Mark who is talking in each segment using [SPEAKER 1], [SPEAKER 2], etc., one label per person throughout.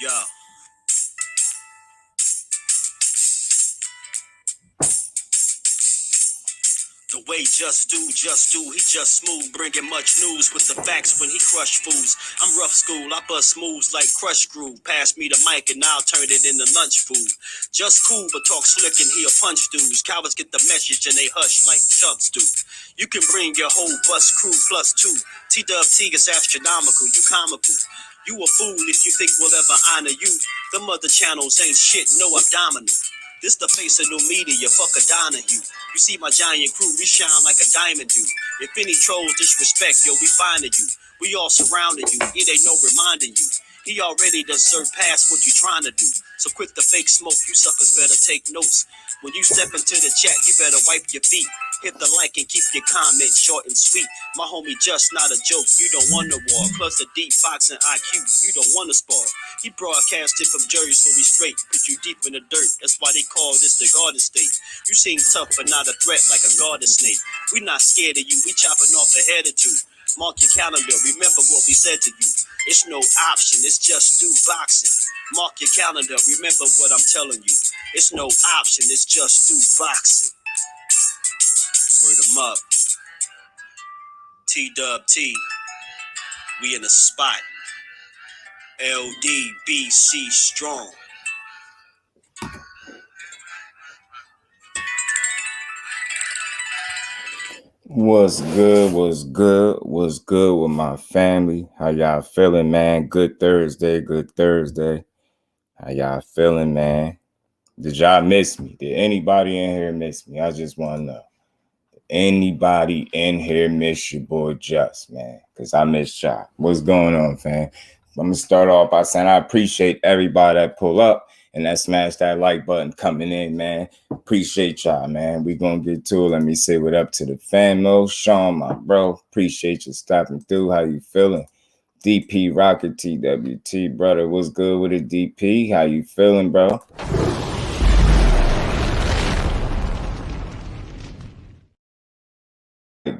[SPEAKER 1] Yo. The way just do, he just smooth, bringing much news with the facts when he crush fools. I'm rough school, I bust moves like crush groove. Pass me the mic and I'll turn it into lunch food. Just cool, but talk slick and he'll punch dudes. Cowards get the message and they hush like chubs do. You can bring your whole bus crew plus two. TWT is astronomical, you comical. You a fool if you think we'll ever honor you. Them other channels ain't shit, no abdominal. This the face of new media, fuck a Donahue. You see my giant crew, we shine like a diamond do. If any trolls disrespect, yo, we finding you. We all surrounding you, it ain't no reminding you. He already done surpassed what you trying to do. So quit the fake smoke, you suckers better take notes. When you step into the chat, you better wipe your feet. Hit the like and keep your comments short and sweet. My homie just not a joke, you don't want to war. Plus the deep boxing IQ, you don't want to spar. He broadcasted from Jersey, so we straight. Put you deep in the dirt, that's why they call this the Garden State. You seem tough but not a threat like a garden snake. We not scared of you, we chopping off a head or two. Mark your calendar, remember what we said to you. It's no option, it's just do boxing. Mark your calendar, remember what I'm telling you. It's no option, it's just do boxing. Word 'em up. TWT, we in the spot. LDBC strong.
[SPEAKER 2] What's good with my family? How y'all feeling, man? Good Thursday. How y'all feeling, man? Did y'all miss me? Did anybody in here miss me? I just want to know. Anybody in here miss your boy Just, man? Because I missed y'all. What's going on, fam? I'm going to start off by saying I appreciate everybody that pull up and that smash that like button coming in, man. Appreciate y'all, man. We going to get to it. Let me say what up to the famo. Sean, my bro. Appreciate you stopping through. How you feeling? DP Rocket TWT, brother. What's good with it, DP? How you feeling, bro?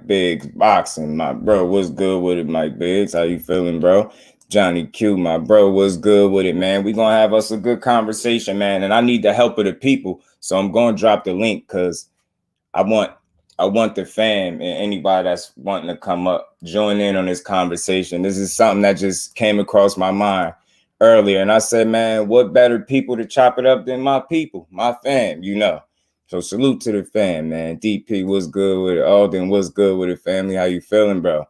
[SPEAKER 2] Biggs boxing, my bro. What's good with it, Mike Biggs? How you feeling, bro? Johnny Q, my bro. What's good with it, man? We're gonna have us a good conversation, man. And I need the help of the people, so I'm gonna drop the link because I want the fam and anybody that's wanting to come up, join in on this conversation. This is something that just came across my mind earlier, and I said, man, what better people to chop it up than my people, my fam, you know. So salute to the fam, man. DP, what's good with it? Alden, what's good with it, family? How you feeling, bro?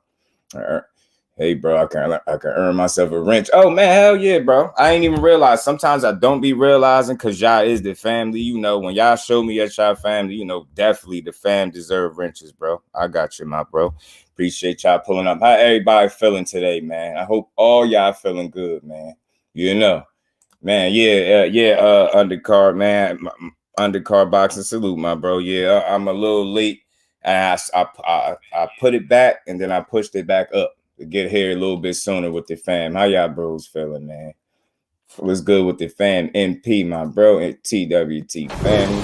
[SPEAKER 2] Hey, bro, I can earn myself a wrench. Oh, man, hell yeah, bro. I ain't even realize. Sometimes I don't be realizing because y'all is the family. You know, when y'all show me at y'all family, you know, definitely the fam deserve wrenches, bro. I got you, my bro. Appreciate y'all pulling up. How everybody feeling today, man? I hope all y'all feeling good, man. You know, man, undercard, man. Undercard boxing, salute, my bro. Yeah, I'm a little late. I put it back and then I pushed it back up to get here a little bit sooner with the fam. How y'all bros feeling, man? What's good with the fam? MP, my bro, and TWT family.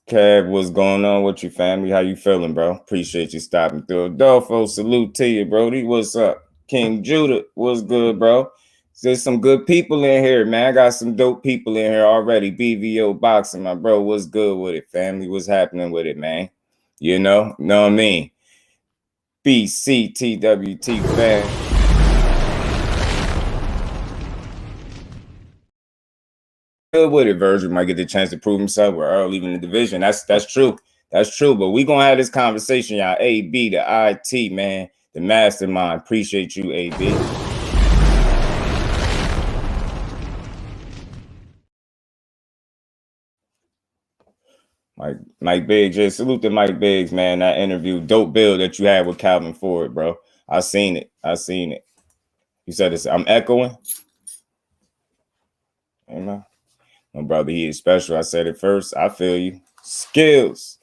[SPEAKER 2] Kev, what's going on with your family? How you feeling, bro? Appreciate you stopping through. Adolfo, salute to you, Brody. What's up? King Judah, what's good, bro? There's some good people in here, man. I got some dope people in here already. BVO Boxing, my bro. What's good with it, family? What's happening with it, man? You know what I mean? BCTWT fam. Good with it, Virgil might get the chance to prove himself. We're all leaving the division. That's true. That's true. But we gonna have this conversation, y'all. AB, the IT, man, the mastermind. Appreciate you, AB. Mike Biggs, yeah, salute to Mike Biggs, man. That interview, dope bill that you had with Calvin Ford, bro. I seen it. You said it's, I'm echoing. Amen. My brother, he is special. I said it first. I feel you. Skills.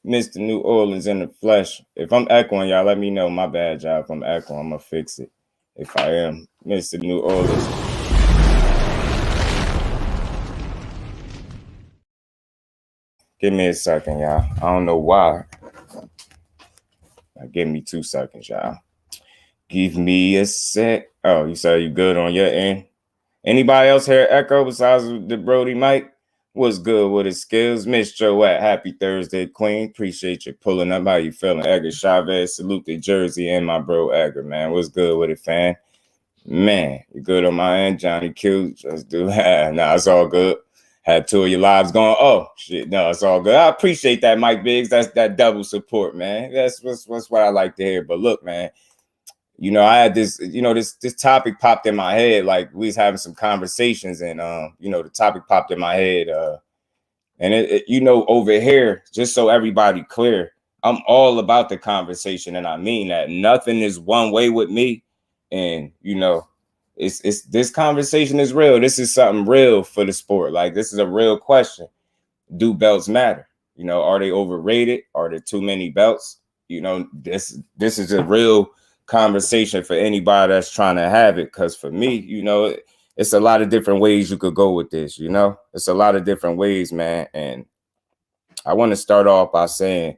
[SPEAKER 2] Mr. New Orleans in the flesh. If I'm echoing, y'all, let me know. My bad, y'all. If I'm echoing, I'm going to fix it. If I am, Mr. New Orleans. Give me a second, y'all. I don't know why. Give me 2 seconds, y'all. Give me a sec. Oh, you said you good on your end. Anybody else hear echo besides the Brody Mike? What's good with his skills? Miss Joette, happy Thursday, Queen. Appreciate you pulling up. How you feeling? Edgar Chavez, salute to Jersey and my bro Edgar, man. What's good with it, fan? Man, you good on my end? Johnny Q, just do that. Nah, it's all good. Had two of your lives going. Oh shit, no, it's all good. I appreciate that, Mike Biggs. That's that double support, man. That's what I like to hear. But look, man, you know, I had this, you know, this topic popped in my head. Like we was having some conversations, and you know, the topic popped in my head. And it, you know, over here, just so everybody clear, I'm all about the conversation, and I mean that. Nothing is one way with me, and you know, it's this conversation is real. This is something real for the sport. Like this is a real question. Do belts matter? You know, are they overrated? Are there too many belts? You know, this is a real conversation for anybody that's trying to have it. Because for me, you know, it's a lot of different ways you could go with this. You know, it's a lot of different ways, man. And I want to start off by saying,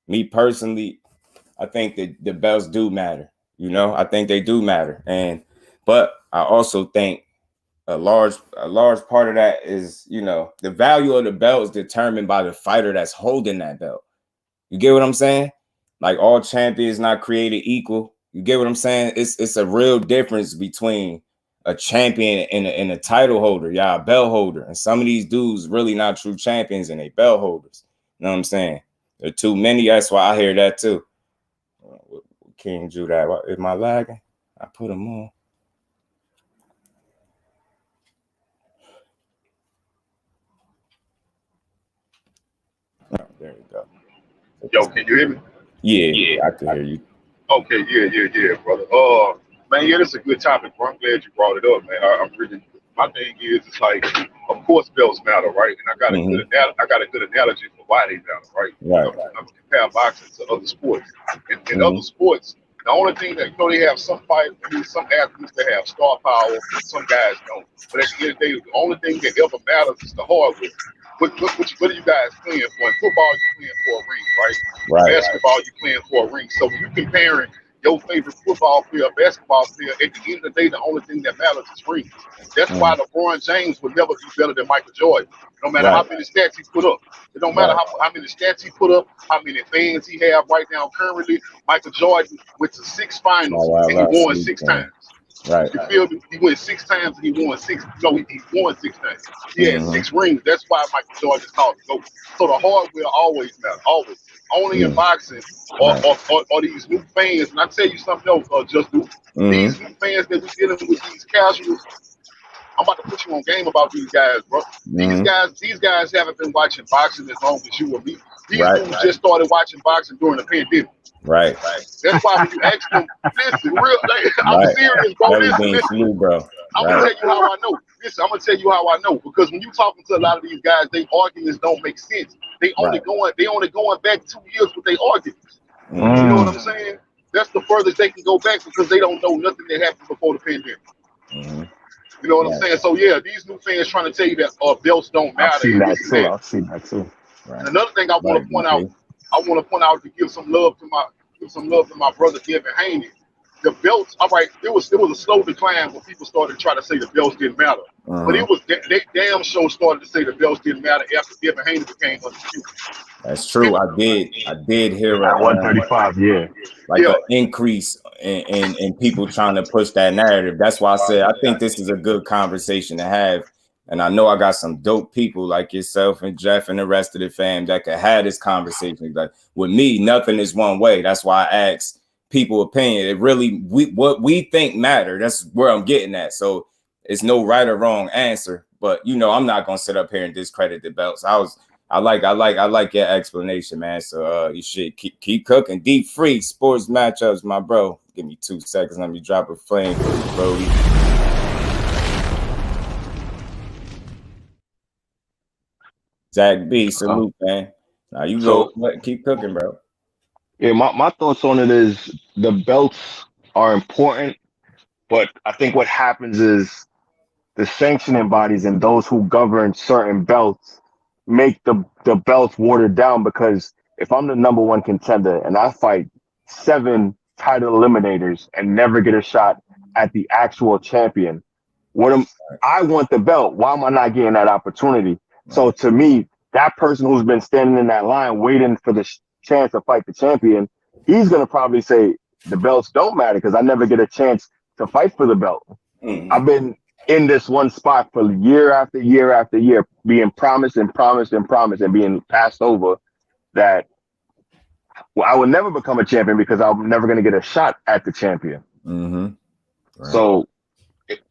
[SPEAKER 2] me personally, I think that the belts do matter. You know, I think they do matter. But I also think a large part of that is, you know, the value of the belt is determined by the fighter that's holding that belt. You get what I'm saying? Like all champions not created equal. You get what I'm saying? It's a real difference between a champion and a title holder, a belt holder. And some of these dudes really not true champions and they belt holders. You know what I'm saying? There are too many. That's why I hear that too. King Judah, am I lagging? I put him on. Oh, there you go.
[SPEAKER 3] Yo, can you hear me?
[SPEAKER 2] Yeah, I can hear you.
[SPEAKER 3] Okay, yeah, brother. Man, yeah, this is a good topic, bro. I'm glad you brought it up, man. I'm really, my thing is, it's like, of course, belts matter, right? And I got a good analogy for why they matter, right?
[SPEAKER 2] Right.
[SPEAKER 3] I'm compare boxing to other sports. In other sports, the only thing that, you know, they have some fighters, some athletes that have star power, some guys don't. But at the end of the day, the only thing that ever matters is the hardware. What are you guys playing for? In football, you're playing for a ring, right?
[SPEAKER 2] Right.
[SPEAKER 3] Basketball, you're playing for a ring. So when you're comparing your favorite football player, basketball player, at the end of the day, the only thing that matters is rings. That's why LeBron James would never be better than Michael Jordan. No matter how many stats he put up. It don't matter how many stats he put up, how many fans he have right now currently. Michael Jordan went to 6 finals and he won 6 times.
[SPEAKER 2] Right.
[SPEAKER 3] You feel me? He went 6 times and he won 6. No, he won 6 times. He had 6 rings. That's why Michael Jordan is called the GOAT. So the hardware always matters. Always. Only in boxing are these new fans. And I tell you something else, these new fans that we're dealing with, these casuals. I'm about to put you on game about these guys, bro. These guys haven't been watching boxing as long as you or me. These dudes just started watching boxing during the pandemic.
[SPEAKER 2] Right.
[SPEAKER 3] That's why when you ask them, listen, real, like, I'm serious, bro. Listen.
[SPEAKER 2] Bro.
[SPEAKER 3] I'm gonna tell you how I know. Listen, I'm gonna tell you how I know. Because when you talking to a lot of these guys, their arguments don't make sense. They only going back 2 years with their arguments. You know what I'm saying? That's the furthest they can go back because they don't know nothing that happened before the pandemic. You know what I'm saying? So yeah, these new fans trying to tell you that belts don't matter.
[SPEAKER 4] I've seen that too.
[SPEAKER 3] Right. And another thing I want to point out, to give some love to my brother devinhaney. The belts, all right, it was a slow decline when people started to try to say the belts didn't matter. But it was they damn show started to say the belts didn't matter after devinhaney became undisputed.
[SPEAKER 2] That's true. I did hear
[SPEAKER 4] at 135,
[SPEAKER 2] an increase in people trying to push that narrative. That's why I said I think this is a good conversation to have. And I know I got some dope people like yourself and Jeff and the rest of the fam that could have this conversation. Like with me, nothing is one way. That's why I asked people opinion. It really what we think matter. That's where I'm getting at. So it's no right or wrong answer. But you know, I'm not gonna sit up here and discredit the belts. I like your explanation, man. So you should keep cooking. Deep free sports matchups, my bro. Give me 2 seconds. Let me drop a flame for you, Brody. Zach B, salute, man. Now you go keep cooking, bro.
[SPEAKER 4] Yeah, my thoughts on it is the belts are important, but I think what happens is the sanctioning bodies and those who govern certain belts make the belts watered down, because if I'm the #1 contender and I fight 7 title eliminators and never get a shot at the actual champion. I want the belt. Why am I not getting that opportunity? So to me, that person who's been standing in that line waiting for the chance to fight the champion, he's going to probably say the belts don't matter because I never get a chance to fight for the belt. Mm-hmm. I've been in this one spot for year after year after year, being promised and promised and promised and being passed over that I will never become a champion because I'm never going to get a shot at the champion.
[SPEAKER 2] Mm-hmm. Right.
[SPEAKER 4] So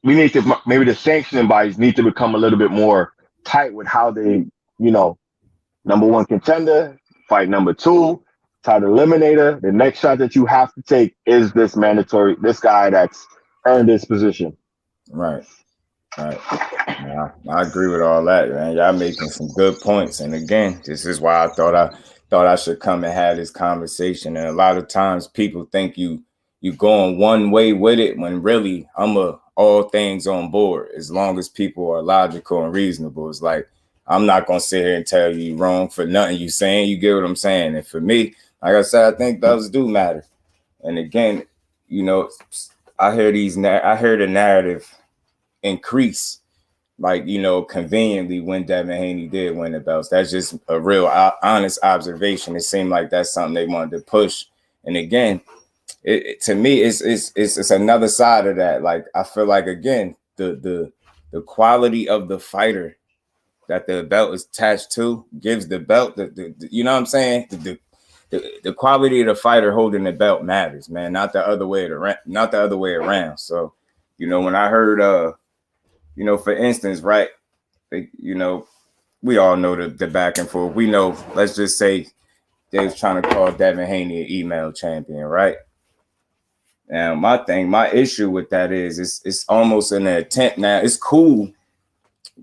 [SPEAKER 4] we need to, maybe the sanctioning bodies need to become a little bit more tight with how they, number one contender, fight number two, title eliminator. The next shot that you have to take is this guy that's earned this position.
[SPEAKER 2] Right. Yeah, I agree with all that, man. Y'all making some good points. And again, this is why I thought I should come and have this conversation. And a lot of times people think you going one way with it when really I'm all things on board. As long as people are logical and reasonable, it's like I'm not gonna sit here and tell you wrong for nothing you saying. You get what I'm saying? And for me, like I said, I think belts do matter. And again, I hear the narrative increase, like, conveniently when Devin did win the belts. That's just a real honest observation. It seemed like that's something they wanted to push. And again, to me, it's another side of that. Like, I feel like, again, the quality of the fighter that the belt is attached to gives the belt you know what I'm saying? The quality of the fighter holding the belt matters, man. Not the other way around. So, when I heard for instance, right, we all know the back and forth. We know, let's just say they was trying to call Devin Haney an email champion, right? Now, my issue with that is it's almost an attempt. Now, it's cool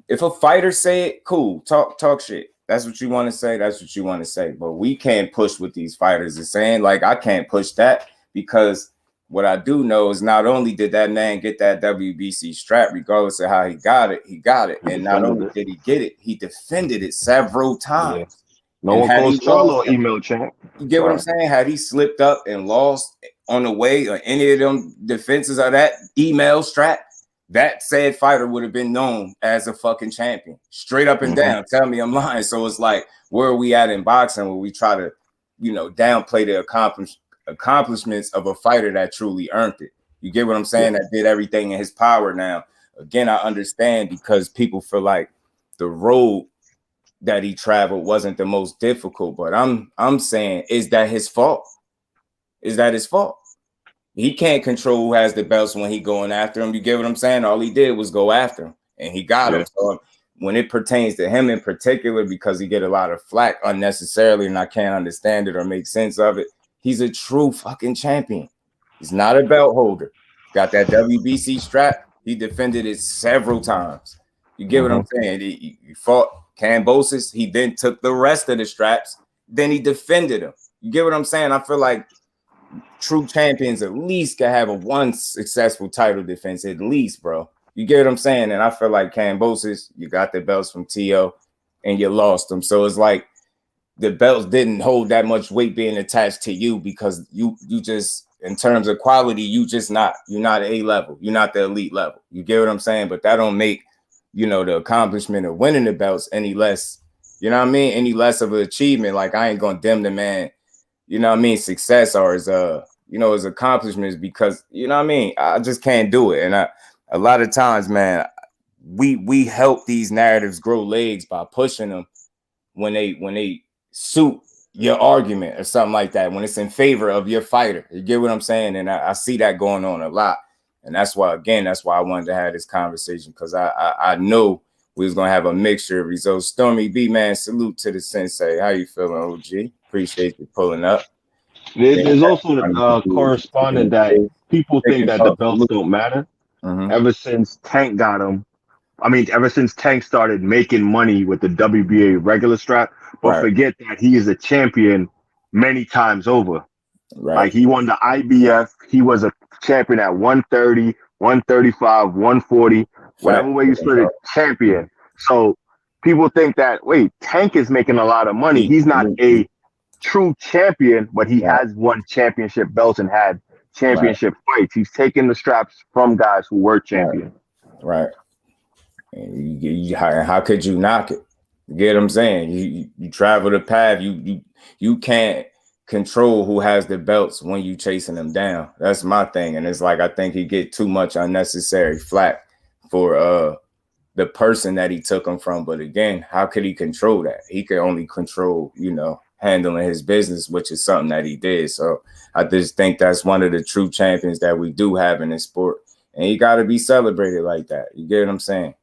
[SPEAKER 2] if a fighter say it, cool, talk shit. That's what you want to say. That's what you want to say. But we can't push what these fighters are saying. Like, I can't push that because what I do know is not only did that man get that WBC strap, regardless of how he got it. And not only did he get it, he defended it several times.
[SPEAKER 4] Yeah. No one calls Charlo email champ.
[SPEAKER 2] You get what I'm saying? Had he slipped up and lost on the way or any of them defenses of that email strap, that said fighter would have been known as a fucking champion. Straight up and down. Tell me I'm lying. So it's like, where are we at in boxing where we try to, downplay the accomplishments of a fighter that truly earned it? You get what I'm saying? That did everything in his power. Now, again, I understand because people feel like the road that he traveled wasn't the most difficult, but I'm saying, is that his fault? Is that his fault? He can't control who has the belts when he going after him. You get what I'm saying? All he did was go after him, and he got him. So when it pertains to him in particular, because he get a lot of flack unnecessarily, and I can't understand it or make sense of it, he's a true fucking champion. He's not a belt holder. Got that WBC strap. He defended it several times. You get what I'm saying? He fought Cambosis. He then took the rest of the straps. Then he defended them. You get what I'm saying? I feel like true champions at least can have one successful title defense, at least, bro. You get what I'm saying? And I feel like Cambosis, you got the belts from T.O. and you lost them. So it's like the belts didn't hold that much weight being attached to you because you just, in terms of quality, you're not A level. You're not the elite level. You get what I'm saying? But that don't make, the accomplishment of winning the belts any less, any less of an achievement. Like, I ain't going to dim the man, success or his accomplishments because, I just can't do it. And a lot of times, man, we help these narratives grow legs by pushing them when they suit your argument or something like that, when it's in favor of your fighter. You get what I'm saying? And I see that going on a lot. And that's why I wanted to have this conversation, because I know we was going to have a mixture of results. Stormy B, man, salute to the sensei. How you feeling, OG? Appreciate you pulling up.
[SPEAKER 4] There's also a correspondent that people think that the belts don't matter. Ever since Tank got them, ever since Tank started making money with the WBA regular strap, but forget that he is a champion many times over. Right. Like, he won the IBF. He was a champion at 130, 135, 140, whatever way you split it, champion. So people think that, wait, Tank is making a lot of money. He's not a true champion, but he has won championship belts and had championship fights. He's taking the straps from guys who were champions.
[SPEAKER 2] Right. And how could you knock it? You get what I'm saying? You travel the path. You can't control who has the belts when you chasing them down. That's my thing. And it's like I think he get too much unnecessary flack for the person that he took them from. But again, how could he control that? He could only control, handling his business, which is something that he did. So I just think that's one of the true champions that we do have in this sport. And he got to be celebrated like that. You get what I'm saying?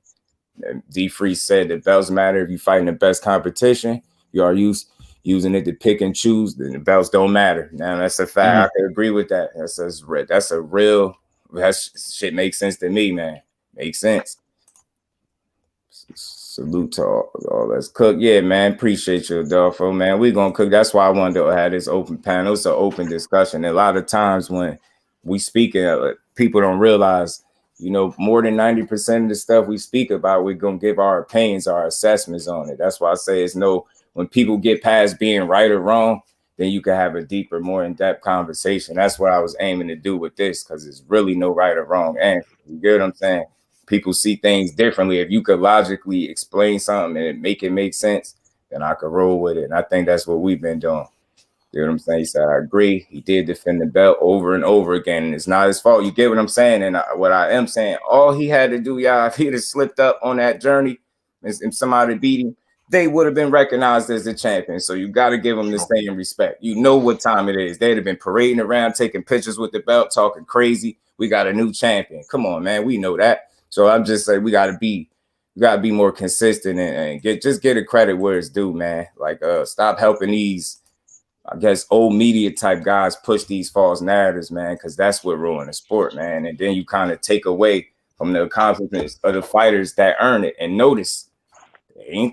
[SPEAKER 2] D. Free said the belts matter if you fighting the best competition. You are using it to pick and choose, then the belts don't matter. Now that's a fact. I can agree with that. That shit makes sense to me, man. Makes sense. Salute to all that's cook. Yeah, man. Appreciate you, Adolfo, man. We gonna cook. That's why I wanted to have this open panel. It's an open discussion. And a lot of times when we speak, people don't realize, more than 90% of the stuff we speak about, we're gonna give our opinions, our assessments on it. That's why I say when people get past being right or wrong, then you can have a deeper, more in-depth conversation. That's what I was aiming to do with this, because there's really no right or wrong answer. You get what I'm saying? People see things differently. If you could logically explain something and make it make sense, then I could roll with it. And I think that's what we've been doing. You know what I'm saying? He said, I agree. He did defend the belt over and over again, and it's not his fault. You get what I'm saying? And what I am saying, all he had to do, if he'd have slipped up on that journey and somebody beat him, they would have been recognized as the champion. So you got to give them the same respect. You know what time it is. They'd have been parading around, taking pictures with the belt, talking crazy. We got a new champion. Come on, man. We know that. So I'm just saying we gotta be more consistent and get a credit where it's due, man. Like stop helping these, I guess, old media type guys push these false narratives, man, because that's what ruined the sport, man. And then you kind of take away from the accomplishments of the fighters that earn it. And notice they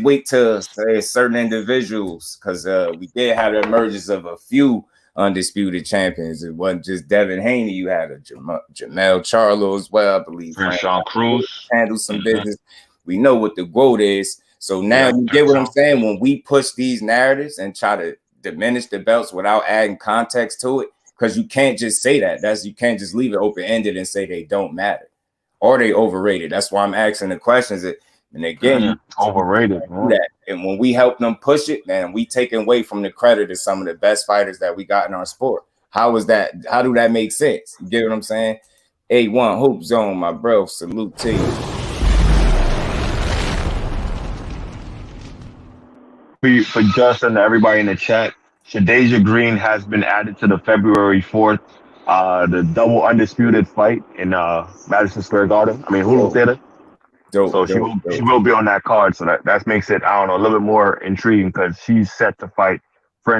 [SPEAKER 2] wait to say certain individuals, because we did have the emergence of a few undisputed champions. It wasn't just devinhaney. You had a JusDueBoxing as well, I believe.
[SPEAKER 4] Sean Cruz
[SPEAKER 2] handle some business. We know what the quote is. So now you get what I'm saying? When we push these narratives and try to diminish the belts without adding context to it, because you can't just say that. You can't just leave it open-ended and say they don't matter. Or they overrated. That's why I'm asking the questions. And again,
[SPEAKER 4] overrated.
[SPEAKER 2] That. And when we help them push it, man, we take away from the credit of some of the best fighters that we got in our sport. How is that? How do that make sense? You get what I'm saying? A1 Hoop Zone, my bro. Salute to you.
[SPEAKER 4] For Justin and everybody in the chat, Shadeja Green has been added to the February 4th, the double undisputed fight in Madison Square Garden. Hulu Theater. So she will be on that card. So that makes it, a little bit more intriguing, because she's set to fight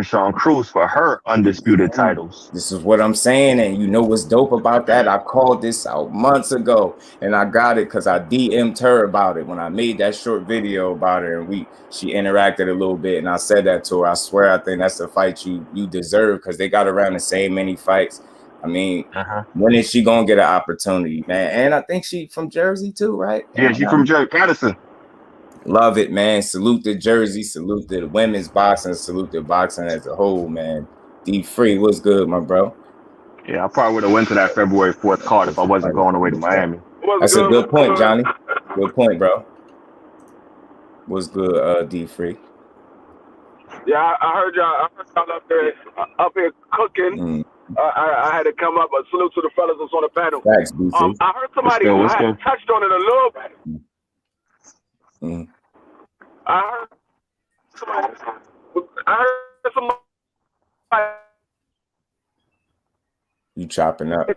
[SPEAKER 4] Sean Cruz for her undisputed titles.
[SPEAKER 2] This is what I'm saying. And you know what's dope about that? I called this out months ago, and I got it because I DM'd her about it when I made that short video about her, and she interacted a little bit, and I said that to her. I swear, I think that's the fight you deserve, because they got around the same many fights. When is she gonna get an opportunity, man? And I think she from Jersey too, right?
[SPEAKER 4] Yeah, she from Jersey, Patterson.
[SPEAKER 2] Love it, man. Salute to Jersey, salute to the women's boxing, salute to boxing as a whole, man. D Free, what's good, my bro?
[SPEAKER 4] Yeah, I probably would have went to that February 4th card if I wasn't going away to Miami.
[SPEAKER 2] That's a good point, Johnny. Good point, bro. What's good, D Free?
[SPEAKER 5] Yeah, I heard y'all up here cooking. I had to come up, but salute to the fellas that's on the panel.
[SPEAKER 2] Thanks, BC.
[SPEAKER 5] I heard somebody had touched on it a little bit. I heard somebody.
[SPEAKER 2] You chopping up.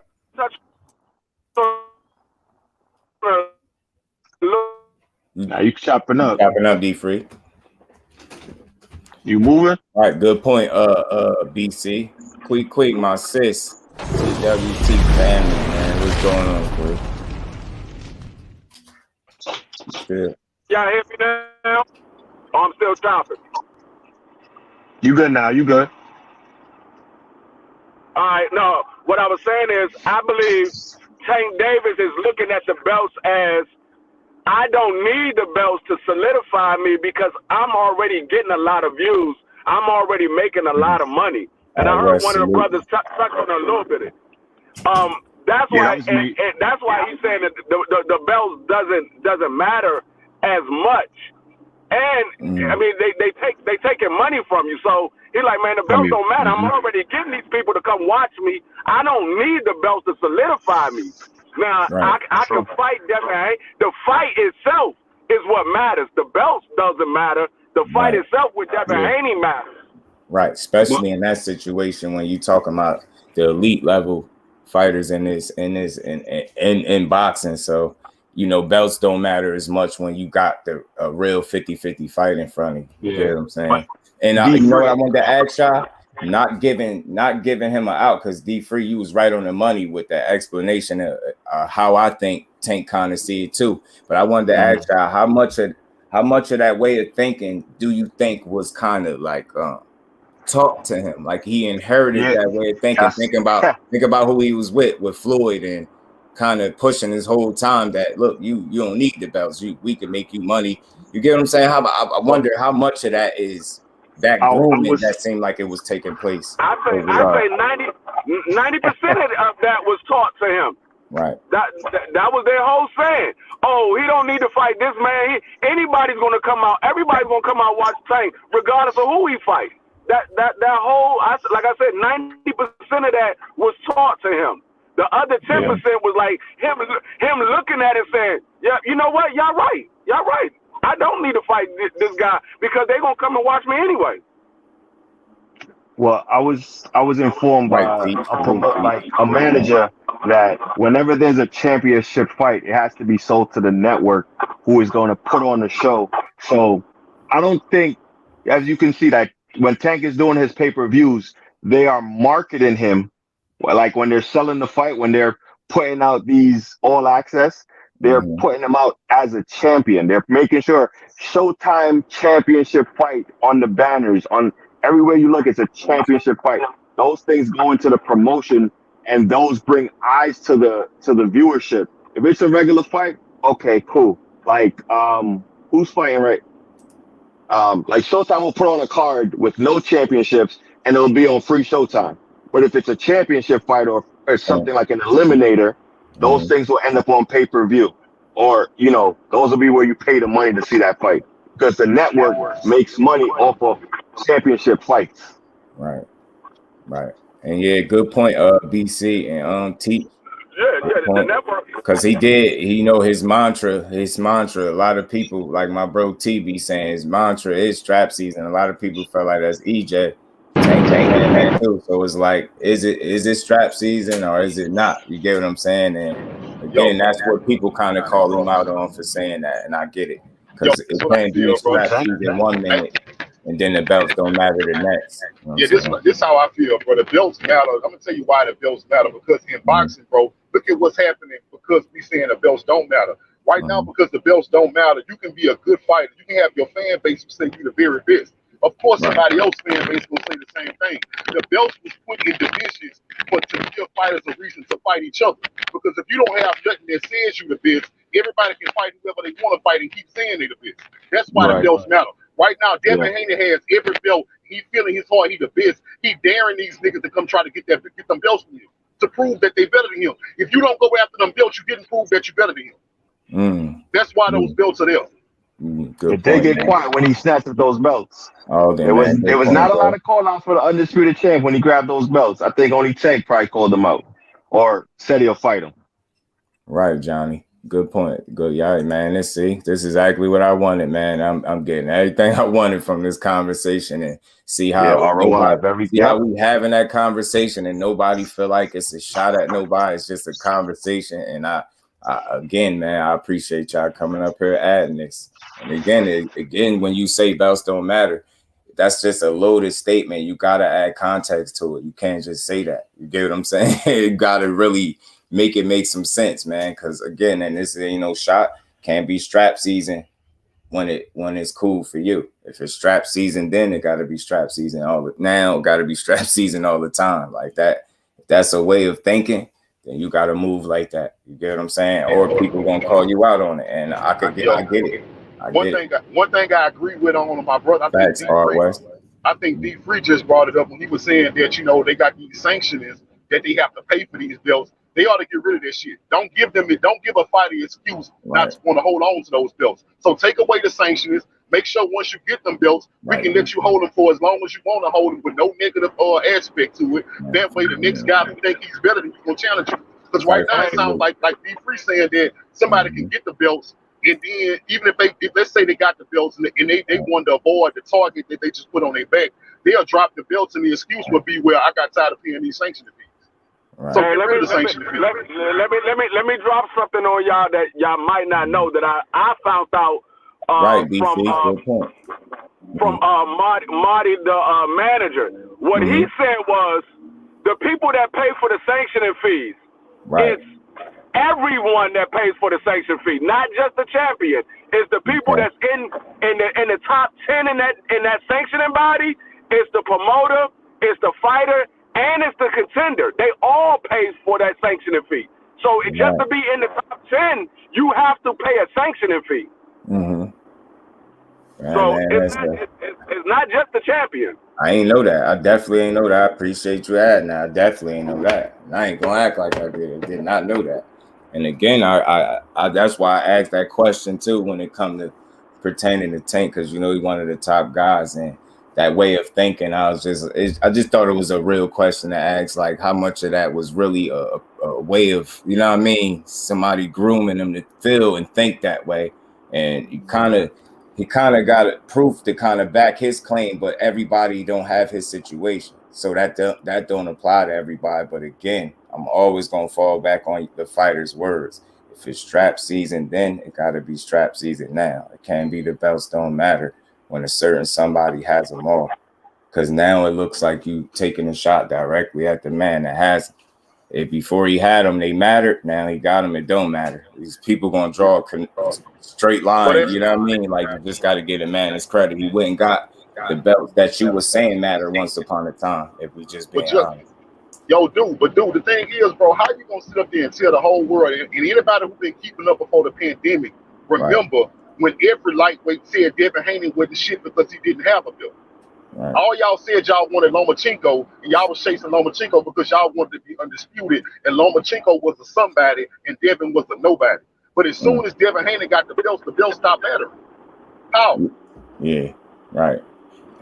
[SPEAKER 4] Now you chopping up.
[SPEAKER 2] Chopping up, D Free.
[SPEAKER 4] You moving?
[SPEAKER 2] All right, good point. BC. Quick, my sis. TWT family, man. What's going on, Chris? Good.
[SPEAKER 5] Y'all hear me now? Oh, I'm still chopping.
[SPEAKER 4] You good now? You good?
[SPEAKER 5] All right. No, what I was saying is, I believe Tank Davis is looking at the belts as, I don't need the belts to solidify me because I'm already getting a lot of views. I'm already making a lot of money. And I heard one of the brothers touch on it a little bit. That's why, and that's why he's saying that the belts doesn't matter as much. And I mean, they taking money from you. So he's like, man, the belts don't matter. I'm already getting these people to come watch me. I don't need the belts to solidify me. Now I can fight Devin. The fight itself is what matters. The belts doesn't matter. The fight itself with Devin Haney matters.
[SPEAKER 2] Right, especially in that situation when you talking about the elite level fighters in boxing. So, you know, belts don't matter as much when you got a real 50-50 fight in front of you. You know what I'm saying? And you know what I wanted to ask y'all? Not giving him an out, because D3, you was right on the money with that explanation of how I think Tank kind of see it too. But I wanted to ask y'all, how much of that way of thinking do you think was kind of like talk to him, like he inherited that way of thinking, think about who he was with Floyd, and kind of pushing his whole time that, look, you don't need the belts, we can make you money. You get what I'm saying? I wonder how much of that is that grooming that seemed like it was taking place.
[SPEAKER 5] I say 90% of that was taught to him.
[SPEAKER 2] Right.
[SPEAKER 5] That was their whole saying. Oh, he don't need to fight this man. Anybody's gonna come out. Everybody's gonna come out and watch Tank, regardless of who he fights. That whole, like I said, 90% of that was taught to him. The other 10% was like him looking at it saying, yeah, you know what? Y'all right. I don't need to fight this guy because they're gonna come and watch me anyway.
[SPEAKER 4] Well, I was informed by a manager that whenever there's a championship fight, it has to be sold to the network who is going to put on the show. So I don't think, as you can see, that when Tank is doing his pay-per-views, they are marketing him. Like when they're selling the fight, when they're putting out these all access, they're putting him out as a champion. They're making sure Showtime championship fight on the banners, on everywhere you look, it's a championship fight. Those things go into the promotion, and those bring eyes to the viewership. If it's a regular fight, okay, cool. Like who's fighting right? Like Showtime will put on a card with no championships, and it'll be on free Showtime. But if it's a championship fight or something like an eliminator, those things will end up on pay-per-view. Or, you know, those will be where you pay the money to see that fight. Because the network makes money off of championship fights.
[SPEAKER 2] Right. And yeah, good point, BC and T.
[SPEAKER 5] The network.
[SPEAKER 2] Because he know his mantra. A lot of people, like my bro T, be saying his mantra is strap season. A lot of people felt like that's EJ. Tank in that too. So it's like, is it strap season or is it not? You get what I'm saying? And again, that's what people kind of call him out on for saying that, and I get it. Because it can't be a strap season 1 minute, and then the belts don't matter the next. You know
[SPEAKER 3] this how I feel, bro. The belts matter. I'm gonna tell you why the belts matter. Because in boxing, bro, look at what's happening. Because we saying the belts don't matter right now. Because the belts don't matter, you can be a good fighter. You can have your fan base who say you the very best. Of course, somebody else's fan base will say the same thing. The belts was put in divisions to give fighters a reason to fight each other. Because if you don't have nothing that says you the best, everybody can fight whoever they want to fight and keep saying they the best. That's why the belts matter. Right now, Devin Haney has every belt. He feeling his heart he the best. He daring these niggas to come try to get them belts from him to prove that they better than him. If you don't go after them belts, you didn't prove that you better than him. That's why those belts are there.
[SPEAKER 4] They get quiet when he snatches those belts. There was not a lot of call out for the undisputed champ when he grabbed those belts. I think only Tank probably called him out or said he'll fight him.
[SPEAKER 2] Right, Johnny. Good point. Good, yeah, man. This is exactly what I wanted, man. I'm getting everything I wanted from this conversation, and see how how we having that conversation, and nobody feel like it's a shot at nobody. It's just a conversation, and again, man, I appreciate y'all coming up here adding this. And again, when you say belts don't matter, that's just a loaded statement. You gotta add context to it. You can't just say that. You get what I'm saying? You gotta really make some sense, man. Because again, and this ain't no shot. Can't be strap season when it's cool for you. If it's strap season, then it gotta be strap season now. Gotta be strap season all the time, like that. If that's a way of thinking, then you gotta move like that. You get what I'm saying? Or people gonna call you out on it, and I get it.
[SPEAKER 3] One thing I agree with on my brother.
[SPEAKER 2] Facts, Hard West.
[SPEAKER 3] I think D Free just brought it up when he was saying that, you know, they got these sanctions that they have to pay for these belts. They ought to get rid of that shit. Don't give a fighter excuse not to want to hold on to those belts. So take away the sanctions. Make sure once you get them belts, we can let you hold them for as long as you want to hold them with no negative aspect to it. That way, the next guy who think he's better than you will challenge you. Because right now it sounds like D Free saying that somebody can get the belts, and then even if let's say they got the belts and they want to avoid the target that they just put on their back, they'll drop the belts, and the excuse would be, well, I got tired of paying these sanction fees.
[SPEAKER 5] Right. So let me drop something on y'all that y'all might not know that I found out from Marty the manager. What he said was the people that pay for the sanctioning fees. It's everyone that pays for the sanction fee, not just the champion. It's the people that's in the top 10 in that sanctioning body. It's the promoter. It's the fighter. And it's the contender. They all pay for that sanctioning fee. So just to be in the top 10, you have to pay a sanctioning fee. So it's not just the champion.
[SPEAKER 2] I ain't know that. I definitely ain't know that. I appreciate you adding that. I definitely ain't know that. And I ain't gonna act like I did not know that. And again, I that's why I asked that question too when it come to pertaining to Tank, because you know he's one of the top guys, and that way of thinking, I just thought it was a real question to ask, like how much of that was really a way of, you know what I mean, somebody grooming him to feel and think that way. And he kind of got proof to kind of back his claim, but everybody don't have his situation, so that don't apply to everybody. But again, I'm always gonna fall back on the fighter's words. If it's strap season, then it got to be strap season now. It can't be the belts don't matter when a certain somebody has them all, because now it looks like you taking a shot directly at the man that has them. If before he had them, they mattered. Now he got them, it don't matter. These people gonna draw a straight line. You know what I mean? Like, you just got to get a man his credit. He went and got the belts that you were saying matter once upon a time. If we just being honest.
[SPEAKER 3] Dude, the thing is, bro, how you gonna sit up there and tell the whole world and anybody who been keeping up before the pandemic, remember when every lightweight said Devin Haney was the shit because he didn't have a belt. All y'all said y'all wanted Lomachenko, and y'all was chasing Lomachenko because y'all wanted to be undisputed, and Lomachenko was a somebody and Devin was a nobody. But as soon as Devin Haney got the belts stopped mattering. How?
[SPEAKER 2] Yeah, right.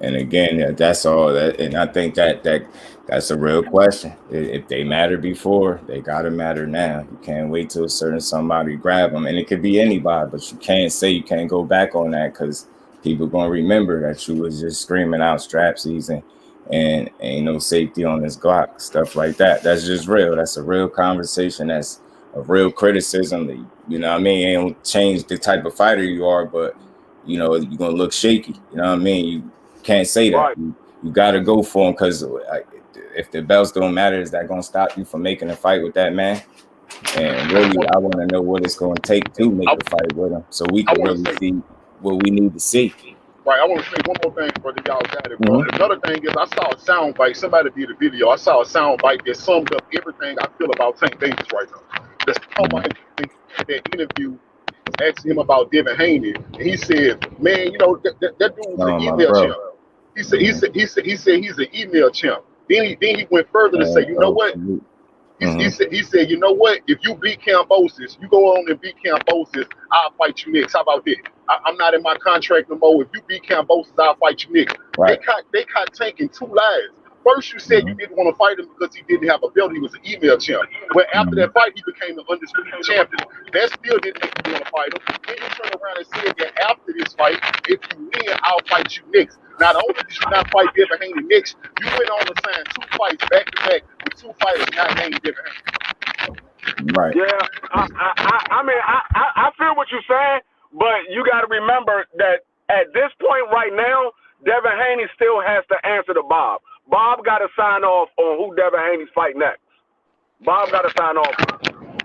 [SPEAKER 2] And again, that's all that, and I think that's a real question. If they mattered before, they gotta matter now. You can't wait till a certain somebody grab them, and it could be anybody, but you can't say you can't go back on that because people gonna remember that you was just screaming out strap season and ain't no safety on this Glock, stuff like that. That's just real. That's a real conversation. That's a real criticism. That, you know what I mean? It don't change the type of fighter you are, but you know you're gonna look shaky. You know what I mean? You can't say that. You got to go for him, because if the belts don't matter, is that going to stop you from making a fight with that man? And really, I want to know what it's going to take to make a fight with him, so we can really see what we need to see.
[SPEAKER 3] Right. I want to say one more thing, brother. Y'all got it, bro. Another thing is I saw a sound bite. Somebody did a video. I saw a sound bite that summed up everything I feel about Tank Davis right now. The sound bite that interview asking him about Devin Haney, and he said, "Man, you know that dude was an email champ." He said he's an email champ. Then he went further to say, you know what? He said, you know what? If you beat Cambosis, you go on and beat Cambosis, I'll fight you next. How about that? I'm not in my contract no more. If you beat Cambosis, I'll fight you next. Right. They caught Tank in two lies. First, you said you didn't want to fight him because he didn't have a belt. He was an email champ. But after that fight, he became the undisputed champion. That still didn't make you want to fight him. Then you turn around and said that after this fight, if you win, I'll fight you next. Not only did you not fight Devin Haney next, you went on to sign 2 fights back to back with 2 fighters not named Devin Haney.
[SPEAKER 2] Right.
[SPEAKER 5] Yeah, I mean, I feel what you're saying, but you got to remember that at this point right now, Devin Haney still has to answer to Bob. Bob got to sign off on who Devin Haney's fight next. Bob got to sign off.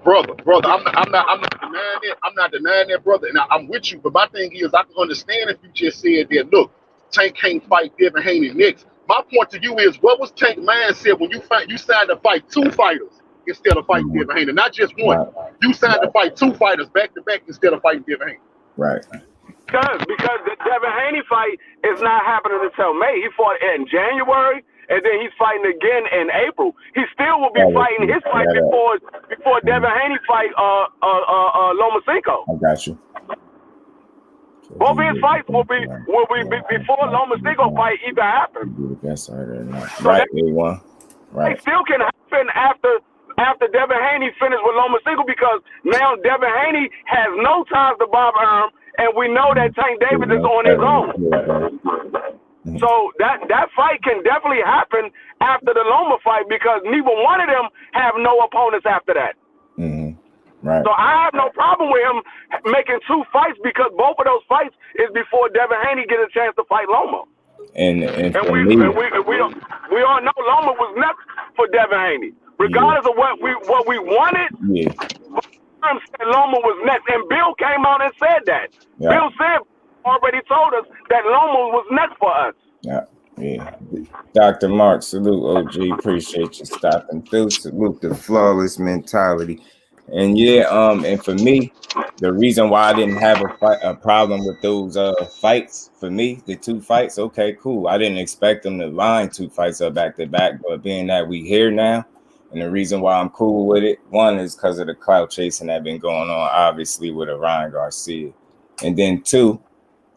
[SPEAKER 3] Brother, I'm not denying it. I'm not denying that, brother, and I'm with you. But my thing is, I can understand if you just said that. Look, Tank can't fight Devin Haney next. My point to you is, what was Tank's mindset when you signed to fight 2 fighters instead of fighting Devin Haney? Not just one. You signed to fight 2 fighters back to back instead of fighting Devin Haney.
[SPEAKER 2] Right.
[SPEAKER 5] Because the Devin Haney fight is not happening until May. He fought in January, and then he's fighting again in April. He still will be fighting his fight before Devin Haney fight Lomachenko.
[SPEAKER 2] I got you.
[SPEAKER 5] Both his fights will be before Lomachenko fight even happens.
[SPEAKER 2] Right, A1. Right.
[SPEAKER 5] It still can happen after Devin Haney finished with Lomachenko, because now Devin Haney has no ties to Bob Arum, and we know that Tank Davis is on his own. So that fight can definitely happen after the Loma fight, because neither one of them have no opponents after that.
[SPEAKER 2] Right.
[SPEAKER 5] So I have no problem with him making 2 fights, because both of those fights is before Devin Haney get a chance to fight Loma.
[SPEAKER 2] And
[SPEAKER 5] we all know Loma was next for Devin Haney, regardless of what we wanted.
[SPEAKER 2] Yeah.
[SPEAKER 5] Said Loma was next, and Bill came out and said that. Yeah. Bill said already told us that Loma was next for us.
[SPEAKER 2] Yeah. Dr. Mark, salute OG, appreciate you stopping through. Salute the flawless mentality. And and for me, the reason why I didn't have a problem with those fights, for me, the 2 fights, okay, cool. I didn't expect them to line 2 fights up back to back, but being that we here now, and the reason why I'm cool with it, one is because of the clout chasing that been going on, obviously, with Ryan Garcia. And then 2,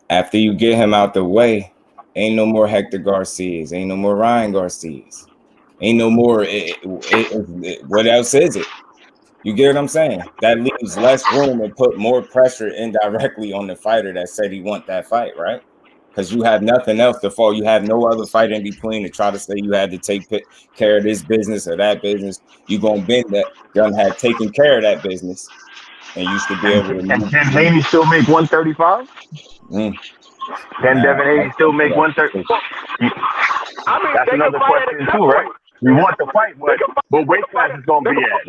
[SPEAKER 2] after you get him out the way, ain't no more Hector Garcias, ain't no more Ryan Garcias, ain't no more, what else is it? You get what I'm saying? That leaves less room and put more pressure indirectly on the fighter that said he want that fight, right? Because you have nothing else to fall. You have no other fight in between to try to say you had to take care of this business or that business. You gonna bend that. Gun had taken care of that business, and you should be able to.
[SPEAKER 4] Can Haney still make 135? Can Devin Haney still make 130?
[SPEAKER 5] I mean,
[SPEAKER 4] that's another question too, right? You want the fight, but weight class is gonna be at.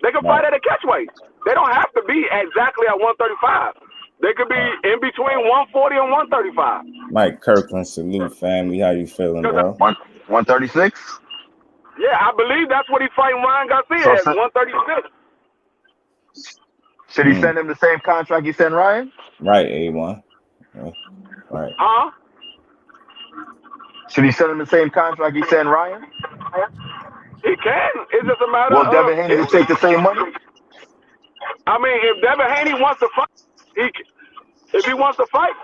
[SPEAKER 5] They can fight at a catchweight. They don't have to be exactly at 135. They could be in between 140 and 135.
[SPEAKER 2] Mike Kirkland, salute family. How you feeling, bro?
[SPEAKER 4] 136?
[SPEAKER 5] Yeah, I believe that's what he's fighting Ryan Garcia at, 136.
[SPEAKER 4] Should he send him the same contract he sent Ryan?
[SPEAKER 2] Right, A1. Right.
[SPEAKER 5] Huh?
[SPEAKER 4] Should he send him the same contract he sent Ryan?
[SPEAKER 5] He can. It's just a matter of...
[SPEAKER 4] Will Devin Haney will take the same money?
[SPEAKER 5] I mean, if Devin Haney wants to fight, if he wants to fight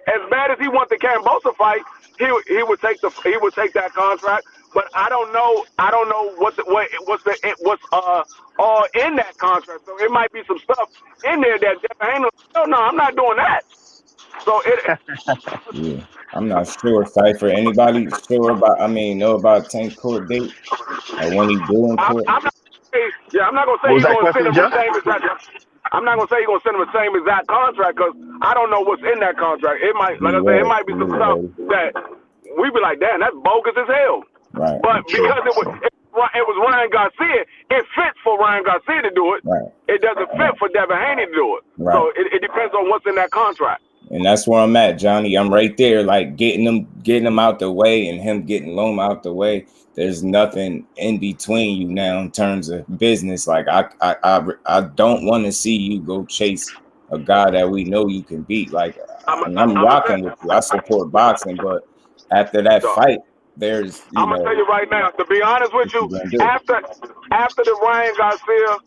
[SPEAKER 5] as bad as he wants the Cambosa fight, he would take that contract. But I don't know what's all in that contract. So it might be some stuff in there that Devin Haney. No, I'm not doing that. So
[SPEAKER 2] yeah, I'm not sure. Cypher, anybody sure about? Know about Tank court date? Like when he doing court?
[SPEAKER 5] I'm not gonna say he's gonna send him the same exact. I'm not gonna say he's gonna send him the same exact contract, because I don't know what's in that contract. It might, like I said, it might be some stuff that we be like, damn, that's bogus as hell.
[SPEAKER 2] Right.
[SPEAKER 5] But because it was Ryan Garcia, it fits for Ryan Garcia to do it.
[SPEAKER 2] Right.
[SPEAKER 5] It doesn't fit for Devin Haney to do it.
[SPEAKER 2] Right.
[SPEAKER 5] So it depends on what's in that contract.
[SPEAKER 2] And that's where I'm at, Johnny. I'm right there, like getting him out the way and him getting Loma out the way. There's nothing in between you now in terms of business. Like I don't want to see you go chase a guy that we know you can beat. Like I'm rocking with you. I support boxing, but after that fight, there's
[SPEAKER 5] I'm gonna tell you right now. To be honest with you, after the Ryan Garcia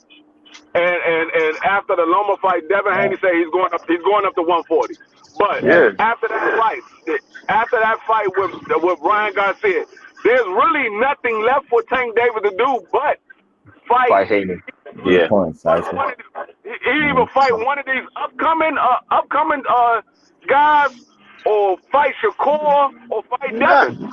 [SPEAKER 5] and after the Loma fight, Devin Haney said he's going up to 140. But after that fight with Ryan Garcia, there's really nothing left for Tank Davis to do but fight
[SPEAKER 4] Haney.
[SPEAKER 2] Yeah.
[SPEAKER 5] He even fight one of these upcoming guys, or fight Shakur, or fight Devin.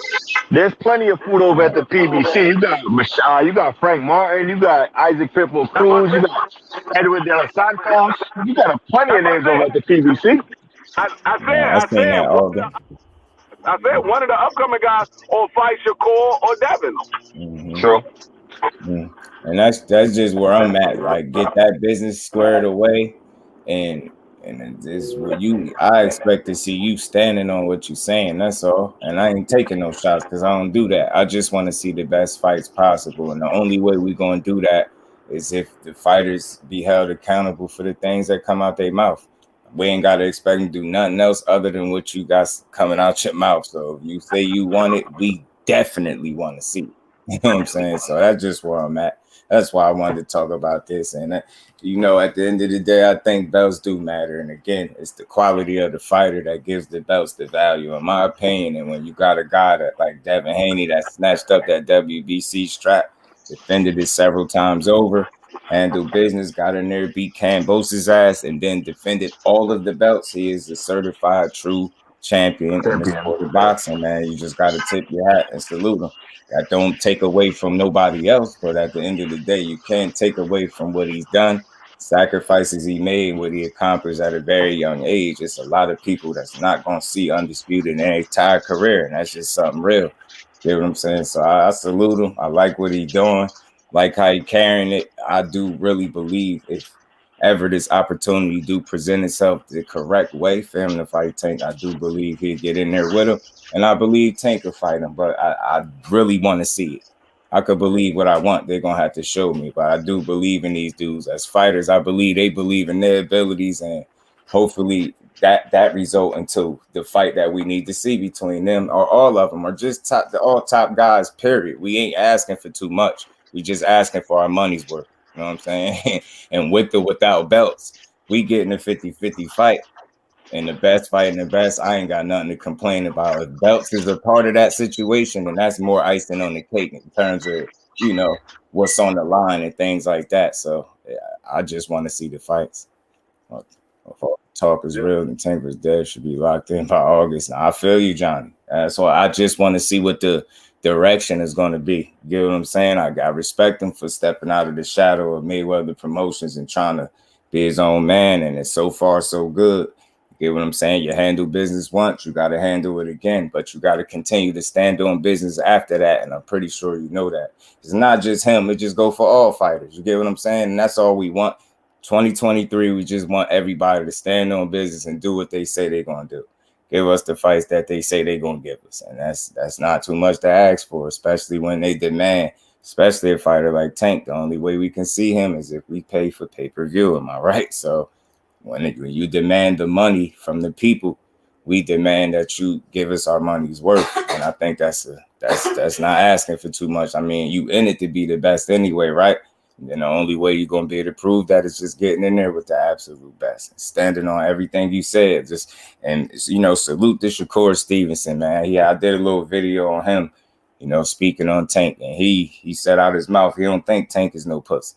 [SPEAKER 4] There's plenty of food over at the PBC. You got you got Frank Martin, you got Isaac Pitbull Cruz, you got Edward De Los Santos. You got plenty of names over at the PBC.
[SPEAKER 5] I said one of the upcoming guys or fight Shakur or Devin.
[SPEAKER 2] Mm-hmm.
[SPEAKER 4] True.
[SPEAKER 2] Mm-hmm. And that's just where I'm at. Like, get that business squared away, and this is where I expect to see you standing on what you're saying. That's all. And I ain't taking no shots because I don't do that. I just want to see the best fights possible, and the only way we're gonna do that is if the fighters be held accountable for the things that come out their mouth. We ain't got to expect them to do nothing else other than what you got coming out your mouth. So if you say you want it, we definitely want to see it. You know what I'm saying? So that's just where I'm at. That's why I wanted to talk about this. And, at the end of the day, I think belts do matter. And again, it's the quality of the fighter that gives the belts the value, in my opinion. And when you got a guy that like Devinhaney that snatched up that WBC strap, defended it several times over, handled business, got in there, beat Cambose's ass, and then defended all of the belts. He is a certified true champion in the sport of boxing, man. You just got to tip your hat and salute him. That don't take away from nobody else, but at the end of the day, you can't take away from what he's done, sacrifices he made, what he accomplished at a very young age. It's a lot of people that's not going to see Undisputed in their entire career, and that's just something real. You know what I'm saying? So I salute him. I like what he's doing, like how he carrying it. I do really believe if ever this opportunity do present itself the correct way for him to fight Tank, I do believe he'd get in there with him. And I believe Tank could fight him, but I really want to see it. I could believe what I want. They're going to have to show me, but I do believe in these dudes as fighters. I believe they believe in their abilities, and hopefully that result into the fight that we need to see between them or all of them, or just all top guys, period. We ain't asking for too much. We just asking for our money's worth. You know what I'm saying? And with or without belts, we getting a 50-50 fight. And the best fighting the best, I ain't got nothing to complain about. If belts is a part of that situation, then that's more icing on the cake in terms of, what's on the line and things like that. So yeah, I just want to see the fights. If all talk is real and Tank was dead, should be locked in by August. Now, I feel you, Johnny. So I just want to see what the direction is going to be. You know what I'm saying? I respect him for stepping out of the shadow of Mayweather Promotions and trying to be his own man. And it's so far so good. You get what I'm saying? You handle business once, you got to handle it again, but you got to continue to stand on business after that. And I'm pretty sure you know that. It's not just him. It just go for all fighters. You get what I'm saying? And that's all we want. 2023, we just want everybody to stand on business and do what they say they're going to do. Give us the fights that they say they're going to give us. And that's not too much to ask for, especially when they demand, especially a fighter like Tank. The only way we can see him is if we pay for pay-per-view. Am I right? So when you demand the money from the people, we demand that you give us our money's worth. And I think that's not asking for too much. I mean, you in it to be the best anyway, right? And then the only way you're going to be able to prove that is just getting in there with the absolute best and standing on everything you said. Salute to Shakur Stevenson, man. Yeah, I did a little video on him, speaking on Tank. And he said out his mouth, he don't think Tank is no pussy.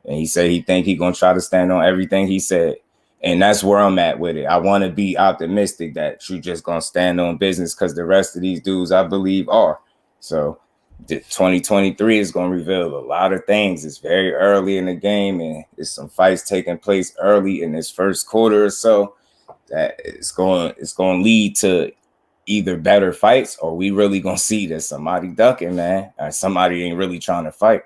[SPEAKER 2] And he said he think he going to try to stand on everything he said. And that's where I'm at with it. I want to be optimistic that you just going to stand on business because the rest of these dudes, I believe, are. So 2023 is going to reveal a lot of things. It's very early in the game, and there's some fights taking place early in this first quarter or so that it's going to lead to either better fights, or we really going to see that somebody ducking, man, or somebody ain't really trying to fight.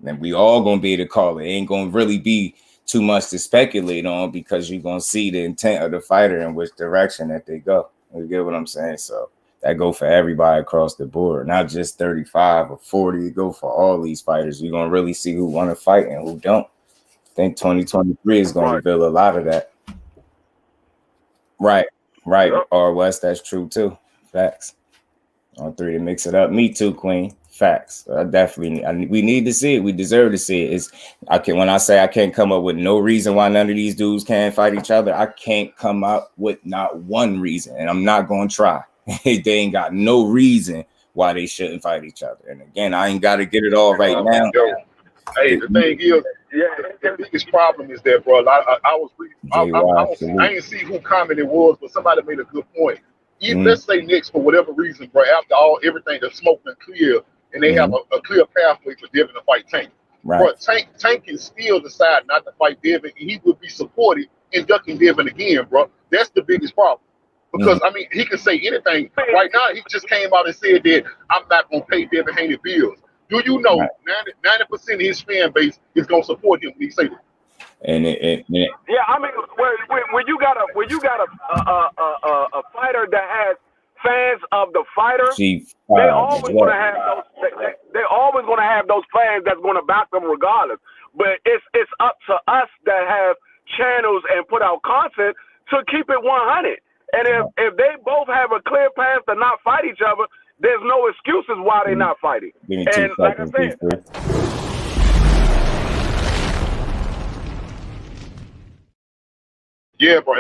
[SPEAKER 2] And we all going to be able to call it. It ain't going to really be too much to speculate on because you're going to see the intent of the fighter and which direction that they go. You get what I'm saying? So that go for everybody across the board, not just 35 or 40. Go for all these fighters. You're going to really see who want to fight and who don't. I think 2023 is going to reveal a lot of that. Right. Yep. Or West, that's true too. Facts. On three to mix it up. Me too, Queen. Facts. We need to see it. We deserve to see it. When I say I can't come up with no reason why none of these dudes can't fight each other, I can't come up with not one reason, and I'm not going to try. They ain't got no reason why they shouldn't fight each other. And again, I ain't got to get it all right now.
[SPEAKER 3] Hey, the thing is, the biggest problem is that, bro. I ain't see who comment it was, but somebody made a good point. Even let's say Knicks, for whatever reason, bro, after everything that's smoked and clear, and they have a clear pathway for Devin to fight Tank. Right. Bro, Tank can still decide not to fight Devin, and he would be supported in ducking Devin again, bro. That's the biggest problem. Because, I mean, he can say anything. Right now, he just came out and said that I'm not going to pay Devinhaney bills. Do you know 90% of his fan base is going to support him when he say that?
[SPEAKER 5] And yeah, I mean, when you got a fighter that has fans of the fighter, they always going to have those. They always going to have those fans that's going to back them regardless. But it's up to us that have channels and put out content to keep it 100. And if they both have a clear path to not fight each other, there's no excuses why they're not fighting. And like I said,
[SPEAKER 3] yeah, bro.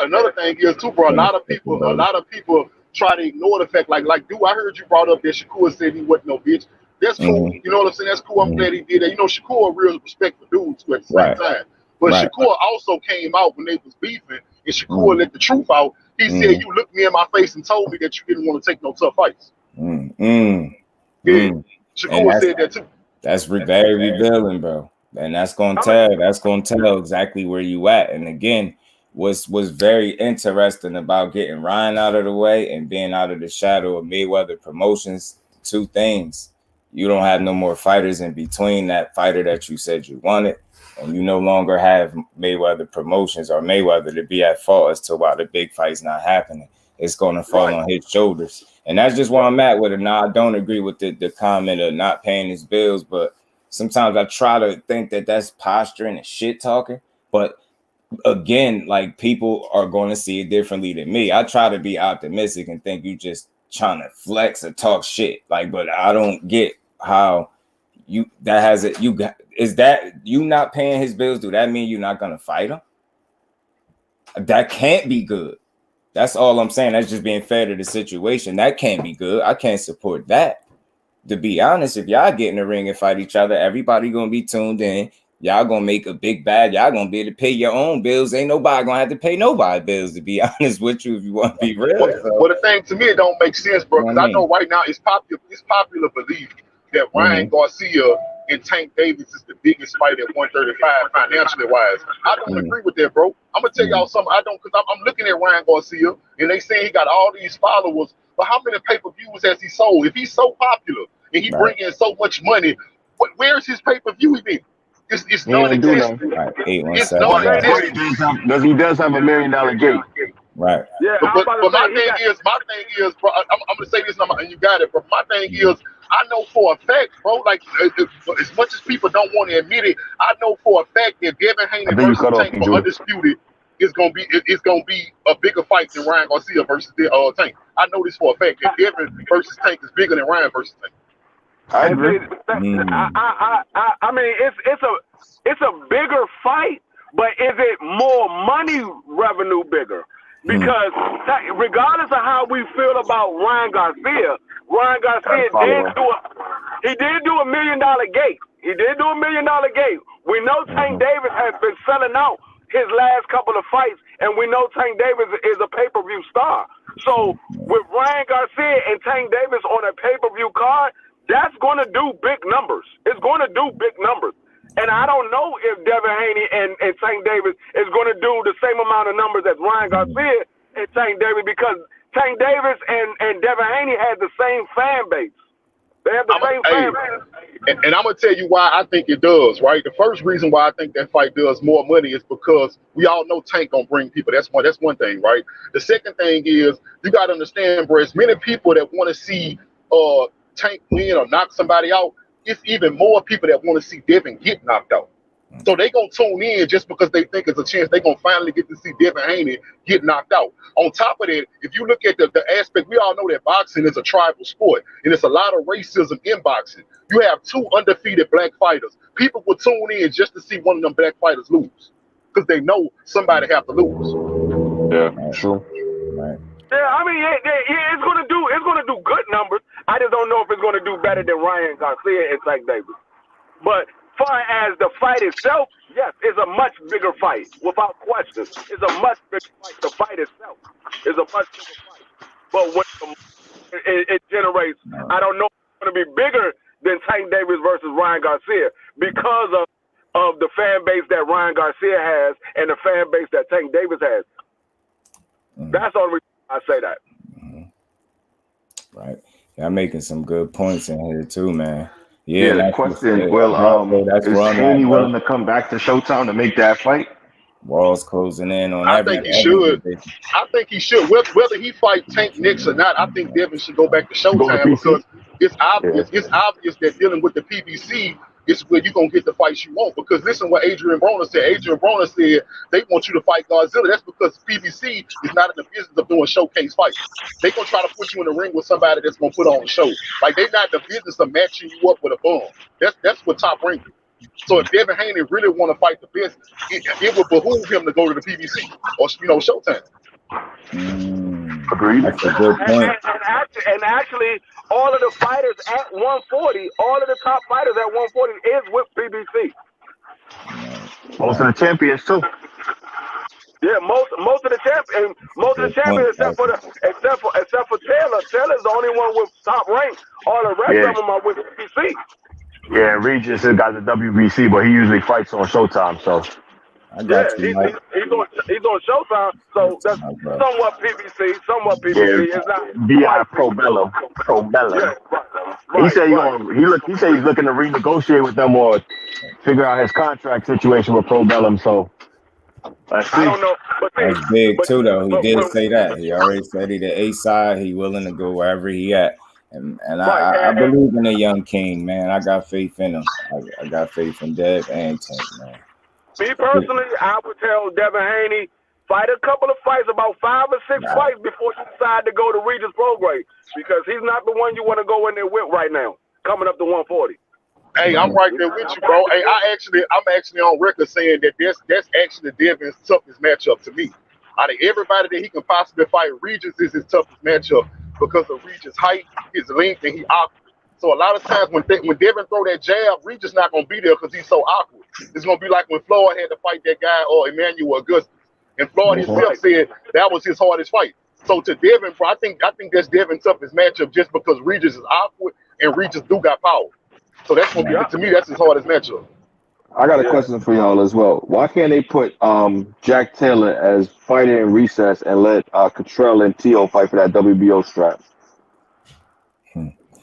[SPEAKER 3] Another thing is too, bro. A lot of people try to ignore the fact, like, dude, I heard you brought up that Shakur said he wasn't no bitch. That's cool. You know what I'm saying? That's cool. I'm glad he did that. You know, Shakur a real respectful dude too at the same time. But Shakur also came out when they was beefing, and Shakur let the truth out. He said, "You looked me in my face and told me that you didn't want to take no tough fights." Shakur said that too.
[SPEAKER 2] That's very revealing, bro. And that's gonna tell exactly where you at. And again, what's very interesting about getting Ryan out of the way and being out of the shadow of Mayweather Promotions, two things. You don't have no more fighters in between that fighter that you said you wanted, and you no longer have Mayweather Promotions or Mayweather to be at fault as to why the big fight's not happening. It's going to fall on his shoulders. And that's just where I'm at with it. Now, I don't agree with the comment of not paying his bills, but sometimes I try to think that that's posturing and shit talking. But again, like, people are going to see it differently than me. I try to be optimistic and think you just trying to flex or talk shit. Like, but I don't get how you that has it. You got is that you not paying his bills? Do that mean you're not gonna fight him? That can't be good. That's all I'm saying. That's just being fair to the situation. That can't be good. I can't support that. To be honest, if y'all get in the ring and fight each other, everybody gonna be tuned in. Y'all gonna make a big bag. Y'all gonna be able to pay your own bills. Ain't nobody gonna have to pay nobody bills, to be honest with you, if you want to be real.
[SPEAKER 3] Well, the thing to me, it don't make sense, bro, because I know right now it's popular belief that Ryan Garcia and Tank Davis is the biggest fight at 135 financially wise. I don't agree with that, bro. I'm gonna tell y'all something. I don't, because I'm looking at Ryan Garcia and they saying he got all these followers, but how many pay-per-views has he sold? If he's so popular and he bring in so much money, where's his pay-per-view event? It's non-existent. It's non-existent.
[SPEAKER 4] He does have $1 million gate.
[SPEAKER 2] Right.
[SPEAKER 5] Yeah.
[SPEAKER 3] But my thing is, bro, I'm gonna say this, and you got it. But my thing is, I know for a fact, bro, like as much as people don't want to admit it, I know for a fact that Devin Haney versus Tank for Undisputed is gonna be a bigger fight than Ryan Garcia versus Tank. I know this for a fact that Devin versus Tank is bigger than Ryan versus Tank.
[SPEAKER 5] I agree. I mean, it's a bigger fight, but is it more money revenue bigger? Because regardless of how we feel about Ryan Garcia did do $1 million gate. He did do $1 million gate. We know Tank Davis has been selling out his last couple of fights, and we know Tank Davis is a pay-per-view star. So with Ryan Garcia and Tank Davis on a pay-per-view card, that's going to do big numbers. It's going to do big numbers. And I don't know if Devin Haney and Tank Davis is going to do the same amount of numbers as Ryan Garcia and Tank Davis, because Tank Davis and Devin Haney had the same fan base. They have the same fan base.
[SPEAKER 3] And I'm going to tell you why I think it does, right? The first reason why I think that fight does more money is because we all know Tank going to bring people. That's one thing, right? The second thing is, you got to understand, bro, as many people that want to see Tank win or knock somebody out, it's even more people that want to see Devin get knocked out. So they gonna tune in just because they think it's a chance they gonna finally get to see Devin Haney get knocked out. On top of that, if you look at the aspect, we all know that boxing is a tribal sport, and it's a lot of racism in boxing. You have 2 undefeated black fighters. People will tune in just to see one of them black fighters lose, because they know somebody have to lose.
[SPEAKER 4] Yeah, true.
[SPEAKER 2] Right.
[SPEAKER 5] Yeah, I mean, it's gonna do good numbers. I just don't know if it's gonna do better than Ryan Garcia and Tank Davis. But far as the fight itself, yes, it's a much bigger fight, without question. It's a much bigger fight. The fight itself is a much bigger fight. But when it generates, I don't know if it's going to be bigger than Tank Davis versus Ryan Garcia because of the fan base that Ryan Garcia has and the fan base that Tank Davis has. That's the only reason I say that.
[SPEAKER 2] Right. Y'all making some good points in here too, man.
[SPEAKER 4] Yeah, the question, is Haney willing to come back to Showtime to make that fight?
[SPEAKER 2] Walls closing in on
[SPEAKER 3] I think he should. I think he should. Whether he fight Tank next or not, I think Devin should go back to Showtime because it's obvious that dealing with the PBC it's where you're going to get the fights you want. Because listen what Adrian Broner said. Adrian Broner said they want you to fight Godzilla. That's because PBC is not in the business of doing showcase fights. They're going to try to put you in the ring with somebody that's going to put on a show. Like, they're not in the business of matching you up with a bum. That's what Top Rank is. So if Devin Haney really want to fight the best, it would behoove him to go to the PBC or, Showtime.
[SPEAKER 4] Agreed.
[SPEAKER 2] That's a good point.
[SPEAKER 5] And actually, all of the fighters at 140, all of the top fighters at 140 is with PBC.
[SPEAKER 4] Most of the champions too.
[SPEAKER 5] Yeah, most of the champions, except for Taylor. Taylor's the only one with Top Rank. All the rest of them are with PBC.
[SPEAKER 4] Yeah, Regis has got the WBC, but he usually fights on Showtime. So
[SPEAKER 2] I got you, Mike.
[SPEAKER 5] He's on Showtime, so that's somewhat PBC.
[SPEAKER 4] Yeah,
[SPEAKER 5] it's not
[SPEAKER 4] VI Pro Bello.
[SPEAKER 5] Yeah,
[SPEAKER 4] He said he said he's looking to renegotiate with them or figure out his contract situation with Pro Bellum. So let's see.
[SPEAKER 5] I don't know. But
[SPEAKER 2] that's big too, though. He did say that. He already said he the A side. He willing to go wherever he at. And I believe in the young king, man. I got faith in him. I got faith in Dev and Tank, man.
[SPEAKER 5] Me personally, I would tell Devin Haney, fight a couple of fights, about 5 or 6 fights before you decide to go to Regis Prograde, because he's not the one you want to go in there with right now, coming up to 140.
[SPEAKER 3] Hey, I'm right there with you, bro. Hey, I'm actually on record saying that that's actually Devin's toughest matchup to me. Out of everybody that he can possibly fight, Regis is his toughest matchup because of Regis' height, his length, and he awkward. So a lot of times when Devin throw that jab, Regis not gonna be there because he's so awkward. It's gonna be like when Floyd had to fight that guy or Emmanuel Augustus, and Floyd himself said that was his hardest fight. So to Devin, bro, I think that's Devin's toughest matchup just because Regis is awkward and Regis do got power. So that's gonna be to me. That's his hardest matchup.
[SPEAKER 4] I got a question for y'all as well. Why can't they put Jack Taylor as fighter in recess and let Cottrell and T.O. fight for that WBO strap?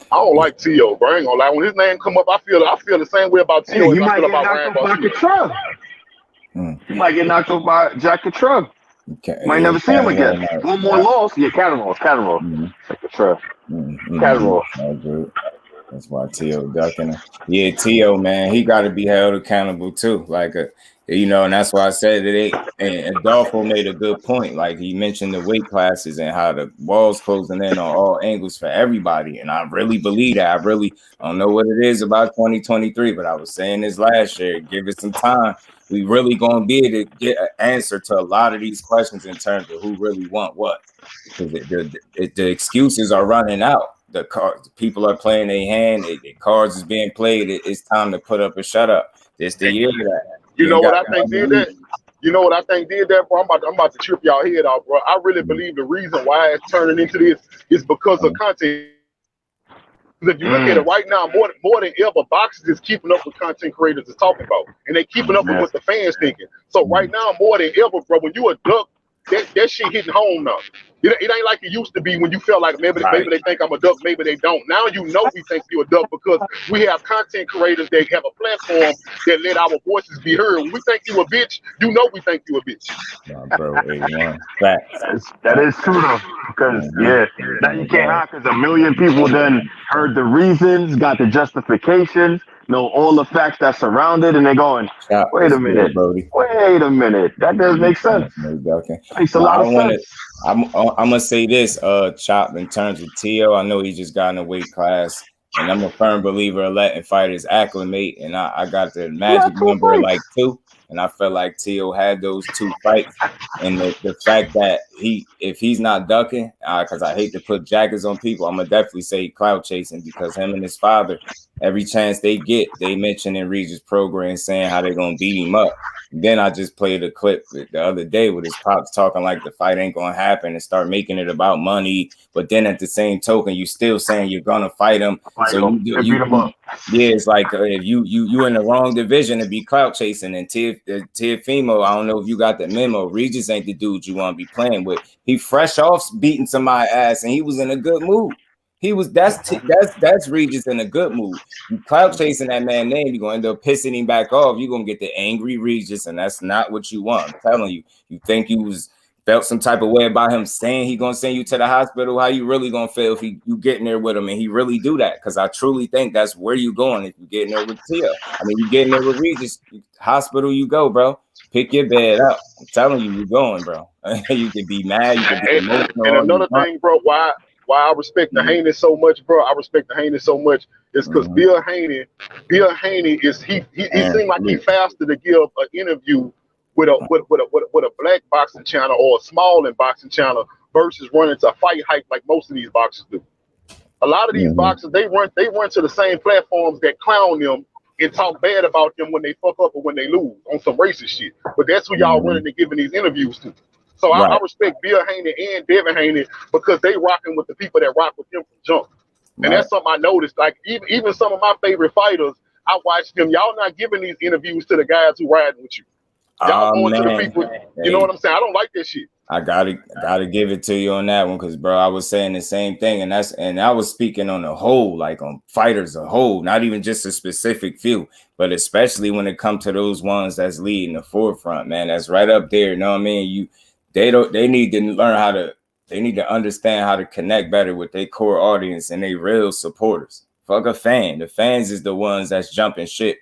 [SPEAKER 3] I don't like T.O., bro. I ain't gonna lie. When his name come up, I feel the same way about T.O.
[SPEAKER 4] You might get knocked off by Cottrell. You might get knocked off by Jack Cottrell. Might never see him again. One more loss. Yeah, Catterall. Cottrell. Catterall.
[SPEAKER 2] That's why T.O. ducking him. Yeah, T.O., man, he got to be held accountable too. Like, and that's why I said that and Adolfo made a good point. Like, he mentioned the weight classes and how the walls closing in on all angles for everybody. And I really believe that. I don't know what it is about 2023, but I was saying this last year. Give it some time. We really going to be able to get an answer to a lot of these questions in terms of who really want what. Because the excuses are running out. The people are playing their hand. The cards is being played. It's time to put up or shut up. It's the year that. You know what I think did that, bro? I'm about to trip y'all head off, bro. I really believe the reason why it's turning into this is because of content. Because if you look at it right now, more than ever, boxers is keeping up with content creators is talking about, and they keeping up with what the fans thinking. So right now, more than ever, bro, when you a duck, that shit hitting home now. It ain't like it used to be when you felt like maybe they think I'm a duck, maybe they don't. Now we think you're a duck because we have content creators that have a platform that let our voices be heard. When we think you a bitch, we think you a bitch. Bro,
[SPEAKER 4] that is true though, because now you can't hide because 1 million people then heard the reasons, got the justifications, know all the facts that surround it, and they're going, wait a minute, that does make sense. Makes a lot of sense.
[SPEAKER 2] I'm gonna say this, Chop, in terms of T.O. I know he just got in a weight class, and I'm a firm believer of letting fighters acclimate, and I got the magic number like 2, and I felt like T.O. had those 2 fights, and the fact that if he's not ducking, because I hate to put jackets on people, I'm gonna definitely say clout chasing, because him and his father, every chance they get, they mention in Regis' program saying how they're gonna beat him up. Then I just played a clip the other day with his pops talking like the fight ain't gonna happen and start making it about money. But then at the same token, you still saying you're gonna fight him. So you beat him up. Yeah, it's like if you in the wrong division to be clout chasing. And Teofimo, I don't know if you got the memo. Regis ain't the dude you want to be playing with. He fresh off beating somebody's ass and he was in a good mood. That's Regis in a good mood. You clout chasing that man name, you're gonna end up pissing him back off. You're gonna get the angry Regis, and that's not what you want. I'm telling you. You think you was felt some type of way about him saying he gonna send you to the hospital, how you really gonna feel if you getting there with him and he really do that? Because I truly think that's where you going if you getting there with Tia. I mean, you getting there with Regis, hospital you go, bro. Pick your bed up. I'm telling you, you going, bro. You can be mad, you can be emotional.
[SPEAKER 3] And another thing, bro, why I respect the Haney so much, bro. I respect the Haney so much is because Bill Haney is he seemed like he faster to give an interview with a black boxing channel or a small boxing channel versus running to fight hype like most of these boxers do. A lot of these boxers they run to the same platforms that clown them and talk bad about them when they fuck up or when they lose on some racist shit. But that's who y'all running and giving these interviews to. So I respect Bill Haney and Devin Haney because they rocking with the people that rock with him from jump. And that's something I noticed. Like even some of my favorite fighters, I watch them. Y'all not giving these interviews to the guys who riding with you. Y'all going to the people. You know what I'm saying? I don't like that shit.
[SPEAKER 2] I gotta give it to you on that one, because bro, I was saying the same thing, and I was speaking on the whole, like on fighters a whole, not even just a specific few, but especially when it comes to those ones that's leading the forefront, man, that's right up there. You know what I mean? They need to learn they need to understand how to connect better with their core audience and their real supporters. Fuck a fan. The fans is the ones that's jumping shit.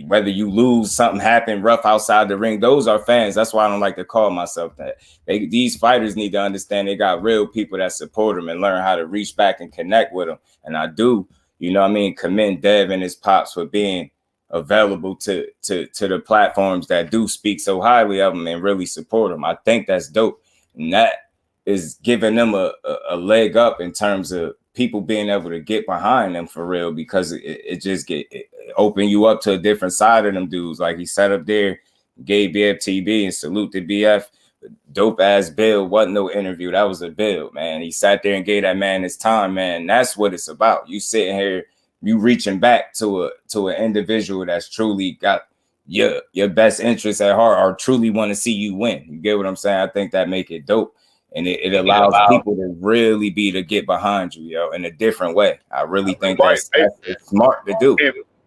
[SPEAKER 2] Whether you lose, something happened rough outside the ring, those are fans. That's why I don't like to call myself that. These fighters need to understand they got real people that support them and learn how to reach back and connect with them. And I do, you know what I mean, commend Dev and his pops for being available to the platforms that do speak so highly of them and really support them. I think that's dope. And that is giving them a leg up in terms of people being able to get behind them for real, because it just open you up to a different side of them dudes. Like he sat up there, gave BFTB and salute the BF. Dope ass build, wasn't no interview. That was a build, man. He sat there and gave that man his time, man. That's what it's about. You sitting here, you reaching back to an individual that's truly got your best interests at heart, or truly want to see you win. You get what I'm saying? I think that make it dope. And it allows people to really to get behind you, yo, in a different way. I really think that's smart to do.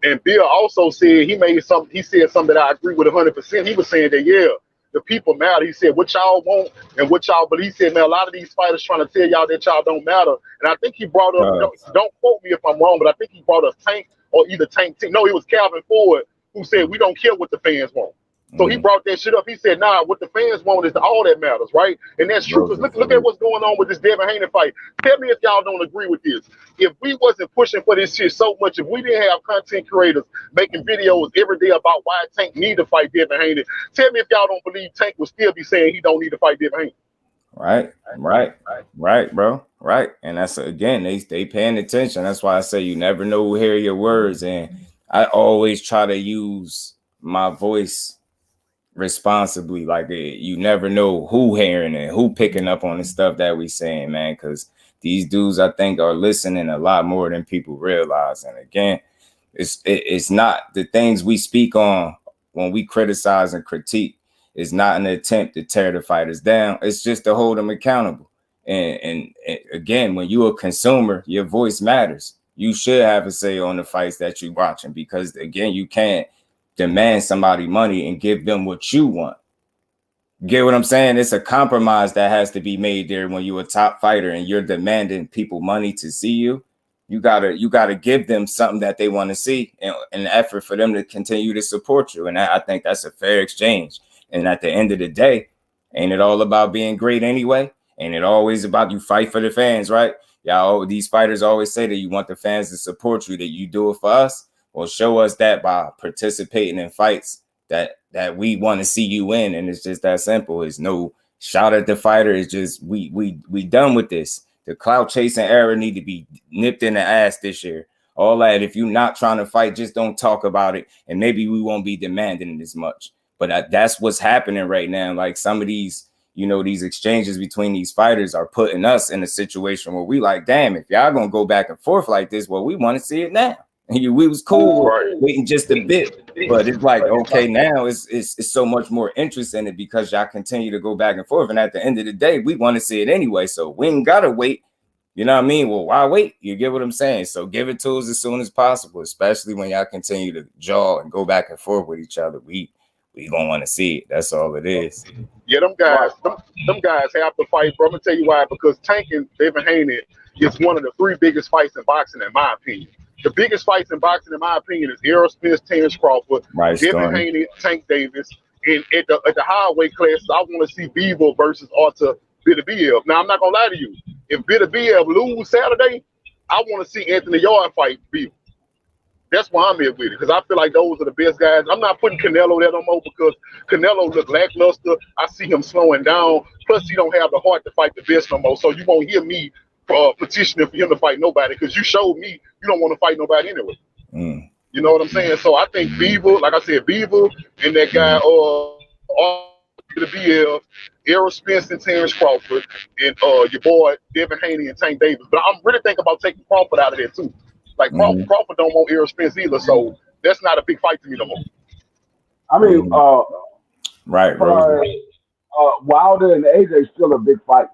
[SPEAKER 3] And Bill also said he said something that I agree with 100%. He was saying that, the people matter. He said what y'all want and what y'all believe. He said, man, a lot of these fighters trying to tell y'all that y'all don't matter. And I think he brought up, don't quote me if I'm wrong, but I think he brought up Tank or either Tank. No, it was Calvin Ford who said we don't care what the fans want. So he brought that shit up. He said, nah, what the fans want is all that matters, right? And that's true, because look at what's going on with this Devin Haney fight. Tell me if y'all don't agree with this. If we wasn't pushing for this shit so much, if we didn't have content creators making videos every day about why Tank need to fight Devin Haney, tell me if y'all don't believe Tank would still be saying he don't need to fight Devin Haney.
[SPEAKER 2] Right, bro. Right. And that's, again, they paying attention. That's why I say you never know who hear your words. And I always try to use my voice responsibly. Like, you never know who hearing it, who picking up on the stuff that we saying, man, because these dudes, I think, are listening a lot more than people realize. And again, it's not the things we speak on when we criticize and critique is not an attempt to tear the fighters down. It's just to hold them accountable. And again, when you're a consumer, your voice matters. You should have a say on the fights that you're watching, because again, you can't demand somebody money and give them what you want. Get what I'm saying? It's a compromise that has to be made there when you're a top fighter and you're demanding people money to see you. You gotta give them something that they want to see, and an effort for them to continue to support you. And I think that's a fair exchange. And at the end of the day, ain't it all about being great anyway? Ain't it always about you fight for the fans, right? Y'all, these fighters always say that you want the fans to support you, that you do it for us. Well, show us that by participating in fights that we want to see you win. And it's just that simple. It's no shout at the fighter. It's just we done with this. The clout chasing era need to be nipped in the ass this year. All that. If you're not trying to fight, just don't talk about it. And maybe we won't be demanding it as much. But that's what's happening right now. Like, some of these, these exchanges between these fighters are putting us in a situation where we like, damn, if y'all gonna go back and forth like this, well, we want to see it now. We was cool waiting just a bit, but it's like, okay, now it's so much more interest in it because y'all continue to go back and forth. And at the end of the day, we want to see it anyway. So we ain't gotta wait. You know what I mean? Well, why wait? You get what I'm saying? So give it to us as soon as possible, especially when y'all continue to jaw and go back and forth with each other. We we gonna want to see it. That's all it is.
[SPEAKER 3] Yeah, them guys have to fight, bro. I'm gonna tell you why. Because Tank and devinhaney is one of the 3 biggest fights in boxing, in my opinion. The biggest fights in boxing, in my opinion, is Errol Spence, Terence Crawford, devinhaney, Tank Davis. And at the high weight classes, I want to see Bivol versus Artur Beterbiev. Now, I'm not gonna lie to you. If Beterbiev lose Saturday, I want to see Anthony Yarde fight Bivol. That's why I'm here with it, because I feel like those are the best guys. I'm not putting Canelo there no more because Canelo look lackluster. I see him slowing down. Plus, he don't have the heart to fight the best no more. So you won't hear me petitioning for him to fight nobody, because you showed me you don't want to fight nobody anyway. You know what I'm saying? So I think Bivol, like I said, Bivol and that guy, the BL, Errol Spence and Terence Crawford, and your boy devinhaney and Tank Davis. But I'm really thinking about taking Crawford out of there too. Like Crawford don't want Errol Spence either, so that's not a big fight to me no more.
[SPEAKER 6] I mean,
[SPEAKER 2] right,
[SPEAKER 6] Wilder and AJ still a big fight.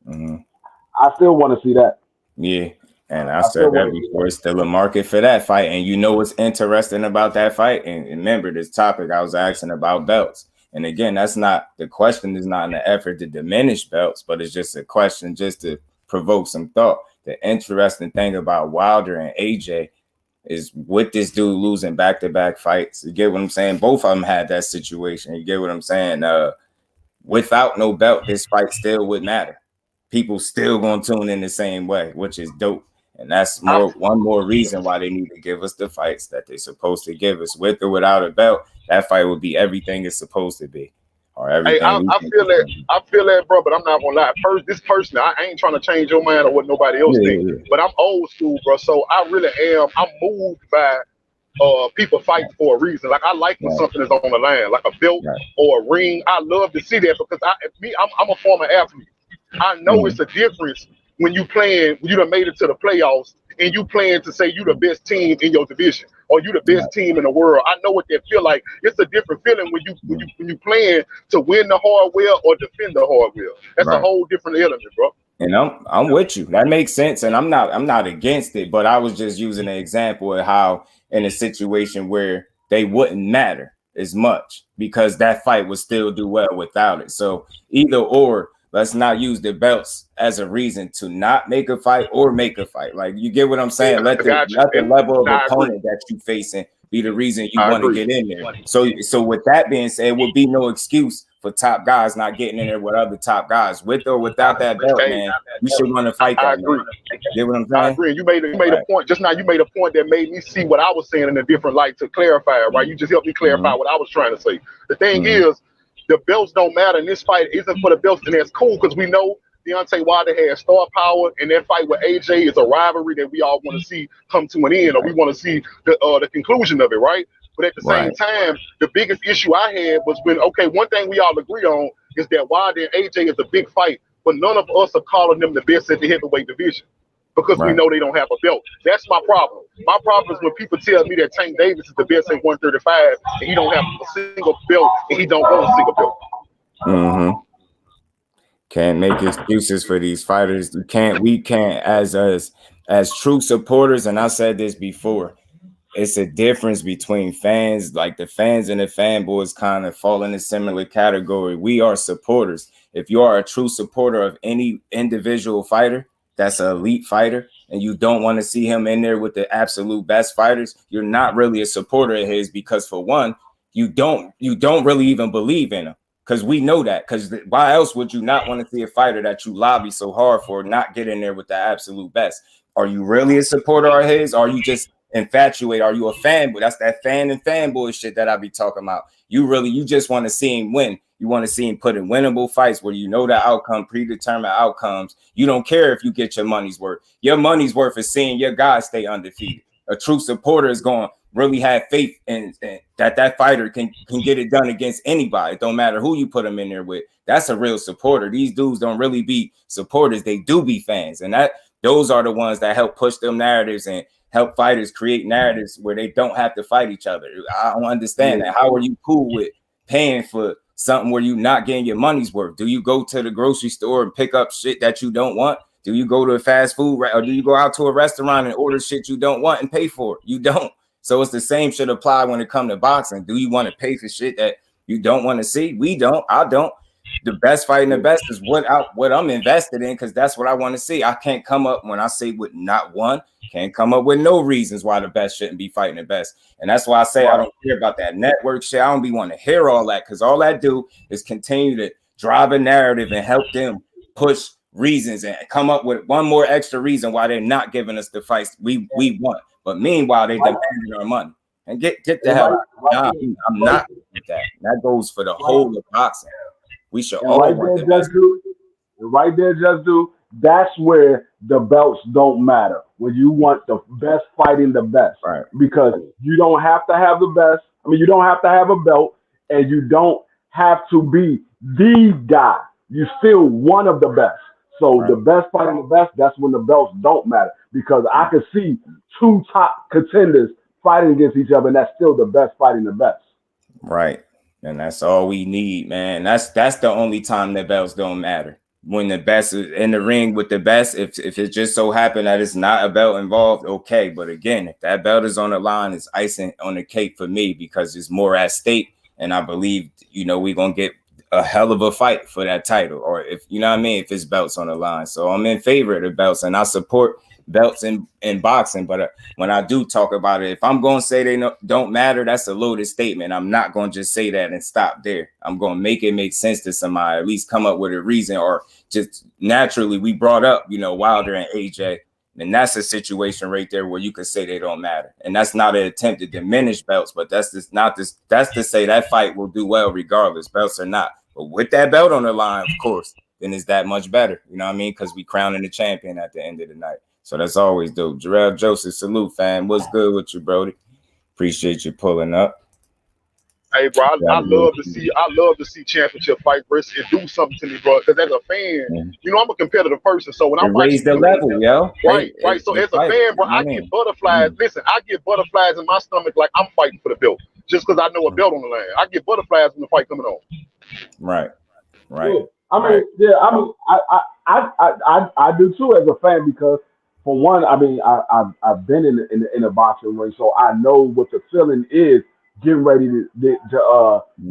[SPEAKER 6] I still want to see that.
[SPEAKER 2] Yeah, and I said that before. It's still a market for that fight, and you know what's interesting about that fight. And remember, this topic I was asking about belts. And again, that's not the question. Is not an effort to diminish belts, but it's just a question just to provoke some thought. The interesting thing about Wilder and AJ is with this dude losing back-to-back fights. You get what I'm saying? Both of them had that situation. You get what I'm saying? Without no belt, this fight still would matter. People still gonna tune in the same way, which is dope. And that's one more reason why they need to give us the fights that they're supposed to give us. With or without a belt, that fight would be everything it's supposed to be. Or everything.
[SPEAKER 3] Hey, I feel that, bro, but I'm not gonna lie. This person, I ain't trying to change your mind or what nobody else thinks, but I'm old school, bro. So I really am. I'm moved by people fighting for a reason. Like I like when something is on the line, like a belt or a ring. I love to see that because I'm a former athlete. I know it's a difference when you done made it to the playoffs and you playing to say you the best team in your division or you the best team in the world. I know what that feel like. It's a different feeling when you playing to win the hardware or defend the hardware. That's a whole different element, bro.
[SPEAKER 2] And I'm with you. That makes sense. And I'm not against it, but I was just using an example of how in a situation where they wouldn't matter as much because that fight would still do well without it. So either or. Let's not use the belts as a reason to not make a fight or make a fight. Like, you get what I'm saying? Let the level of opponent that you facing be the reason you want to get in there. So with that being said, it would be no excuse for top guys not getting in there with other top guys. With or without that belt, man, you should want to fight that. I agree. You get what I'm saying?
[SPEAKER 3] I agree. You made a point just now. You made a point that made me see what I was saying in a different light to clarify, right? You just helped me clarify what I was trying to say. The thing is, the belts don't matter, and this fight isn't for the belts, and that's cool because we know Deontay Wilder has star power, and that fight with AJ is a rivalry that we all want to see come to an end, or we want to see the conclusion of it, right? But at the same time, the biggest issue I had was when, one thing we all agree on is that Wilder and AJ is a big fight, but none of us are calling them the best at the heavyweight division because we know they don't have a belt. That's my problem. My problem is when people tell me that Tank Davis is the best at 135 and he don't have a single belt and he don't want a single belt.
[SPEAKER 2] Can't make excuses for these fighters. We can't as true supporters, and I said this before, it's a difference between fans, like the fans and the fanboys kind of fall in a similar category. We are supporters. If you are a true supporter of any individual fighter, that's an elite fighter, and you don't want to see him in there with the absolute best fighters, you're not really a supporter of his because, for one, you don't really even believe in him. Because we know that. Because why else would you not want to see a fighter that you lobby so hard for not get in there with the absolute best? Are you really a supporter of his? Or are you just infatuated? Are you a fanboy? That's that fan and fanboy shit that I be talking about. You just want to see him win. You want to see him put in winnable fights where you know the outcome, predetermined outcomes. You don't care if you get your money's worth. Your money's worth is seeing your guys stay undefeated. A true supporter is going to really have faith in that fighter can get it done against anybody. It don't matter who you put them in there with. That's a real supporter. These dudes don't really be supporters. They do be fans. And those are the ones that help push them narratives and help fighters create narratives where they don't have to fight each other. I don't understand that. How are you cool with paying for something where you're not getting your money's worth? Do you go to the grocery store and pick up shit that you don't want? Do you go to a fast food or do you go out to a restaurant and order shit you don't want and pay for it? You don't. So it's the same shit apply when it comes to boxing. Do you want to pay for shit that you don't want to see? We don't. I don't. The best fighting the best is what I'm invested in, because that's what I want to see. I can't come up, when I say with not one, can't come up with no reasons why the best shouldn't be fighting the best. And that's why I say I don't care about that network shit. I don't be wanting to hear all that, because all that do is continue to drive a narrative and help them push reasons and come up with one more extra reason why they're not giving us the fights we want. But meanwhile, they demanding our money. And get the hell out. Nah, I'm not with that. That goes for the whole of boxing. We should all want the best.
[SPEAKER 6] Right there, just do. That's where the belts don't matter. When you want the best fighting the best.
[SPEAKER 2] Right.
[SPEAKER 6] Because you don't have to have the best. I mean, you don't have to have a belt, and you don't have to be the guy. You're still one of the best. So the best fighting the best, that's when the belts don't matter. Because I could see two top contenders fighting against each other, and that's still the best fighting the best.
[SPEAKER 2] Right. And that's all we need, man. That's the only time that belts don't matter. When the best is in the ring with the best, if it just so happened that it's not a belt involved, okay. But again, if that belt is on the line, it's icing on the cake for me, because it's more at stake. And I believe, we're going to get a hell of a fight for that title, or if, if it's belts on the line. So I'm in favor of the belts, and I support belts in boxing. But when I do talk about it, if I'm going to say they don't matter, that's a loaded statement. I'm not going to just say that and stop there. I'm going to make it make sense to somebody, at least come up with a reason, or just naturally we brought up, Wilder and AJ. And that's a situation right there where you could say they don't matter. And that's not an attempt to diminish belts, but that's to say that fight will do well regardless, belts or not. But with that belt on the line, of course, then it's that much better. You know what I mean? Because we crowning the champion at the end of the night. So that's always dope. Jarrell Joseph, salute, fam. What's good with you, Brody? Appreciate you pulling up.
[SPEAKER 3] Hey, bro, I love to see championship fight, bro, and do something to me, bro. Because as a fan, I'm a competitive person. So when I'm
[SPEAKER 2] raise the level, yo.
[SPEAKER 3] Right. So as a fan, bro, I get butterflies. Listen, I get butterflies in my stomach like I'm fighting for the belt, just because I know a belt on the line. I get butterflies when the fight coming on.
[SPEAKER 2] Right.
[SPEAKER 6] Yeah. I do too as a fan, because for one, I've been in a boxing ring, so I know what the feeling is. Getting ready to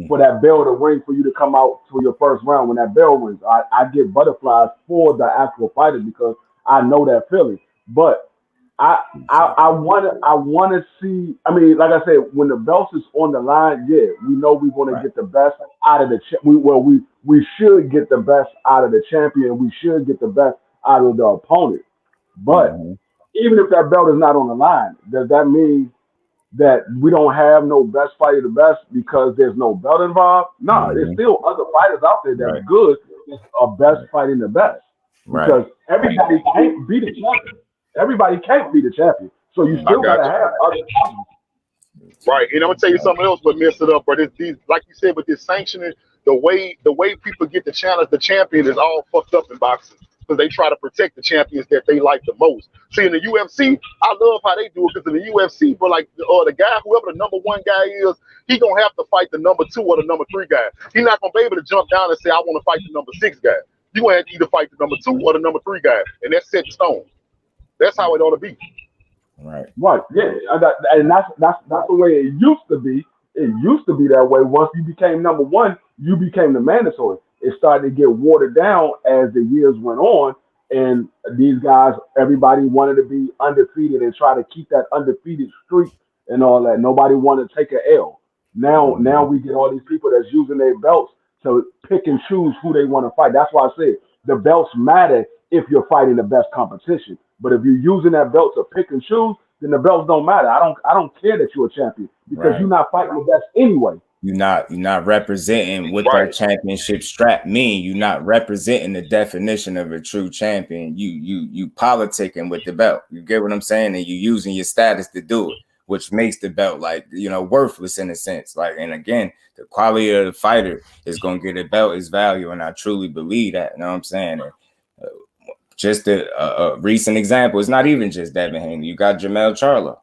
[SPEAKER 6] for that bell to ring, for you to come out for your first round. When that bell rings, I get butterflies for the actual fighter, because I know that feeling. But I want to see. I mean, like I said, when the belt is on the line, we know we're going to get the best out of the. We should get the best out of the champion. We should get the best out of the opponent. But even if that belt is not on the line, does that mean that we don't have no best fighter the best because there's no belt involved? No, there's still other fighters out there that are good. It's a best fighting the best. Because everybody can't be the champion. Everybody can't be the champion. So you still gotta have other champions.
[SPEAKER 3] Right. And I'm gonna tell you something else, but mess it up. But these, like you said, with this sanctioning, the way people get to challenge the champion is all fucked up in boxing. Because they try to protect the champions that they like the most. See, in the UFC, I love how they do it, because in the UFC, but like the guy, whoever the number one guy is, he gonna have to fight the number 2 or the number 3 guy. He's not gonna be able to jump down and say, I want to fight the number 6 guy. You gonna have to either fight the number 2 or the number 3 guy, and that's set in stone. That's how it ought to be.
[SPEAKER 6] Right. Yeah. And that's the way it used to be. It used to be that way. Once you became number 1, you became the mandatory. It started to get watered down as the years went on, and these guys, everybody wanted to be undefeated and try to keep that undefeated streak and all that. Nobody wanted to take an L. Now we get all these people that's using their belts to pick and choose who they want to fight. That's why I said the belts matter if you're fighting the best competition. But if you're using that belt to pick and choose, then the belts don't matter. I don't care that you're a champion, because you're not fighting the best anyway.
[SPEAKER 2] You're not representing what that championship strap mean. You're not representing the definition of a true champion. You politicking with the belt. You get what I'm saying? And you using your status to do it, which makes the belt worthless in a sense. And again, the quality of the fighter is gonna get a belt is value, and I truly believe that. You know what I'm saying? And, just a recent example, it's not even just Devin Haney. You got JermellCharlo.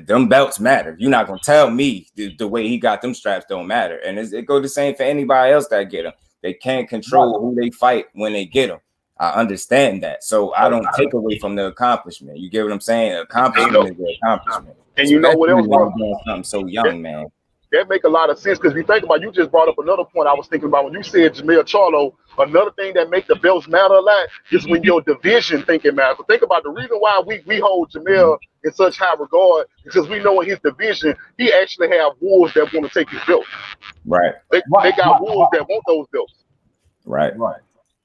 [SPEAKER 2] Them belts matter. You're not gonna tell me the way he got them straps don't matter. And it go the same for anybody else that get them. They can't control who they fight when they get them. I understand that. So I don't take away from the accomplishment. You get what I'm saying? Accomplishment is the accomplishment.
[SPEAKER 3] And you know what else, bro?
[SPEAKER 2] Doing something so young, man.
[SPEAKER 3] That make a lot of sense, because if you think about, you just brought up another point I was thinking about when you said JusDueBoxing. Another thing that make the belts matter a lot is when your division thinking matters. So think about the reason why we hold Jermell in such high regard, because we know in his division he actually have wolves that want to take his belt.
[SPEAKER 2] Right.
[SPEAKER 3] They got wolves that want those belts.
[SPEAKER 2] Right.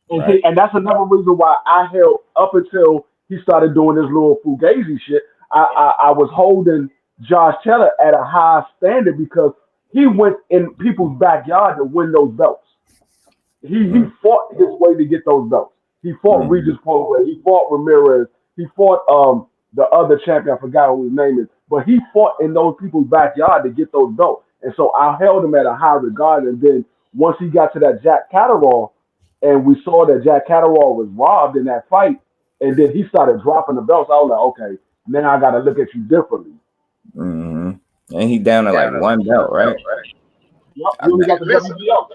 [SPEAKER 6] And, see, and that's another reason why I held up until he started doing this little fugazi shit. I was holding Josh Taylor at a high standard because he went in people's backyard to win those belts. He fought his way to get those belts. He fought Regis Prograis. He fought Ramirez. He fought the other champion. I forgot who his name is. But he fought in those people's backyard to get those belts. And so I held him at a high regard. And then once he got to that Jack Catterall, and we saw that Jack Catterall was robbed in that fight, and then he started dropping the belts, I was like, okay, now I got to look at you differently.
[SPEAKER 2] Mm-hmm. And he down to like one belt, right?
[SPEAKER 6] Yep. You only got the WBO.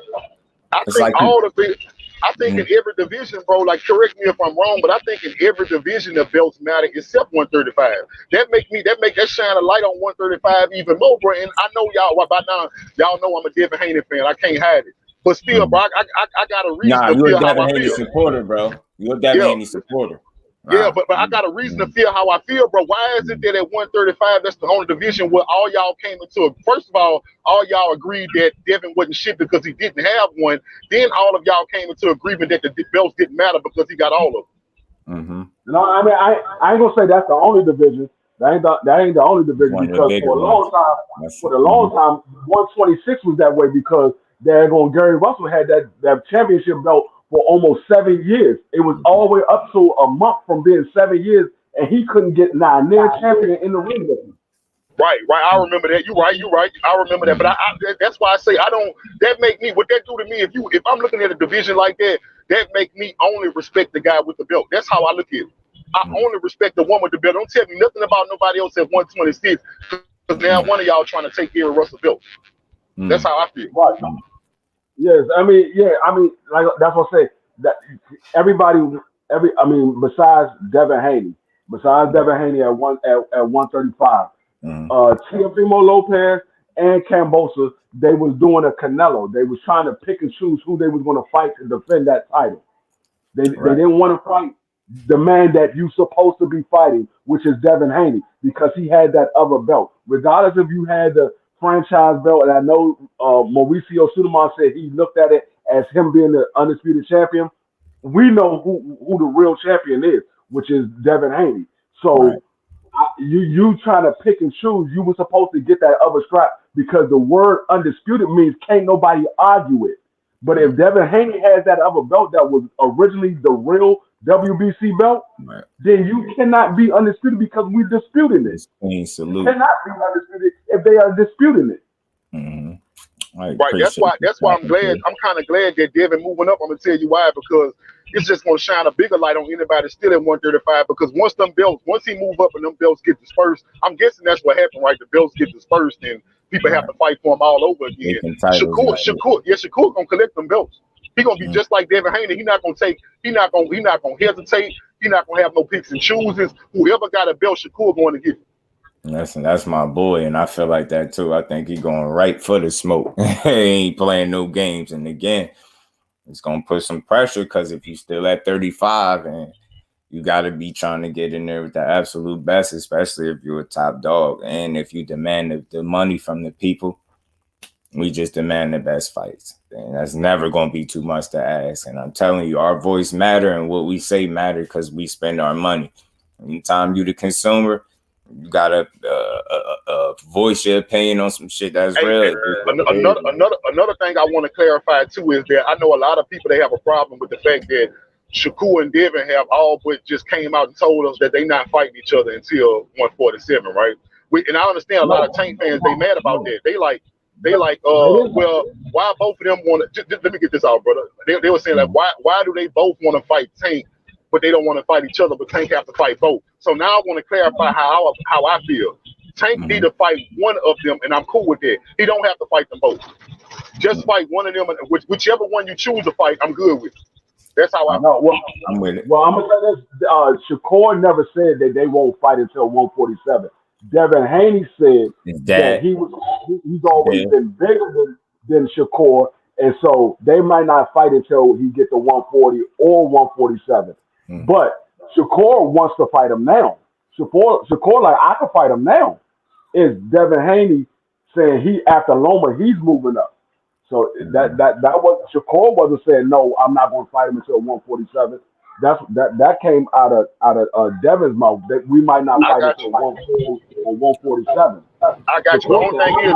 [SPEAKER 3] I think in every division, bro, like, correct me if I'm wrong, but I think in every division the belts matter except 135. That shine a light on 135 even more, bro. And I know y'all, by now, y'all know I'm a Devin Haney fan. I can't hide it. But still, bro, I got a reason to feel how I feel.
[SPEAKER 2] Supporter, bro. You're a Devin Haney supporter.
[SPEAKER 3] Yeah, but I got a reason to feel how I feel, bro. Why is it that at 135, that's the only division where all y'all came into it? First of all y'all agreed that Devin wasn't shit because he didn't have one. Then all of y'all came into agreement that the belts didn't matter because he got all of them.
[SPEAKER 2] Mm-hmm.
[SPEAKER 6] No, I mean, I ain't gonna say that's the only division. That ain't the only division, because for a long time, 126 was that way because Gary Russell had that championship belt for almost 7 years. It was all the way up to a month from being 7 years, and he couldn't get near champion in the ring with him.
[SPEAKER 3] Right. I remember that. You're right. I remember that. But that's why I say that make me, what that do to me, if I'm looking at a division like that, that make me only respect the guy with the belt. That's how I look at it. I only respect the one with the belt. Don't tell me nothing about nobody else at 126, because now one of y'all trying to take Gary Russell's belt. That's how I feel.
[SPEAKER 6] Right. Yes, I mean, like that's what I say. That besides Devin Haney at 135, Teofimo Lopez and Cambosa, they was doing a Canelo. They was trying to pick and choose who they was going to fight to defend that title. They didn't want to fight the man that you supposed to be fighting, which is Devin Haney, because he had that other belt. Regardless if you had the franchise belt, and I know Mauricio Suleiman said he looked at it as him being the undisputed champion. We know who the real champion is, which is Devin Haney. So you trying to pick and choose, you were supposed to get that other strap, because the word undisputed means can't nobody argue it. But if Devin Haney has that other belt that was originally the real WBC belt, then you cannot be undisputed because we're disputing it. You cannot be undisputed if they are disputing it.
[SPEAKER 2] Mm-hmm.
[SPEAKER 3] That's why I'm glad. I'm kind of glad that Devin moving up. I'm gonna tell you why, because it's just gonna shine a bigger light on anybody still at 135. Because once he move up and them belts get dispersed, I'm guessing that's what happened, right? The belts get dispersed and people have to fight for them all over again. Shakur gonna collect them belts. He gonna be just like Devin Haney. He not gonna hesitate. He not gonna have no picks and chooses. Whoever got a belt, Shakur going to get it.
[SPEAKER 2] Listen, that's my boy, and I feel like that too. I think he's going right for the smoke. He ain't playing no games. And again, it's gonna put some pressure, because if you still at 35 and you got to be trying to get in there with the absolute best, especially if you're a top dog. And if you demand the money from the people, we just demand the best fights. And that's never going to be too much to ask. And I'm telling you, our voice matter, and what we say matter, because we spend our money. Anytime you the consumer, you got to voice your opinion on some shit that's real.
[SPEAKER 3] Another thing I want to clarify too is that I know a lot of people, they have a problem with the fact that Shakur and Devin have all but just came out and told us that they not fighting each other until 147, right? And I understand a lot of Tank fans, they mad about that. They like, well, why both of them want to? Let me get this out, brother. They were saying, like, why do they both want to fight Tank, but they don't want to fight each other, but Tank have to fight both? So now I want to clarify how I feel. Tank need to fight one of them, and I'm cool with that. He don't have to fight them both. Just fight one of them, and whichever one you choose to fight, I'm good with. That's how I
[SPEAKER 6] know. Well,
[SPEAKER 2] I'm with it.
[SPEAKER 6] Well, I'm gonna say this. Shakur never said that they won't fight until 147. Devin Haney said that he's always been bigger than Shakur, and so they might not fight until he gets to 140 or 147. But Shakur wants to fight him now. Shakur like, I can fight him now. Is Devin Haney saying he after Loma he's moving up? So that was Shakur wasn't saying no, I'm not going to fight him until 147. That came out of Devin's mouth that we might not fight until 140 or 147.
[SPEAKER 3] I got you. The only thing is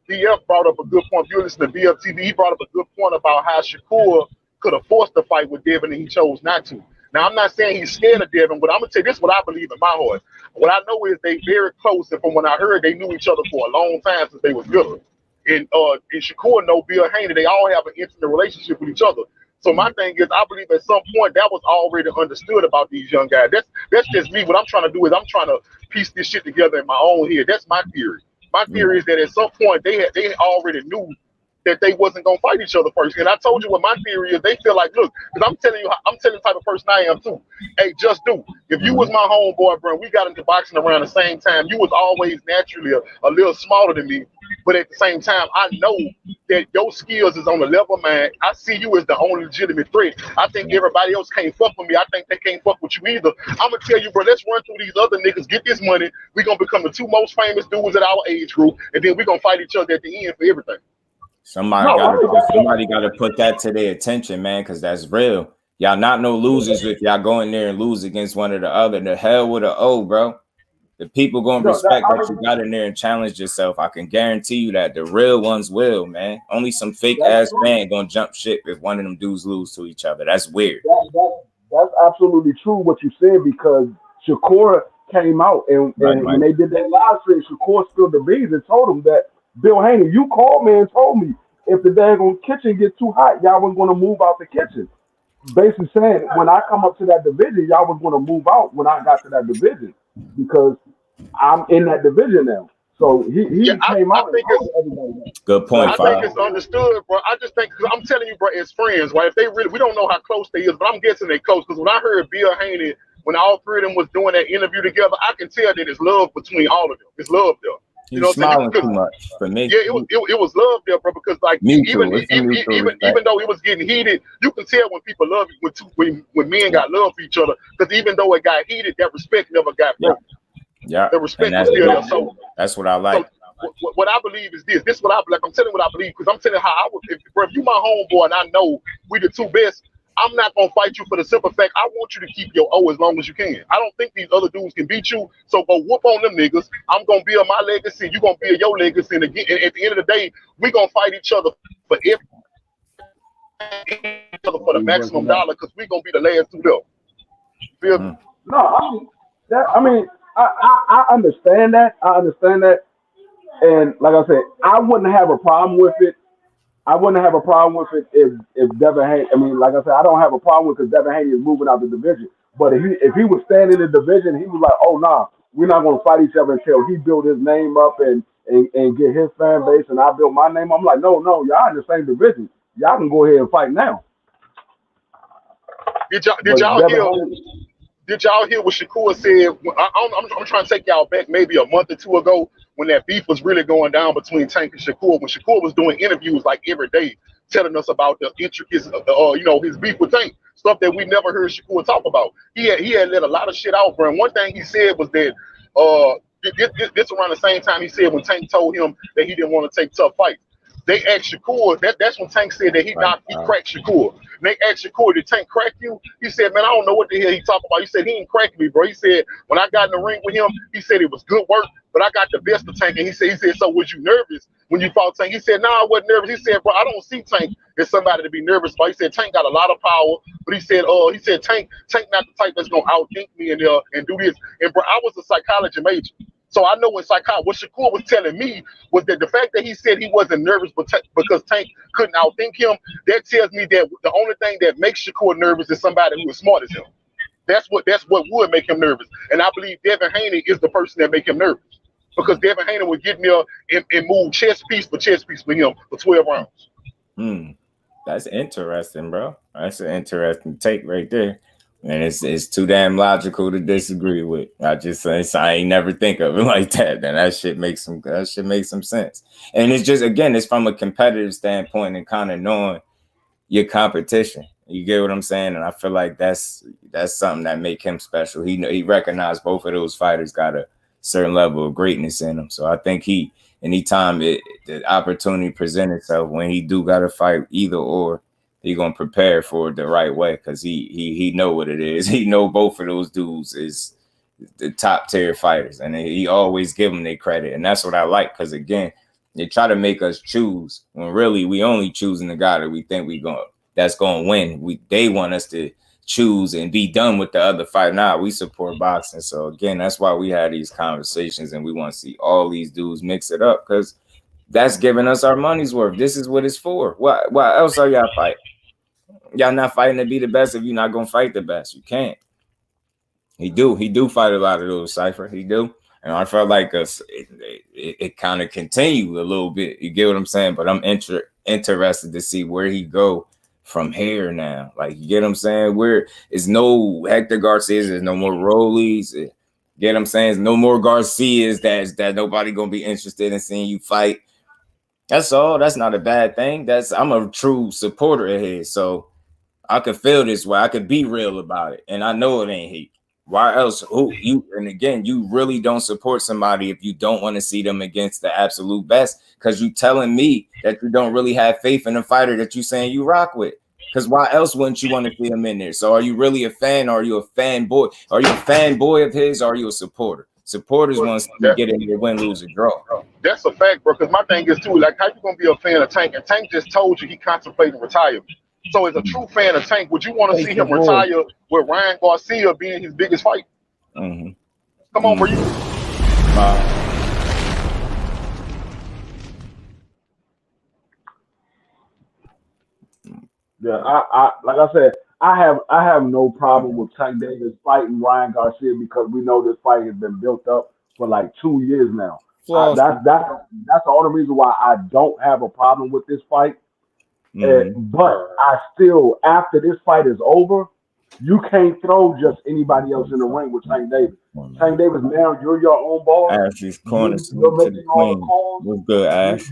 [SPEAKER 3] BF brought up a good point. If you listen to BF TV, he brought up a good point about how Shakur could have forced the fight with Devin and he chose not to. Now, I'm not saying he's scared of Devin, but I'm going to tell you this is what I believe in my heart. What I know is they very close, and from when I heard, they knew each other for a long time since they was good. And Shakur know Bill Haney, they all have an intimate relationship with each other. So my thing is, I believe at some point that was already understood about these young guys. That's just me. What I'm trying to do is I'm trying to piece this shit together in my own head. That's my theory. My theory is that at some point they already knew that they wasn't gonna fight each other first. And I told you what my theory is. They feel like, look, because I'm telling the type of person I am too. Hey, JusDue, if you was my homeboy, bro, we got into boxing around the same time. You was always naturally a little smaller than me, but at the same time, I know that your skills is on the level of mine. I see you as the only legitimate threat. I think everybody else can't fuck with me. I think they can't fuck with you either. I'm gonna tell you, bro, let's run through these other niggas, get this money. We're gonna become the two most famous dudes at our age group, and then we're gonna fight each other at the end for everything.
[SPEAKER 2] Somebody got to put that to their attention, man, because that's real. Y'all not no losers if y'all go in there and lose against one or the other. The hell with an O, bro. The people gonna respect that you got in there and challenge yourself. I can guarantee you that the real ones will, man. Only some fake ass man gonna jump ship if one of them dudes lose to each other. That's weird.
[SPEAKER 6] That's absolutely true what you said, because Shakur came out and when they did that live stream, Shakur spilled the beans and told him that, Bill Haney, you called me and told me if the daggone kitchen gets too hot, y'all was going to move out the kitchen. Basically saying, when I come up to that division, y'all was going to move out when I got to that division because I'm in that division now. So he came out and told everybody.
[SPEAKER 2] Good point.
[SPEAKER 3] I think it's understood, bro. I just think, because I'm telling you, bro, as friends, right? If they really, we don't know how close they is, but I'm guessing they close. Because when I heard Bill Haney, when all three of them was doing that interview together, I can tell that it's love between all of them. It's love there.
[SPEAKER 2] You know, smiling too much for me.
[SPEAKER 3] Yeah, it was love there, bro. Because like even though it was getting heated, you can tell when people love you when men got love for each other. Because even though it got heated, that respect never got broken.
[SPEAKER 2] Yeah,
[SPEAKER 3] the respect was still there. So
[SPEAKER 2] that's what I like.
[SPEAKER 3] So what I believe is this. This is what I like. I'm telling you what I believe, because I'm telling you how I would. If you my homeboy and I know we the two best, I'm not gonna fight you for the simple fact I want you to keep your O as long as you can. I don't think these other dudes can beat you, so go whoop on them niggas. I'm gonna build my legacy, you gonna build your legacy, and again, at the end of the day, we gonna fight each other for for the maximum dollar, because we gonna be the last two there. Feel me?
[SPEAKER 6] No, I understand that. I understand that, and like I said, I wouldn't have a problem with it. I wouldn't have a problem with it if Devin Haney. I mean, like I said, I don't have a problem with it because Devin Haney is moving out the division. But if he was standing in the division, he was like, "Oh nah, we're not going to fight each other until he built his name up and get his fan base, and I built my name." I'm like, no, y'all in the same division. Y'all can go ahead and fight now. Did
[SPEAKER 3] y'all hear what Shakur said? I'm trying to take y'all back maybe a month or two ago, when that beef was really going down between Tank and Shakur, when Shakur was doing interviews like every day, telling us about the intricacies of his beef with Tank, stuff that we never heard Shakur talk about. He had let a lot of shit out, bro. And one thing he said was that this around the same time he said when Tank told him that he didn't want to take tough fights. They asked Shakur, that's when Tank said that he cracked Shakur. And they asked Shakur, did Tank crack you? He said, man, I don't know what the hell he talking about. He said, he ain't cracked me, bro. He said, when I got in the ring with him, he said it was good work, but I got the best of Tank. And he said, so was you nervous when you fought Tank? He said, no, I wasn't nervous. He said, bro, I don't see Tank as somebody to be nervous about. He said, Tank got a lot of power, but he said, Tank not the type that's going to outthink me and do this. And bro, I was a psychology major. So I know what Shakur was telling me was that the fact that he said he wasn't nervous because Tank couldn't outthink him, that tells me that the only thing that makes Shakur nervous is somebody who is smart as him. That's what would make him nervous. And I believe Devin Haney is the person that make him nervous, because Devin Haney would get in there and move chess piece for chess piece with him for 12 rounds.
[SPEAKER 2] That's interesting, bro. That's an interesting take right there. And it's too damn logical to disagree with. I ain't never think of it like that. Then that shit makes some sense. And it's just, again, it's from a competitive standpoint and kind of knowing your competition. You get what I'm saying? And I feel like that's something that make him special. He recognized both of those fighters got a certain level of greatness in them. So I think anytime the opportunity presents itself, when he do got to fight either or, he gonna prepare for it the right way, because he know what it is. He know both of those dudes is the top tier fighters, and he always give them their credit, and that's what I like. Because again, they try to make us choose when really we only choosing the guy that we think that's gonna win. They want us to choose and be done with the other fight. Nah, we support boxing. So again, that's why we had these conversations, and we want to see all these dudes mix it up, because that's giving us our money's worth. This is what it's for. Why else are y'all fighting? Y'all not fighting to be the best if you're not gonna fight the best. You can't. He do fight a lot of those, Cypher. He do. And I felt like it kind of continued a little bit. You get what I'm saying? But I'm interested to see where he go from here now. Like, you get what I'm saying? Where is no Hector Garcias, there's no more Rollies. You get what I'm saying? There's no more Garcias that nobody gonna be interested in seeing you fight. That's all. That's not a bad thing. I'm a true supporter of his. So I could feel this way. I could be real about it. And I know it ain't hate. Why else? And again, you really don't support somebody if you don't want to see them against the absolute best, because you telling me that you don't really have faith in a fighter that you saying you rock with. Because why else wouldn't you want to see him in there? So are you really a fan? Or are you a fanboy? Are you a fanboy of his? Or are you a supporter? Supporters want to get in there, win, lose, or draw.
[SPEAKER 3] That's a fact, bro. Because my thing is too, like, how you gonna be a fan of Tank? And Tank just told you he contemplating retirement. So as a true fan of Tank, would you want to see him retire with Ryan Garcia being his biggest fight?
[SPEAKER 2] Mm-hmm.
[SPEAKER 3] Come on, bro.
[SPEAKER 6] Yeah, I like I said, I have no problem with Tank Davis fighting Ryan Garcia, because we know this fight has been built up for like 2 years now. That's the only reason why I don't have a problem with this fight. But I still, after this fight is over, you can't throw just anybody else in the ring with Tank Davis. Tank Davis, now you're your own boss.
[SPEAKER 2] Ash's corner to the queen. What's good, Ash?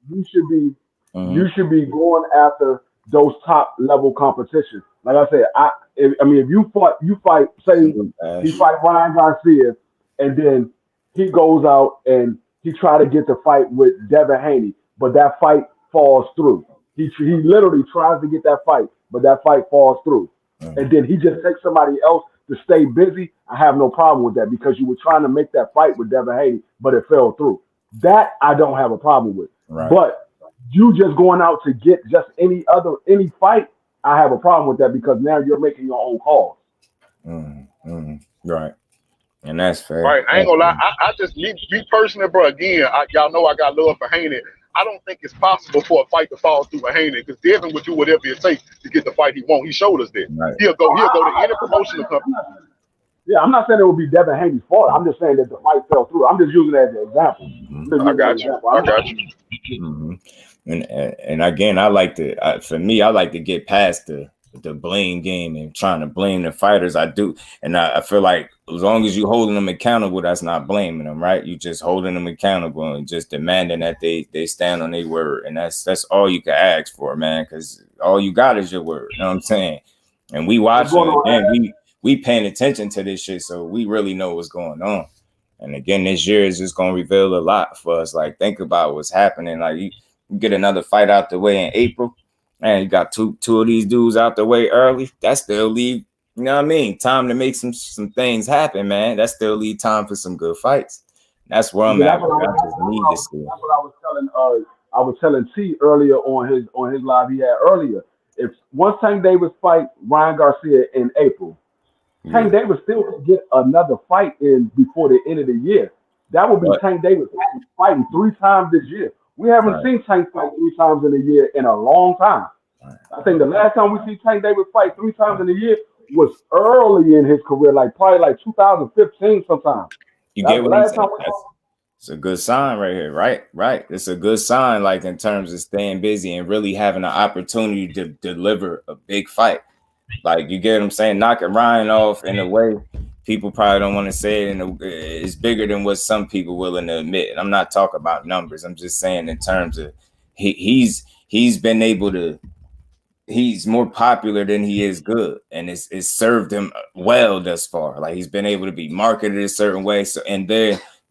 [SPEAKER 6] You should be going after those top level competitions. Like I said, if you fight, say he fight Ryan Garcia, and then he goes out and he try to get the fight with Devinhaney, but that fight falls through. He literally tries to get that fight, but that fight falls through. And then he just takes somebody else to stay busy. I have no problem with that, because you were trying to make that fight with Devinhaney, but it fell through. That I don't have a problem with.
[SPEAKER 2] Right.
[SPEAKER 6] But you just going out to get just any fight, I have a problem with that, because now you're making your own calls.
[SPEAKER 2] Right. And that's fair.
[SPEAKER 3] Right. I ain't gonna lie. I just, me personally, bro, again, y'all know I got love for Haney. I don't think it's possible for a fight to fall through a Haney, because Devin would do whatever it takes to get the fight he wants. He showed us that.
[SPEAKER 2] Right.
[SPEAKER 3] He'll go to any promotional company.
[SPEAKER 6] Yeah, I'm not saying it would be Devinhaney's fault. I'm just saying that the fight fell through. I'm just using that as an example.
[SPEAKER 3] I got you.
[SPEAKER 2] Mm-hmm. And again, I like to get past the blame game and trying to blame the fighters. I do, and I feel like as long as you holding them accountable, that's not blaming them, right? You just holding them accountable and just demanding that they stand on their word, and that's all you can ask for, man. Because all you got is your word. You know what I'm saying? And we watching, and we paying attention to this shit, so we really know what's going on. And again, this year is just gonna reveal a lot for us. Like, think about what's happening. Like, you get another fight out the way in April, and you got two of these dudes out the way early. That still leave, you know what I mean, time to make some things happen, man. That still leave time for some good fights. That's where I'm at. I just need to see.
[SPEAKER 6] That's what I was telling. I was telling T earlier on his live he had earlier. If once Tank Davis fight Ryan Garcia in April, Tank Davis still can get another fight in before the end of the year. That would be Tank Davis fighting 3 times this year. We haven't seen Tank fight 3 times in a year in a long time. I think the last time we see Tank Davis fight 3 times in a year was early in his career, probably 2015 sometime.
[SPEAKER 2] You get what I'm saying? It's a good sign right here, right? Right. It's a good sign, like in terms of staying busy and really having an opportunity to deliver a big fight. Like, you get what I'm saying? Knocking Ryan off in a way people probably don't want to say it. It's bigger than what some people willing to admit. And I'm not talking about numbers. I'm just saying in terms of he's been able to. He's more popular than he is good, and it's served him well thus far. Like, he's been able to be marketed a certain way. So, and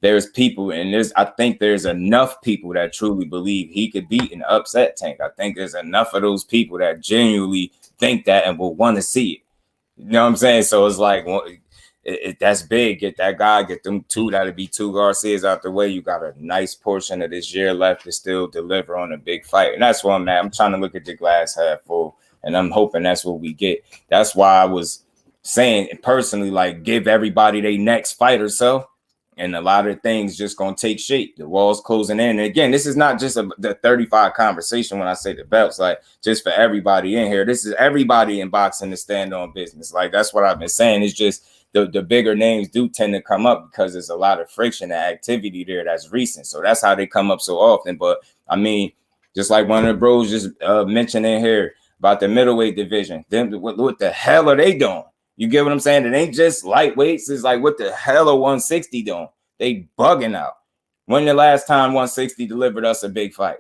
[SPEAKER 2] there's people, and I think there's enough people that truly believe he could beat an upset Tank. I think there's enough of those people that genuinely think that and will want to see it. You know what I'm saying? So it's like, well, that's big. Get that guy, get them two. That'll be two Garcias out the way. You got a nice portion of this year left to still deliver on a big fight. And that's why I'm at. I'm trying to look at the glass half full, and I'm hoping that's what we get. That's why I was saying personally, like, give everybody their next fight or so. And a lot of things just going to take shape. The wall's closing in. And again, this is not just the 35 conversation when I say the belts, like, just for everybody in here. This is everybody in boxing to stand on business. Like, that's what I've been saying. It's just the bigger names do tend to come up because there's a lot of friction and activity there that's recent. So that's how they come up so often. But, I mean, just like one of the bros just mentioned in here about the middleweight division. Then what the hell are they doing? You get what I'm saying? It ain't just lightweights. It's like, what the hell are 160 doing? They bugging out. When the last time 160 delivered us a big fight?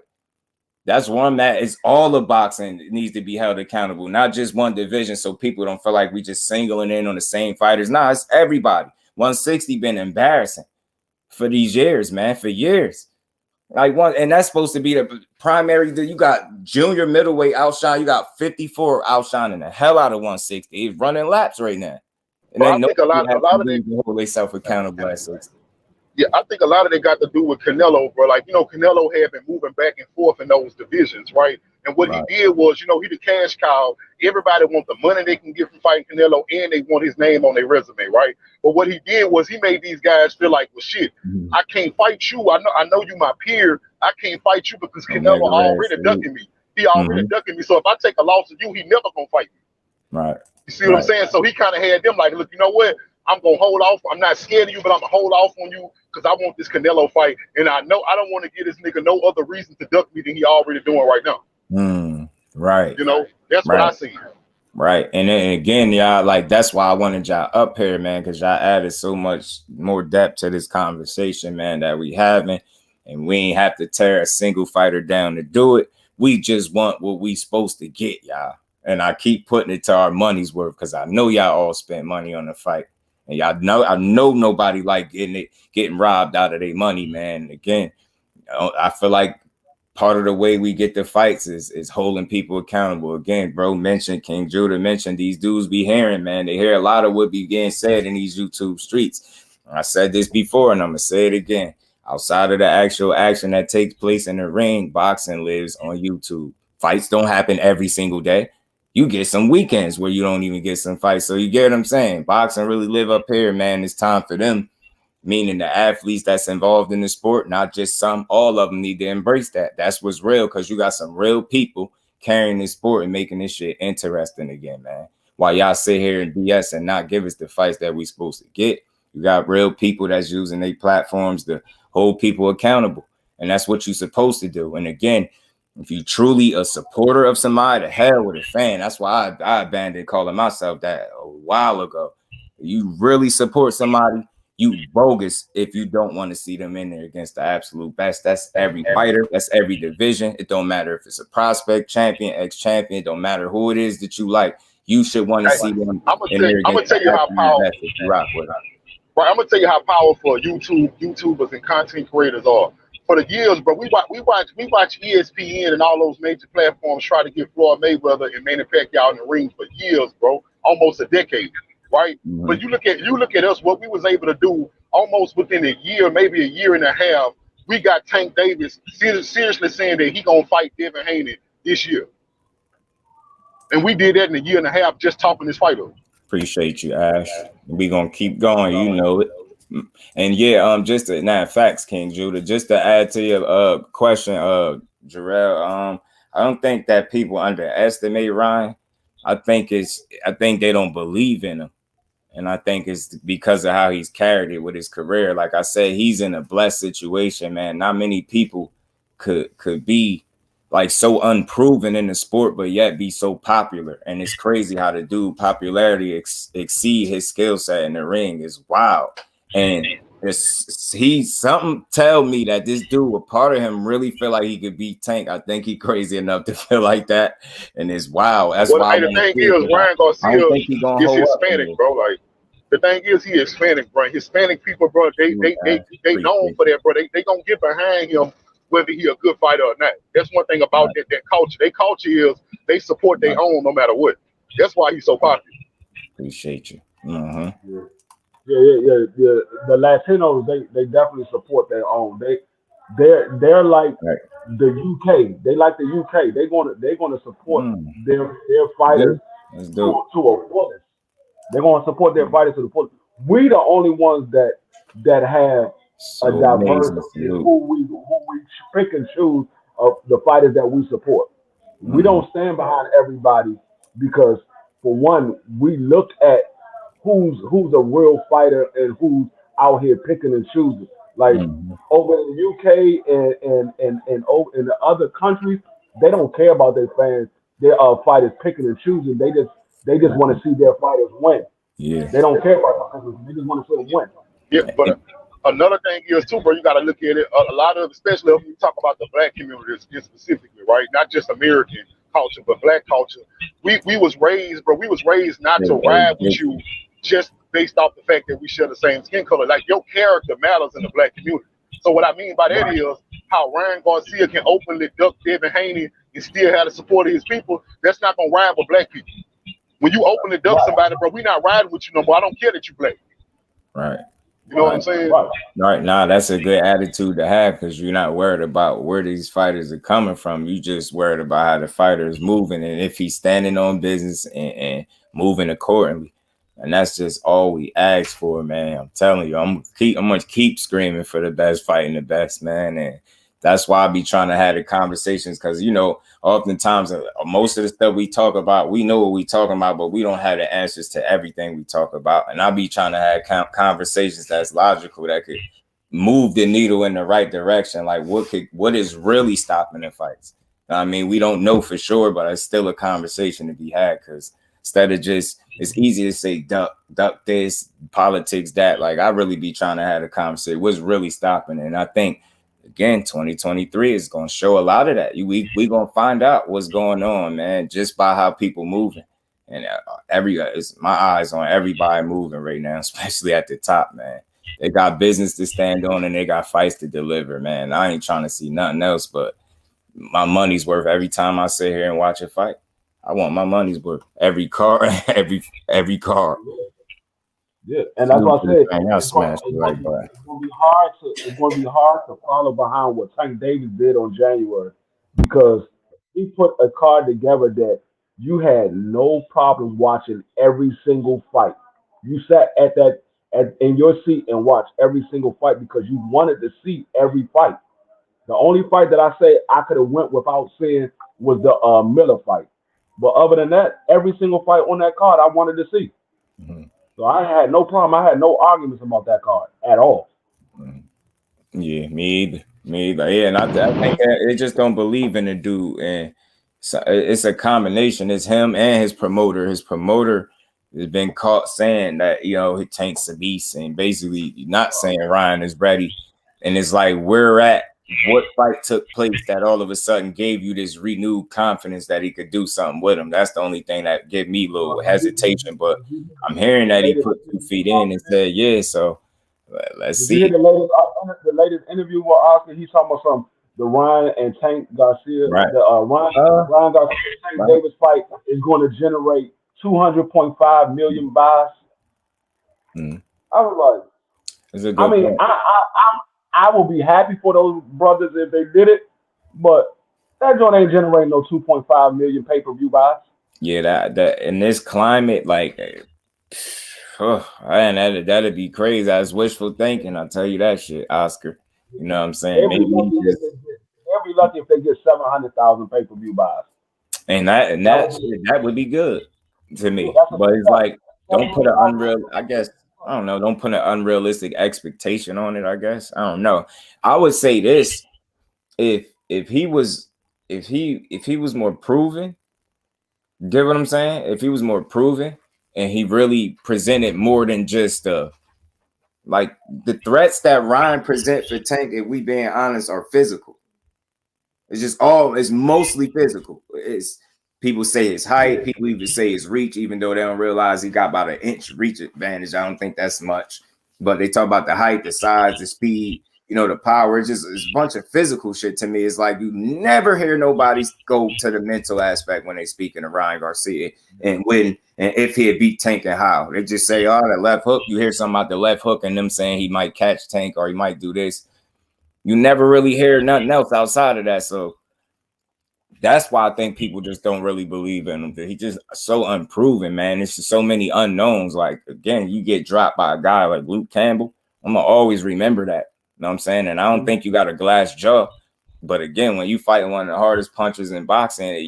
[SPEAKER 2] That's one that is all of boxing needs to be held accountable, not just one division, so people don't feel like we just singling in on the same fighters. Nah, it's everybody. 160 been embarrassing for these years, man, for years. Like, one, and that's supposed to be the primary. You got junior middleweight outshine. You got 54 outshining the hell out of 160. He's running laps right now. And
[SPEAKER 3] Well,
[SPEAKER 2] then
[SPEAKER 3] I think a lot of
[SPEAKER 2] them hold themselves accountable at 60.
[SPEAKER 3] Yeah, I think a lot of it got to do with Canelo, bro. Like, Canelo had been moving back and forth in those divisions, right? And what he did was, he the cash cow. Everybody wants the money they can get from fighting Canelo, and they want his name on their resume, right? But what he did was he made these guys feel like, well, shit, I can't fight you. I know you my peer. I can't fight you because Canelo already ducking me. He already ducking me. So if I take a loss to you, he never gonna fight me.
[SPEAKER 2] Right.
[SPEAKER 3] You see what I'm saying? So he kind of had them like, look, you know what? I'm going to hold off. I'm not scared of you, but I'm going to hold off on you because I want this Canelo fight. And I know I don't want to give this nigga no other reason to duck me than he already doing right now.
[SPEAKER 2] Right.
[SPEAKER 3] That's what I see.
[SPEAKER 2] Right. And then again, y'all, like, that's why I wanted y'all up here, man, because y'all added so much more depth to this conversation, man, that we having. And we ain't have to tear a single fighter down to do it. We just want what we supposed to get, y'all. And I keep putting it to our money's worth because I know y'all all spent money on the fight. And y'all know, I know nobody like getting robbed out of their money, man. And again, I feel like part of the way we get the fights is holding people accountable. Again, bro mentioned, King Judah mentioned, these dudes be hearing, man. They hear a lot of what be getting said in these YouTube streets. I said this before, and I'm going to say it again. Outside of the actual action that takes place in the ring, boxing lives on YouTube. Fights don't happen every single day. You get some weekends where you don't even get some fights. So you get what I'm saying? Boxing really live up here, man. It's time for them, meaning the athletes that's involved in the sport, not just some, all of them need to embrace that. That's what's real, because you got some real people carrying this sport and making this shit interesting again, man. While y'all sit here and BS and not give us the fights that we supposed to get, you got real people that's using their platforms to hold people accountable. And that's what you're supposed to do. And again, if you truly a supporter of somebody, the hell with a fan. That's why I abandoned calling myself that a while ago. You really support somebody, you bogus if you don't want to see them in there against the absolute best. That's every fighter. That's every division. It don't matter if it's a prospect, champion, ex-champion. It don't matter who it is that you like. You should want to see them in there against the absolute best if you rock with them.
[SPEAKER 3] Right, I'm gonna tell you how powerful YouTubers and content creators are. For the years, bro, we watch ESPN and all those major platforms try to get Floyd Mayweather and Manny Pacquiao in the ring for years, bro, almost a decade, right? But you look at us, what we was able to do almost within a year, maybe a year and a half. We got Tank Davis seriously saying that he gonna fight Devin Haney this year, and we did that in a year and a half just talking this fight up.
[SPEAKER 2] Appreciate you, Ash. We gonna keep going, you know it. And yeah, just to, facts, King Judah. Just to add to your question, Jarrell, I don't think that people underestimate Ryan. I think they don't believe in him. And I think it's because of how he's carried it with his career. Like I said, he's in a blessed situation, man. Not many people could be like so unproven in the sport, but yet be so popular. And it's crazy how the dude popularity exceed his skill set in the ring is wild. And something tell me that this dude, a part of him, really feel like he could beat Tank. I think he crazy enough to feel like that, and it's wild. That's why
[SPEAKER 3] the thing is, Ryan Garcia is Hispanic, bro. Like the thing is, he Hispanic, bro. Hispanic people, bro, they known for that, bro. They gonna get behind him whether he a good fighter or not. That's one thing about that culture. Their culture is they support their own no matter what. That's why he's so popular.
[SPEAKER 2] Appreciate you.
[SPEAKER 6] Yeah. The Latinos, they definitely support their own. They're like the UK. They like the UK. They're gonna support their fighters to a fullest. They're gonna support their fighters to the fullest. We the only ones that have a diverse who we pick and choose of the fighters that we support. We don't stand behind everybody because, for one, we look at who's a real fighter and who's out here picking and choosing. Like over in the UK and in the other countries, they don't care about their fans, their fighters picking and choosing. They just want to see their fighters win. Yeah, they don't care about them. They just want to see them win.
[SPEAKER 3] Yeah, but another thing is too, bro. You got to look at it. A lot of, especially when you talk about the black community specifically, right? Not just American culture, but black culture. We was raised, bro. We was raised not to ride with you just based off the fact that we share the same skin color. Like your character matters in the black community. So what I mean by that is how Ryan Garcia can openly duck devinhaney and still have the support of his people. That's not gonna ride with black people. When you openly duck somebody, bro, we not riding with you no more. I don't care that you black.
[SPEAKER 2] Right.
[SPEAKER 3] You know what I'm saying?
[SPEAKER 2] Right. Nah, that's a good attitude to have because you're not worried about where these fighters are coming from. You just worried about how the fighter is moving and if he's standing on business and moving accordingly. And that's just all we ask for, man. I'm telling you, I'm gonna keep screaming for the best, fighting the best, man. And that's why I be trying to have the conversations because, you know, oftentimes most of the stuff we talk about, we know what we talking about, but we don't have the answers to everything we talk about. And I be trying to have conversations that's logical that could move the needle in the right direction. Like what is really stopping the fights? I mean, we don't know for sure, but it's still a conversation to be had because instead of just, it's easy to say duck this, politics, that. Like I really be trying to have a conversation. What's really stopping it? And I think, again, 2023 is going to show a lot of that. We going to find out what's going on, man, just by how people moving. And it's my eyes on everybody moving right now, especially at the top, man. They got business to stand on and they got fights to deliver, man. I ain't trying to see nothing else but my money's worth every time I sit here and watch a fight. I want my money's worth. Every car, every car.
[SPEAKER 6] Yeah, and that's what I said. It's going to be hard to follow behind what Tank Davis did on January because he put a card together that you had no problem watching every single fight. You sat in your seat and watched every single fight because you wanted to see every fight. The only fight that I say I could have went without seeing was the Miller fight. But other than that, every single fight on that card I wanted to see. Mm-hmm. So I had no problem. I had no arguments about that card at all.
[SPEAKER 2] Yeah, me either. Yeah, and I think they just don't believe in the dude. And so it's a combination. It's him and his promoter. His promoter has been caught saying that, you know, he Tank's a beast and basically not saying Ryan is ready. And it's like we're at what fight took place that all of a sudden gave you this renewed confidence that he could do something with him. That's the only thing that gave me a little hesitation. But I'm hearing that he put 2 feet in and said, yeah, so let's see.
[SPEAKER 6] You hear the latest interview with Oscar? He's talking about the Ryan and Tank Garcia.
[SPEAKER 2] Right.
[SPEAKER 6] The Ryan Garcia Tank Davis fight is going to generate 200.5 million buys. I was like, I mean, I will be happy for those brothers if they did it, but that joint ain't generating no 2.5 million pay-per-view buys.
[SPEAKER 2] Yeah, that in this climate, like, man, that'd be crazy. That's wishful thinking. I'll tell you that shit, Oscar. You know what I'm saying?
[SPEAKER 6] They'll be lucky if they get 700,000 pay-per-view buys.
[SPEAKER 2] And that would be good to me. But it's like don't put an unreal. I guess I don't know. Don't put an unrealistic expectation on it. I guess I don't know. I would say this: if he was more proven, get what I'm saying? If he was more proven and he really presented more than just like the threats that Ryan present for Tank, if we being honest, are physical. It's mostly physical. It's people say his height, people even say his reach, even though they don't realize he got about an inch reach advantage. I don't think that's much. But they talk about the height, the size, the speed, the power. It's a bunch of physical shit to me. It's like you never hear nobody go to the mental aspect when they speaking of Ryan Garcia and if he had beat Tank and how. They just say, oh, that left hook. You hear something about the left hook and them saying he might catch Tank or he might do this. You never really hear nothing else outside of that. So that's why I think people just don't really believe in him. He's just so unproven, man. It's just so many unknowns. Like, again, you get dropped by a guy like Luke Campbell. I'm going to always remember that. You know what I'm saying? And I don't think you got a glass jaw. But again, when you fight one of the hardest punchers in boxing,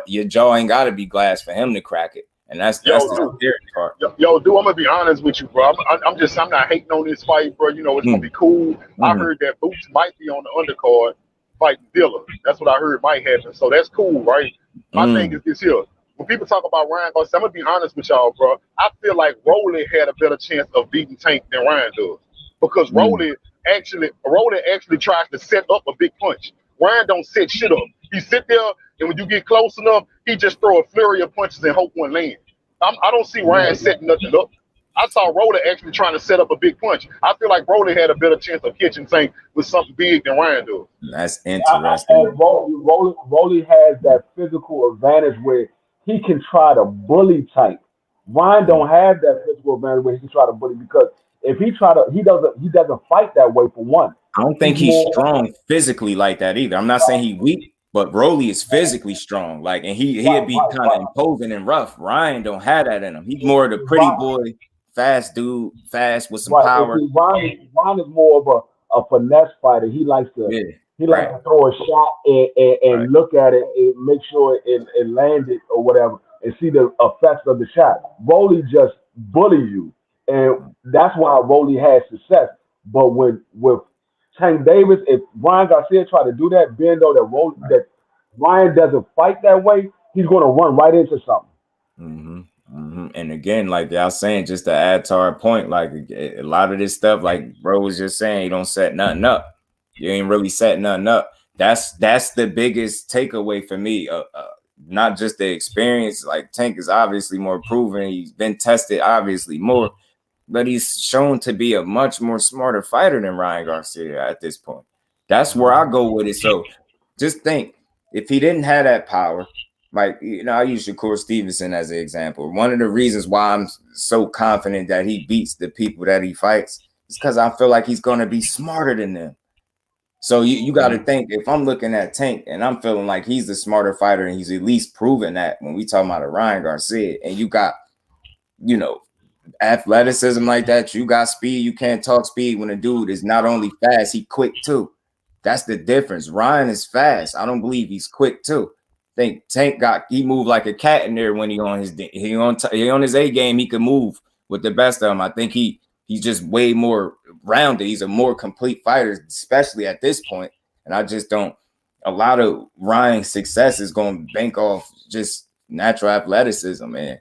[SPEAKER 2] your jaw ain't got to be glass for him to crack it. And that's the scary part.
[SPEAKER 3] Yo, dude, I'm gonna be honest with you, bro. I'm not hating on this fight, bro. It's gonna be cool. I heard that Boots might be on the undercard fighting Dilla. That's what I heard might happen. So that's cool, right? My thing is this here. When people talk about Ryan Garcia, I'm gonna be honest with y'all, bro. I feel like Rolly had a better chance of beating Tank than Ryan does. Because Rolly actually tries to set up a big punch. Ryan don't set shit up. He sit there, and when you get close enough, he just throw a flurry of punches and hope one lands. I don't see Ryan setting nothing up. I saw Rolly actually trying to set up a big punch. I feel like Rolly had a better chance of catching Tank with something big than Ryan does.
[SPEAKER 2] That's interesting.
[SPEAKER 6] Rolly has that physical advantage where he can try to bully Tank. Ryan don't have that physical advantage where he can try to bully, because if he doesn't fight that way, for one.
[SPEAKER 2] I don't think he's strong physically like that either. I'm not saying he's weak, but Rolly is physically strong. Like, and he'd be kind of imposing and rough. Ryan don't have that in him. He's more of the pretty boy, fast dude, fast with some power.
[SPEAKER 6] Ryan is more of a finesse fighter. He likes to likes to throw a shot and look at it and make sure it landed or whatever, and see the effects of the shot. Rolly just bully you, and that's why Rolly has success. But with Tank Davis, if Ryan Garcia try to do that, being though that Ryan doesn't fight that way, he's going to run right into something.
[SPEAKER 2] And again, like y'all saying, just to add to our point, like a lot of this stuff, like bro was just saying, you don't set nothing up. You ain't really setting nothing up. That's the biggest takeaway for me. Not just the experience. Like Tank is obviously more proven. He's been tested obviously more. But he's shown to be a much more smarter fighter than Ryan Garcia at this point. That's where I go with it. So just think, if he didn't have that power, like, I use Shakur Stevenson as an example. One of the reasons why I'm so confident that he beats the people that he fights is because I feel like he's going to be smarter than them. So you got to think, if I'm looking at Tank and I'm feeling like he's the smarter fighter and he's at least proven that when we talk about a Ryan Garcia, and you got, athleticism like that, you got speed. You can't talk speed when a dude is not only fast, he quick too. That's the difference. Ryan is fast. I don't believe he's quick too. I think Tank he moved like a cat in there when he on his A game. He can move with the best of them. I think he's just way more rounded. He's a more complete fighter, especially at this point. And I just don't. A lot of Ryan's success is going to bank off just natural athleticism and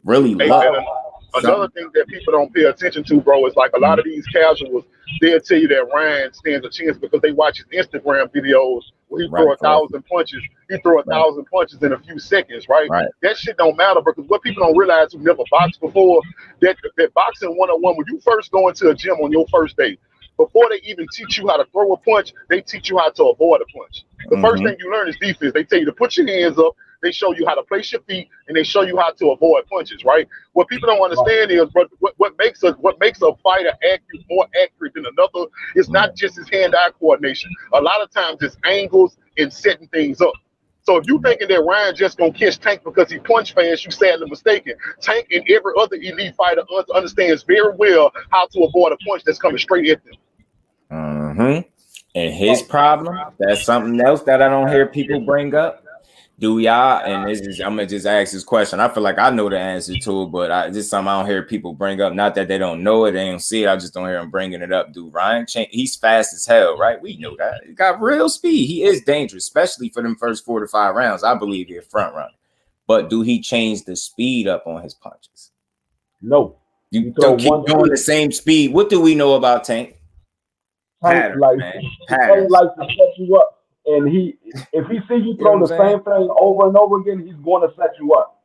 [SPEAKER 2] really luck.
[SPEAKER 3] Another thing that people don't pay attention to, bro, is like a lot of these casuals, they'll tell you that Ryan stands a chance because they watch his Instagram videos where he throw 1,000 punches. He throw 1,000 punches in a few seconds, right? That shit don't matter, because what people don't realize who never boxed before, that boxing 101, when you first go into a gym on your first day, before they even teach you how to throw a punch, they teach you how to avoid a punch. The first thing you learn is defense. They tell you to put your hands up. They show you how to place your feet, and they show you how to avoid punches, right? What people don't understand is, what makes a fighter more accurate than another is not just his hand-eye coordination. A lot of times it's angles and setting things up. So if you thinking that Ryan just gonna catch Tank because he punch fast, you sadly mistaken. Tank and every other elite fighter understands very well how to avoid a punch that's coming straight at them.
[SPEAKER 2] And his problem, that's something else that I don't hear people bring up. Do y'all, and this is, I'm gonna just ask this question. I feel like I know the answer to it, but this something I don't hear people bring up. Not that they don't know it, they don't see it. I just don't hear them bringing it up. Dude, Ryan, he's fast as hell, right? We know that. He got real speed. He is dangerous, especially for them first 4 to 5 rounds. I believe he's a front runner. But do he change the speed up on his punches?
[SPEAKER 6] No.
[SPEAKER 2] You don't keep doing the same speed. What do we know about Tank? Pattern,
[SPEAKER 6] like,
[SPEAKER 2] man.
[SPEAKER 6] Tank likes to set you up. And if he sees you throw the same thing over and over again, he's going to set you up.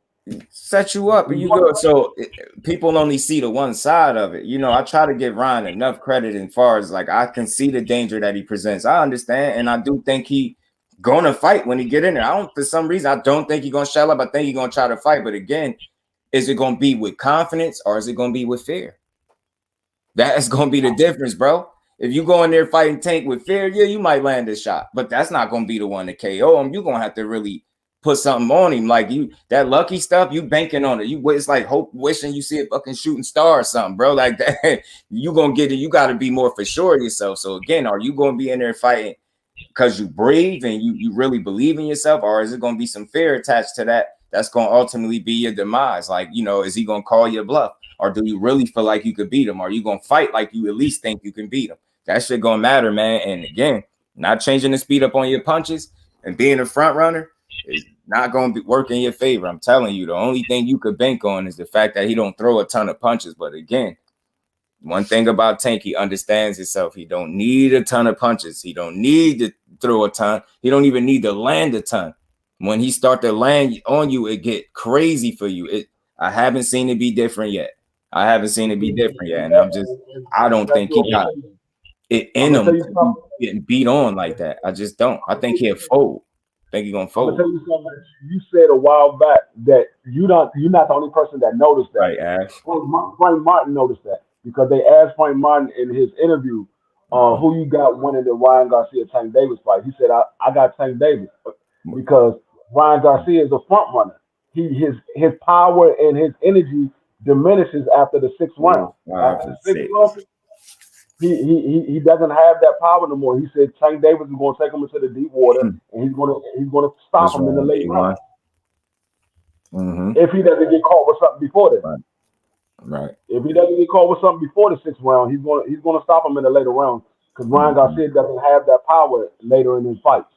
[SPEAKER 2] Set you up, and you go. So people only see the one side of it. You know, I try to give Ryan enough credit as far as like I can see the danger that he presents. I understand, and I do think he gonna fight when he get in there. For some reason, I don't think he's gonna shell up. I think he's gonna try to fight. But again, is it gonna be with confidence or is it gonna be with fear? That's gonna be the difference, bro. If you go in there fighting Tank with fear, yeah, you might land a shot, but that's not going to be the one to KO him. You're going to have to really put something on him. Like that lucky stuff, you banking on it. It's like wishing you see a fucking shooting star or something, bro. Like that, you going to get it. You got to be more for sure of yourself. So again, are you going to be in there fighting because you breathe and you really believe in yourself, or is it going to be some fear attached to that? That's going to ultimately be your demise. Like, you know, is he going to call you a bluff? Or do you really feel like you could beat him? Or are you going to fight like you at least think you can beat him? That shit gonna matter, man. And again, not changing the speed up on your punches and being a front runner is not gonna be work in your favor. I'm telling you, the only thing you could bank on is the fact that he don't throw a ton of punches. But again, one thing about Tank, he understands himself. He don't need a ton of punches. He don't need to throw a ton. He don't even need to land a ton. When he start to land on you, it get crazy for you. I haven't seen it be different yet. And I don't think he got it in him getting beat on like that. I just don't. I think he'll fold. I think he's gonna fold.
[SPEAKER 6] I'm gonna tell you something. You said a while back that you're not the only person that noticed that.
[SPEAKER 2] Right, Ash.
[SPEAKER 6] Frank Martin noticed that because they asked Frank Martin in his interview, who you got winning the Ryan Garcia Tank Davis fight. He said, I got Tank Davis because Ryan Garcia is a front runner. His power and his energy diminishes after the 6th round. After the 6th round, he doesn't have that power no more. He said Tank Davis is going to take him into the deep water, and he's going to stop him in the late round. If he doesn't get caught with something before that.
[SPEAKER 2] Right.
[SPEAKER 6] If he doesn't get caught with something before the 6th round, he's going to stop him in the later round because Ryan Garcia doesn't have that power later in his fights.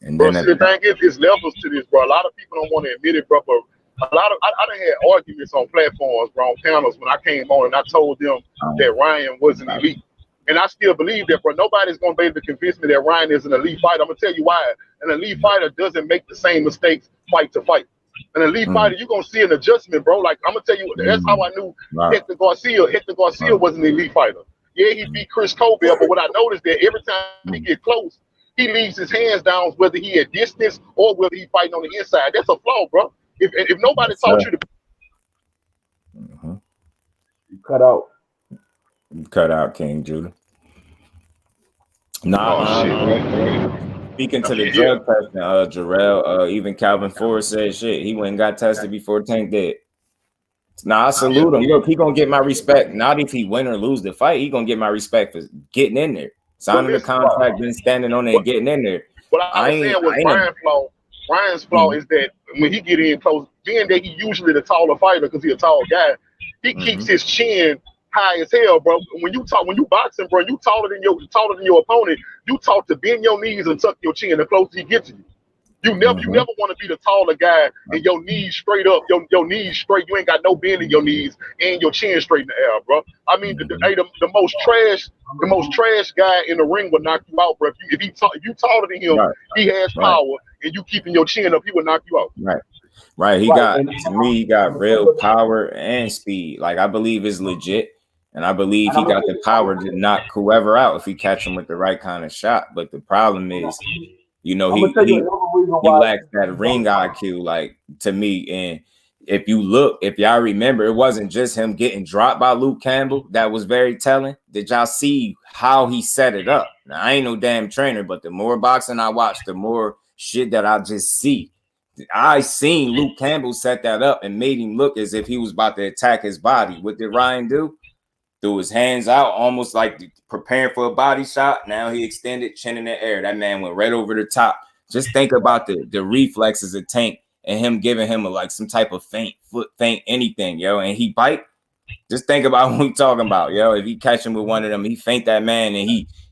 [SPEAKER 3] And bro, see, the thing is, there's levels to this, bro. A lot of people don't want to admit it, bro. But I done had arguments on platforms, bro, on panels when I came on and I told them that Ryan wasn't elite. And I still believe that, bro. Nobody's going to be able to convince me that Ryan is an elite fighter. I'm going to tell you why. An elite fighter doesn't make the same mistakes fight to fight. An elite fighter, you're going to see an adjustment, bro. Like, I'm going to tell you, that's how I knew Hector Garcia was an elite fighter. Yeah, he beat Chris Colbert, but what I noticed that every time he get close, he leaves his hands down, whether he at distance or whether he fighting on the inside. That's a flaw, bro. If nobody taught you to...
[SPEAKER 6] You cut out.
[SPEAKER 2] Cut out, King Judah. Speaking to the drug testing, Jarrell, even Calvin Ford said shit. He went and got tested before Tank did. I salute him. Look, he gonna get my respect. Not if he win or lose the fight. He gonna get my respect for getting in there, signing the contract, then standing on it and getting in there.
[SPEAKER 3] What I was saying was Ryan's flaw is that when he get in close, being that he usually the taller fighter because he's a tall guy, he keeps his chin high as hell, bro. When you boxing, bro, you taller than your opponent. You talk to bend your knees and tuck your chin the closer he gets to you. You never want to be the taller guy and your knees straight up, your knees straight. You ain't got no bend in your knees and your chin straight in the air, bro. I mean, the most trash guy in the ring will knock you out, bro. If you taller than him, he has power, and you keeping your chin up, he will knock you out.
[SPEAKER 2] Right. He got real power and speed. Like, I believe it's legit. And I believe he got the power to knock whoever out if he catch him with the right kind of shot. But the problem is, you know, he lacks that ring IQ, like, to me. And if y'all remember, it wasn't just him getting dropped by Luke Campbell that was very telling. Did y'all see how he set it up? Now, I ain't no damn trainer, but the more boxing I watch, the more shit that I just see. I seen Luke Campbell set that up and made him look as if he was about to attack his body. What did Ryan do? Threw his hands out, almost like preparing for a body shot. Now he extended, chin in the air. That man went right over the top. Just think about the reflexes of Tank and him giving him some type of foot feint, anything, yo, and he bite. Just think about what we talking about, yo. If he catch him with one of them, he feint that man and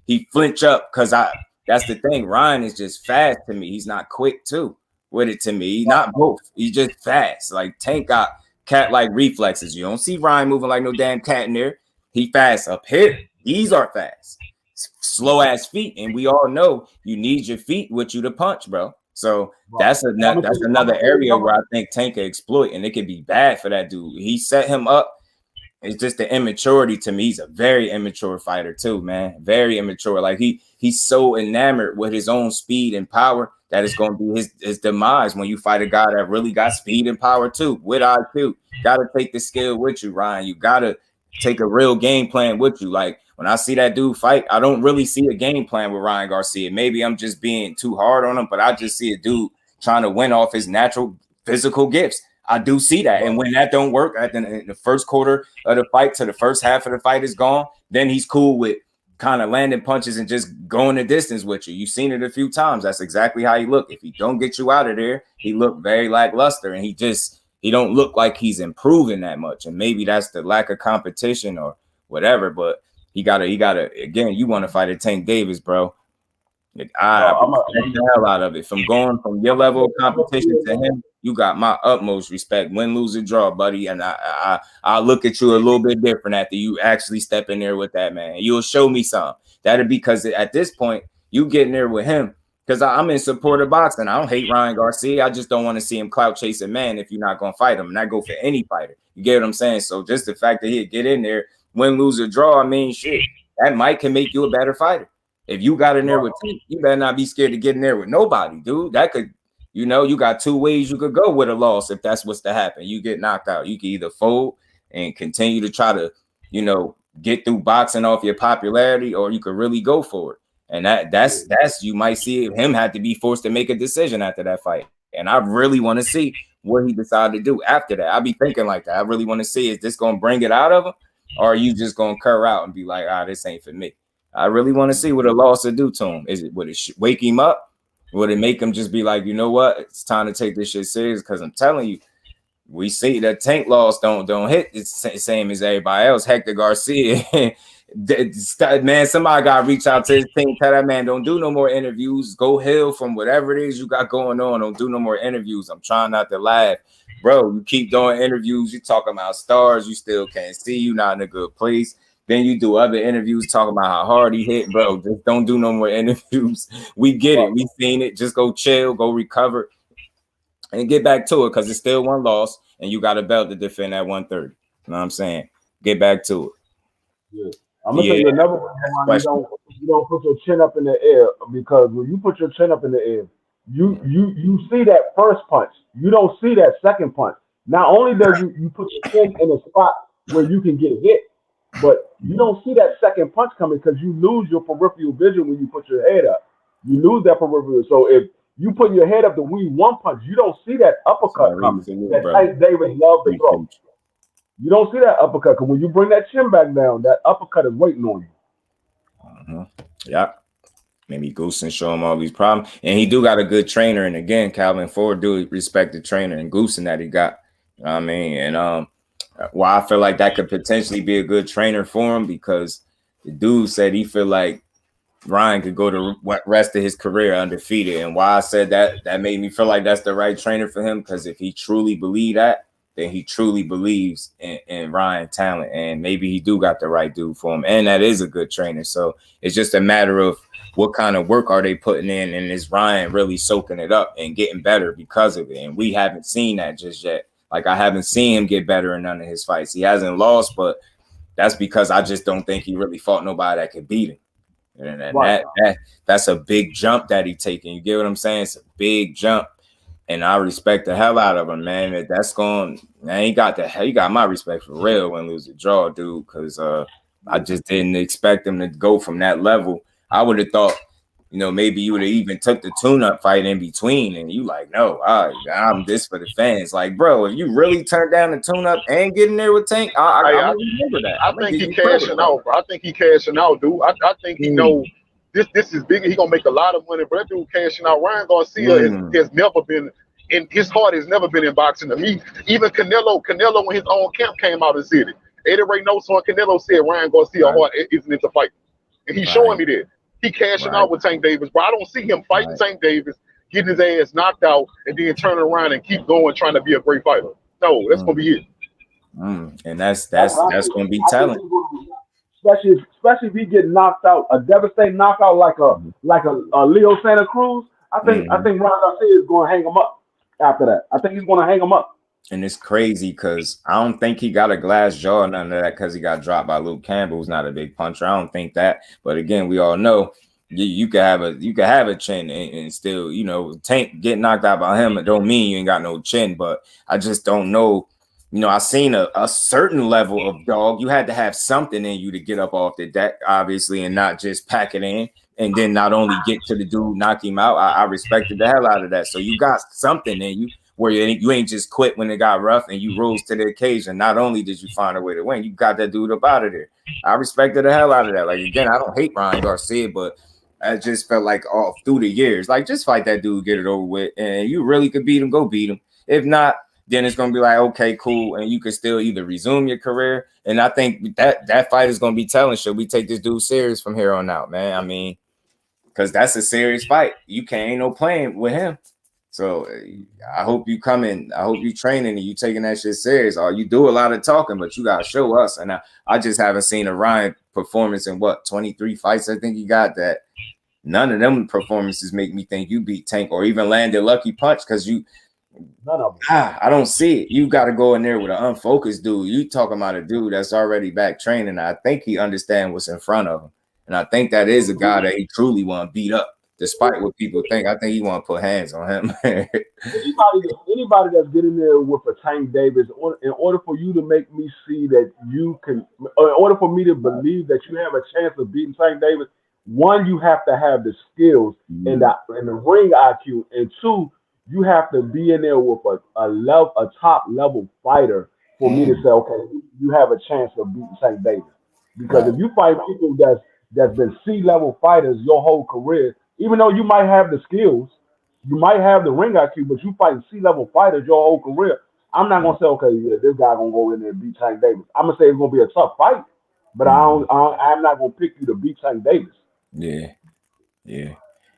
[SPEAKER 2] he flinch up because that's the thing. Ryan is just fast to me. He's not quick too with it to me. He's not both. He's just fast. Like Tank got cat-like reflexes. You don't see Ryan moving like no damn cat in there. He fast up here. These are fast. Slow ass feet, and we all know you need your feet with you to punch, bro. So that's another area where I think Tank can exploit, and it could be bad for that dude. He set him up. It's just the immaturity to me. He's a very immature fighter too, man. Very immature. Like he's so enamored with his own speed and power that it's going to be his demise when you fight a guy that really got speed and power too, with IQ. Got to take the skill with you, Ryan. You got to take a real game plan with you. Like when I see that dude fight, I don't really see a game plan with Ryan Garcia. Maybe I'm just being too hard on him, but I just see a dude trying to win off his natural physical gifts. I do see that. And when that don't work in the first quarter of the fight to the first half of the fight is gone, then he's cool with kind of landing punches and just going the distance with you. You've seen it a few times. That's exactly how he look. If he don't get you out of there, he look very lackluster, and he don't look like he's improving that much. And maybe that's the lack of competition or whatever, but he gotta again, you want to fight a Tank Davis, bro. I respect the hell out of it. From going from your level of competition to him, you got my utmost respect. Win, lose, or draw, buddy. And I'll look at you a little bit different after you actually step in there with that man. You'll show me some. That'll be because at this point, you getting there with him. Because I'm in support of boxing. I don't hate Ryan Garcia. I just don't want to see him clout chasing man if you're not going to fight him. And I go for any fighter. You get what I'm saying? So just the fact that he'd get in there, win, lose, or draw, I mean, shit, that might can make you a better fighter. If you got in there with Tank, you better not be scared to get in there with nobody, dude. That could, you got two ways you could go with a loss if that's what's to happen. You get knocked out. You can either fold and continue to try to, get through boxing off your popularity, or you could really go for it. And that's you might see him have to be forced to make a decision after that fight. And I really want to see what he decided to do after that. I be thinking like that. I really want to see, is this going to bring it out of him, or are you just going to curl out and be like, this ain't for me? I really want to see what a loss would do to him. Would it wake him up? Would it make him just be like, you know what? It's time to take this shit serious? Because I'm telling you, we see that Tank loss don't hit the same as everybody else. Hector Garcia, man, somebody got to reach out to his team. Tell that man, don't do no more interviews. Go heal from whatever it is you got going on. Don't do no more interviews. I'm trying not to laugh. Bro, you keep doing interviews. You talking about stars. You still can't see. You not in a good place. Then you do other interviews talking about how hard he hit, bro. Just don't do no more interviews. We get it. We seen it. Just go chill, go recover, and get back to it, because it's still one loss, and you got a belt to defend at 130. You know what I'm saying? Get back to it.
[SPEAKER 6] Yeah. I'm going to tell you another one. You don't put your chin up in the air, because when you put your chin up in the air, you see that first punch. You don't see that second punch. Not only does you put your chin in a spot where you can get hit, but you don't see that second punch coming, because you lose your peripheral vision when you put your head up. You lose that peripheral. So if you put your head up to win one punch, you don't see that uppercut coming. That David loved to throw. You don't see that uppercut, because when you bring that chin back down, that uppercut is waiting on you.
[SPEAKER 2] Yeah. Maybe Goose and show him all these problems. And he do got a good trainer. And again, Calvin Ford do respect the trainer and Goose that he got. You know what I mean? And I feel like that could potentially be a good trainer for him, because the dude said he feel like Ryan could go to rest of his career undefeated. And why I said that made me feel like that's the right trainer for him, because if he truly believe that, then he truly believes in Ryan's talent, and maybe he do got the right dude for him. And that is a good trainer. So it's just a matter of what kind of work are they putting in, and is Ryan really soaking it up and getting better because of it? And we haven't seen that just yet. Like, I haven't seen him get better in none of his fights. He hasn't lost, but that's because I just don't think he really fought nobody that could beat him. And that's a big jump that he taking. You get what I'm saying? It's a big jump. And I respect the hell out of him, man. That's going, man, he got my respect for real when lose a draw, dude, because I just didn't expect him to go from that level. I would have thought, maybe you would have even took the tune-up fight in between, and you like, no, I'm this for the fans. Like, bro, if you really turn down the tune-up and get in there with Tank, I remember that.
[SPEAKER 3] I think he cashing out, bro. I think he cashing out, dude. I think he know this is big. He gonna make a lot of money. But that dude cashing out. Ryan Garcia has never been in his heart. Has never been in boxing. Even Canelo when his own camp came out and said it. Eddie Reynoso and Canelo said Ryan Garcia heart isn't into fighting, and he's showing me that. He cashing out with Tank Davis, but I don't see him fighting Tank Davis, getting his ass knocked out, and then turning around and keep going trying to be a great fighter. No, that's gonna be it.
[SPEAKER 2] And that's gonna be telling.
[SPEAKER 6] Especially if he get knocked out, a devastating knockout like a Leo Santa Cruz. I think Ron Garcia is going to hang him up after that. I think he's going to hang him up.
[SPEAKER 2] And it's crazy because I don't think he got a glass jaw or none of that because he got dropped by Luke Campbell, who's not a big puncher. I don't think that. But again, we all know you can have a chin and still, you know, Tank get knocked out by him. It don't mean you ain't got no chin, but I just don't know. You know, I seen a certain level of dog. You had to have something in you to get up off the deck, obviously, and not just pack it in. And then not only get to the dude, knock him out. I respected the hell out of that. So you got something in you where you ain't just quit when it got rough and you rose to the occasion. Not only did you find a way to win, you got that dude up out of there. I respected the hell out of that. Like, again, I don't hate Ryan Garcia, but I just felt like all through the years, like, just fight that dude, get it over with. And you really could beat him, go beat him. If not, then it's going to be like, okay, cool. And you can still either resume your career. And I think that fight is going to be telling, should we take this dude serious from here on out, man? I mean, because that's a serious fight. You ain't no playing with him. So I hope you come in. I hope you training and you taking that shit serious. Or you do a lot of talking, but you got to show us. And I just haven't seen a Ryan performance in 23 fights. I think he got that. None of them performances make me think you beat Tank or even land a lucky punch because none of them. I don't see it. You got to go in there with an unfocused dude. You talking about a dude that's already back training. I think he understands what's in front of him. And I think that is a guy that he truly want to beat up, despite what people think. I think he want to put hands on him.
[SPEAKER 6] anybody that's getting there with a Tank Davis, in order for you to make me see that you can, or in order for me to believe that you have a chance of beating Tank Davis, one, you have to have the skills and the ring IQ, and two, you have to be in there with a top level fighter for me to say, okay, you have a chance of beating Tank Davis. Because if you fight people that's been C-level fighters your whole career, even though you might have the skills, you might have the ring IQ, but you fight C-level fighters your whole career, I'm not gonna say, okay, yeah, this guy gonna go in there and beat Tank Davis. I'm gonna say it's gonna be a tough fight, but I'm not gonna pick you to beat Tank Davis.
[SPEAKER 2] Yeah.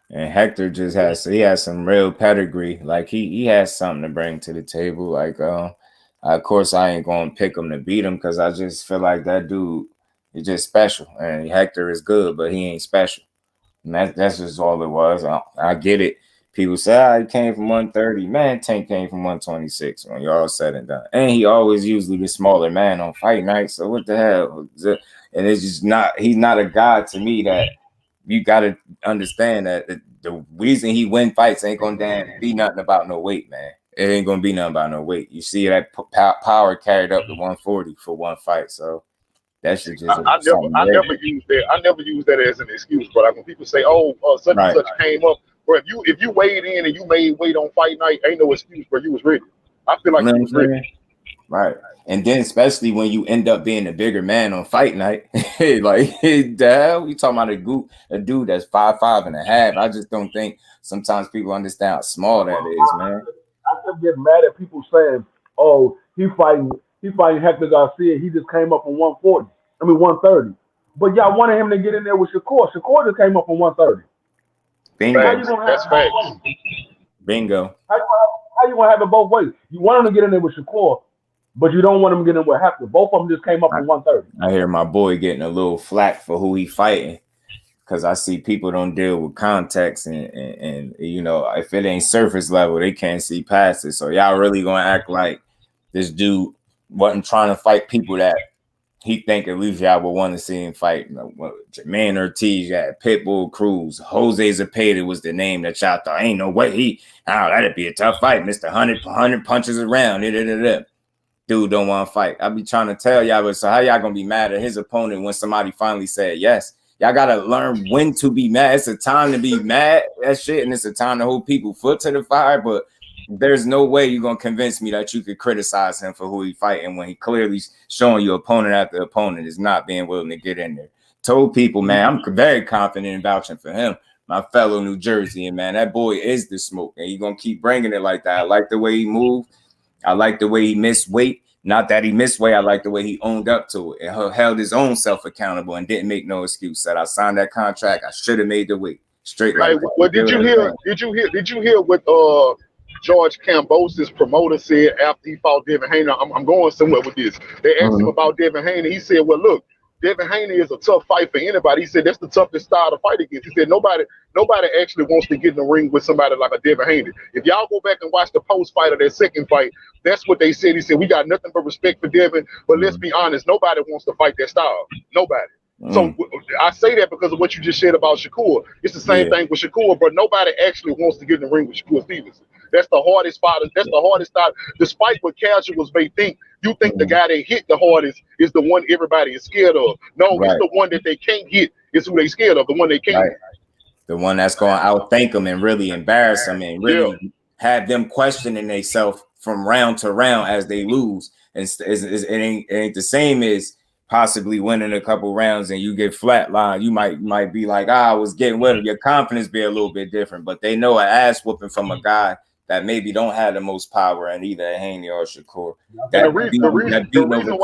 [SPEAKER 2] And Hector just has some real pedigree. Like he has something to bring to the table. Like of course I ain't gonna pick him to beat him because I just feel like that dude is just special. And Hector is good, but he ain't special. And that's just all it was. I get it. People say, he came from 130. Man, Tank came from 126 when you're all said and done. And he always usually the smaller man on fight night. So what the hell? And it's just he's not a guy to me that you got to understand that the reason he win fights ain't going to be nothing about no weight, man. It ain't going to be nothing about no weight. You see that power carried up to 140 for one fight. So that should just.
[SPEAKER 3] I never use that. I never use that as an excuse. But like when people say, such and such came up, bro, if you weighed in and you made weight on fight night, ain't no excuse, bro. You was ready. I feel like you was ready.
[SPEAKER 2] Right. And then especially when you end up being a bigger man on fight night, like the hell, we talking about a dude that's 5'5.5". I just don't think sometimes people understand how small that is, man.
[SPEAKER 6] I still get mad at people saying, "Oh, he fighting Hector Garcia. He just came up on 130." But y'all wanted him to get in there with Shakur. Shakur just came up on 130.
[SPEAKER 2] Bingo.
[SPEAKER 3] That's facts.
[SPEAKER 2] Bingo.
[SPEAKER 6] How you gonna have it both ways? You want him to get in there with Shakur, but you don't want him to get in with Hector. Both of them just came up on 130.
[SPEAKER 2] I hear my boy getting a little flack for who he fighting because I see people don't deal with context and you know, if it ain't surface level, they can't see past it. So y'all really gonna act like this dude wasn't trying to fight people that he think at least y'all would want to see him fight. You know, Jermaine Ortiz, Pitbull Cruz, Jose Zepeda was the name that y'all thought ain't no way that'd be a tough fight. Mr. 100 punches around. Dude don't want to fight. I be trying to tell y'all, but so how y'all gonna be mad at his opponent when somebody finally said yes? Y'all gotta learn when to be mad. It's a time to be mad at shit, and it's a time to hold people foot to the fire. But there's no way you're gonna convince me that you could criticize him for who he fighting when he clearly showing you opponent after opponent is not being willing to get in there. told people, man, I'm very confident in vouching for him. My fellow New Jersey, and man, that boy is the smoke, and he's gonna keep bringing it like that. I like the way he moved. I like the way he missed weight. Not that he missed weight. I like the way he owned up to it and held his own self accountable and didn't make no excuse. Said I signed that contract. I should have made the weight straight.
[SPEAKER 3] Right.
[SPEAKER 2] Like that.
[SPEAKER 3] Well, did you hear what George Kambosos' promoter said after he fought Devin Haney? I'm going somewhere with this. They asked him about Devin Haney. He said, "Well, look, Devin Haney is a tough fight for anybody." He said that's the toughest style to fight against. He said nobody actually wants to get in the ring with somebody like a Devin Haney. If y'all go back and watch the post fight of their second fight, that's what they said. He said we got nothing but respect for Devin, but let's be honest, nobody wants to fight that style. Nobody. So I say that because of what you just said about Shakur. It's the same thing with Shakur, but nobody actually wants to get in the ring with Shakur Stevenson. That's the hardest fight. That's the hardest style. Despite what casuals may think, you think the guy that hit the hardest is the one everybody is scared of. No, it's the one that they can't hit is who they scared of. The one they can't hit.
[SPEAKER 2] The one that's going to outthink them and really embarrass them and really have them questioning themselves from round to round as they lose. And it ain't the same as possibly winning a couple rounds and you get flatlined. You might be like, I was getting with him. Your confidence be a little bit different, but they know an ass whooping from a guy that maybe don't have the most power in either Haney or Shakur.
[SPEAKER 3] The reason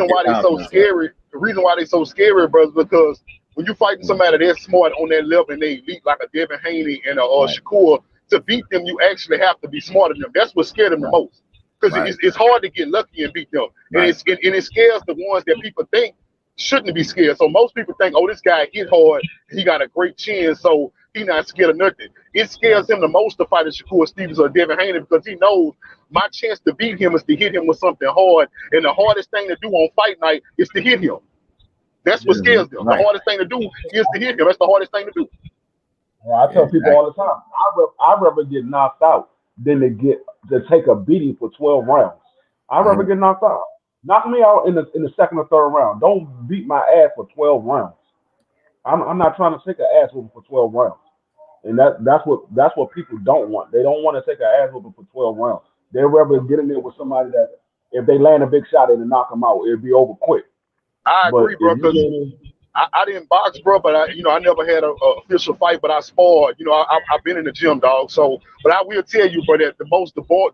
[SPEAKER 3] why they so scary, brothers, because when you fighting somebody that's smart on that level and they elite like a Devin Haney and a Shakur, to beat them, you actually have to be smarter than them. That's what scared them the most. Because it's hard to get lucky and beat them. And it scares the ones that people think shouldn't be scared. So most people think, oh, this guy hit hard, he got a great chin, so he's not scared of nothing. It scares him the most to fight a Shakur Stevens or Devin Haney because he knows my chance to beat him is to hit him with something hard. And the hardest thing to do on fight night is to hit him. That's what scares them. The hardest thing to do is to hit him. That's the hardest thing to do.
[SPEAKER 6] Well, I tell people all the time, I'd rather get knocked out than to take a beating for 12 rounds. I'd rather get knocked out. Knock me out in the second or third round. Don't beat my ass for 12 rounds. I'm not trying to take an ass whooping for 12 rounds. And that's what people don't want. They don't want to take an ass whooping for 12 rounds. They'd rather get in there with somebody that if they land a big shot and knock them out, it'd be over quick.
[SPEAKER 3] I agree, bro, because I didn't box, bro, but I never had an official fight, but I sparred. I've been in the gym, dog. So, but I will tell you, bro, that the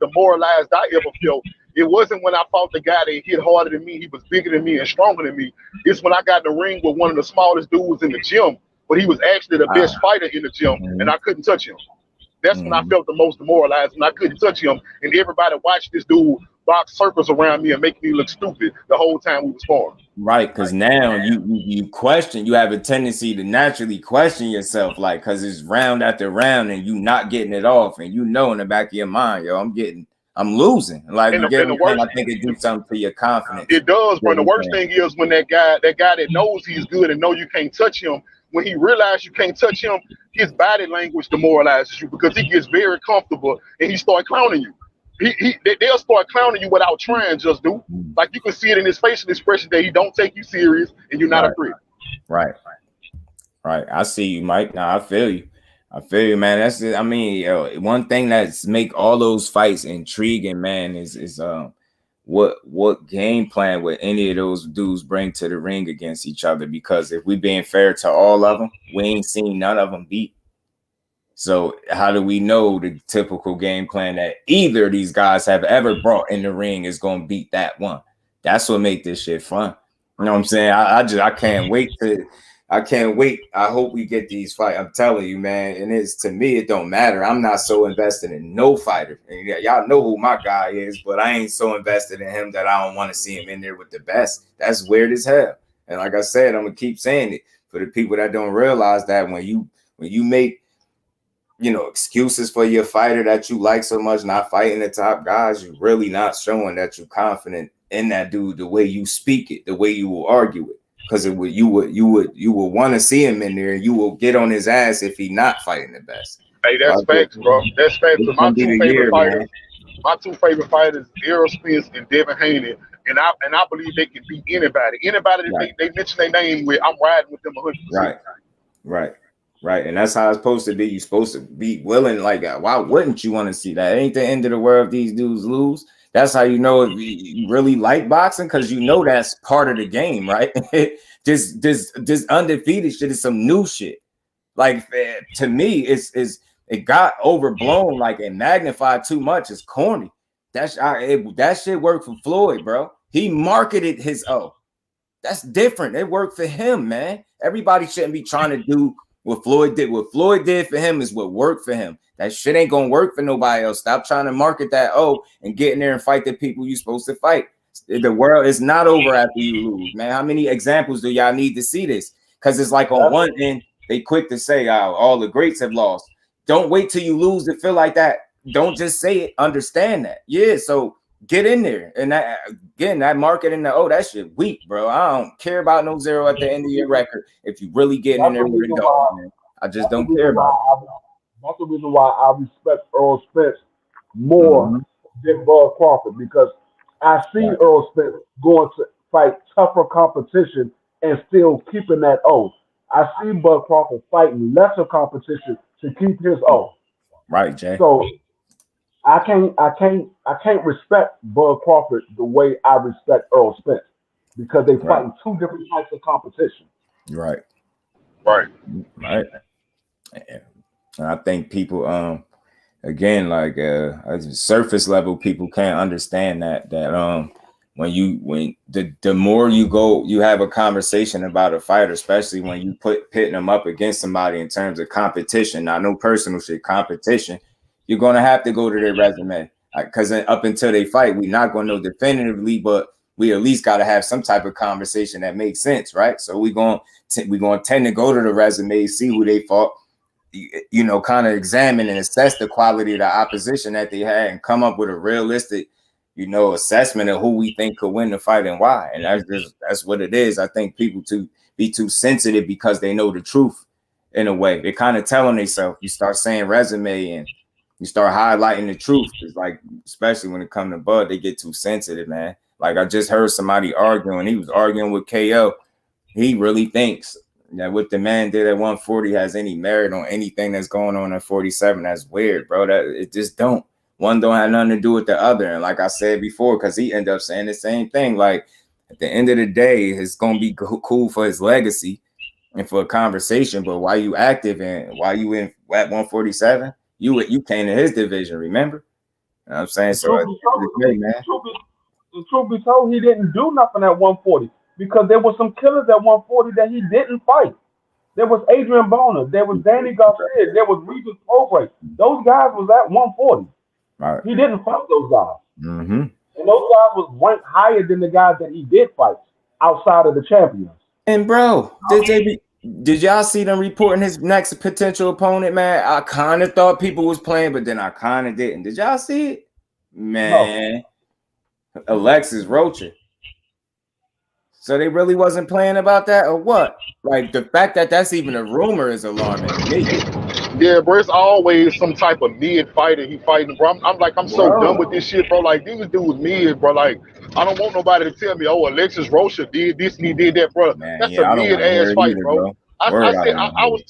[SPEAKER 3] demoralized I ever felt, it wasn't when I fought the guy that hit harder than me, he was bigger than me and stronger than me. It's when I got in the ring with one of the smallest dudes in the gym, but he was actually the best fighter in the gym, and I couldn't touch him. That's when I felt the most demoralized, when I couldn't touch him, and everybody watched this dude box circles around me and make me look stupid the whole time we was sparring.
[SPEAKER 2] Right, because now you have a tendency to naturally question yourself, like, because it's round after round and you not getting it off, and in the back of your mind, yo, I'm losing. Like, I think it do something to your confidence.
[SPEAKER 3] It does, bro. The worst thing is when that guy that knows he's good and know you can't touch him, when he realizes you can't touch him, his body language demoralizes you because he gets very comfortable and he starts clowning you. They'll start clowning you without trying, just do. Like you can see it in his facial expression that he don't take you serious and you're not afraid. Right.
[SPEAKER 2] I see you, Mike. Nah, I feel you, man. That's it. I mean, one thing that's make all those fights intriguing, man, is what game plan would any of those dudes bring to the ring against each other? Because if we being fair to all of them, we ain't seen none of them beat. So how do we know the typical game plan that either of these guys have ever brought in the ring is going to beat that one? That's what make this shit fun. You know what I'm saying? I can't wait. I hope we get these fights. I'm telling you, man. And to me, it don't matter. I'm not so invested in no fighter. And y'all know who my guy is, but I ain't so invested in him that I don't want to see him in there with the best. That's weird as hell. And like I said, I'm gonna keep saying it for the people that don't realize that when you make excuses for your fighter that you like so much not fighting the top guys, you're really not showing that you're confident in that dude the way you speak it, the way you will argue it. Because you would want to see him in there, and you will get on his ass if he's not fighting the best.
[SPEAKER 3] Hey, that's facts, bro. That's facts. My two favorite fighters, Errol Spence and Devin Haney, and I believe they can beat anybody. Anybody that they mention their name with, I'm riding with them 100%.
[SPEAKER 2] Right. And that's how it's supposed to be. You're supposed to be willing. Like, why wouldn't you want to see that? It ain't the end of the world if these dudes lose. That's how you know if you really like boxing, because that's part of the game, right? this undefeated shit is some new shit. Like, to me, it got overblown, like, and magnified too much. It's corny. That shit worked for Floyd, bro. He marketed his That's different. It worked for him, man. Everybody shouldn't be trying to do what Floyd did. What Floyd did for him is what worked for him. That shit ain't gonna work for nobody else. Stop trying to market that and get in there and fight the people you're supposed to fight. The world is not over after you lose, man. How many examples do y'all need to see this? Because it's like on one end, they quick to say, all the greats have lost. Don't wait till you lose to feel like that. Don't just say it. Understand that. Yeah, so get in there. And that, again, that marketing, that shit weak, bro. I don't care about no 0 at the end of your record if you really get in there with a dog, man. I just don't care about it.
[SPEAKER 6] That's the reason why I respect Earl Spence more than Bud Crawford, because I see Earl Spence going to fight tougher competition and still keeping that O. I see Bud Crawford fighting lesser competition to keep his O.
[SPEAKER 2] Right, Jay.
[SPEAKER 6] So I can't respect Bud Crawford the way I respect Earl Spence, because they fighting two different types of competition.
[SPEAKER 2] Right. And I think people, again, like surface level people can't understand that when the more you go, you have a conversation about a fighter, especially when you pitting them up against somebody in terms of competition, not no personal shit, competition, you're going to have to go to their resume, because up until they fight, we're not going to know definitively, but we at least got to have some type of conversation that makes sense, right? So we're going to tend to go to the resume, see who they fought, kind of examine and assess the quality of the opposition that they had and come up with a realistic, assessment of who we think could win the fight and why. And that's what it is. I think people be too sensitive because they know the truth in a way. They're kind of telling themselves. You start saying resume and you start highlighting the truth. It's like, especially when it comes to Bud, they get too sensitive, man. Like, I just heard somebody arguing. He was arguing with KO. He really thinks that what the man did at 140 has any merit on anything that's going on at 47. That's weird, bro. That it just don't. One don't have nothing to do with the other. And like I said before, because he ended up saying the same thing. Like, at the end of the day, it's gonna be cool for his legacy and for a conversation. But while you active and while you in at 147, you came in his division. Remember? You know what I'm saying? So,
[SPEAKER 6] the truth be told, he didn't do nothing at 140. Because there were some killers at 140 that he didn't fight. There was Adrian Bona. There was Danny Garcia. There was Regis Prograis. Those guys was at 140.
[SPEAKER 2] Right.
[SPEAKER 6] He didn't fight those guys.
[SPEAKER 2] Mm-hmm.
[SPEAKER 6] And those guys was ranked higher than the guys that he did fight outside of the champions.
[SPEAKER 2] And, bro, did y'all see them reporting his next potential opponent, man? I kind of thought people was playing, but then I kind of didn't. Did y'all see it? Man. No. Alexis Rocha. So they really wasn't playing about that, or what? Like, the fact that that's even a rumor is alarming to me.
[SPEAKER 3] Yeah, bro, it's always some type of mid fighter he fighting, bro. I'm so done with this shit, bro. Like, these dudes mid, bro. Like, I don't want nobody to tell me, Alexis Rocha did this and he did that, bro. Man, that's a mid ass fight, either, bro. I was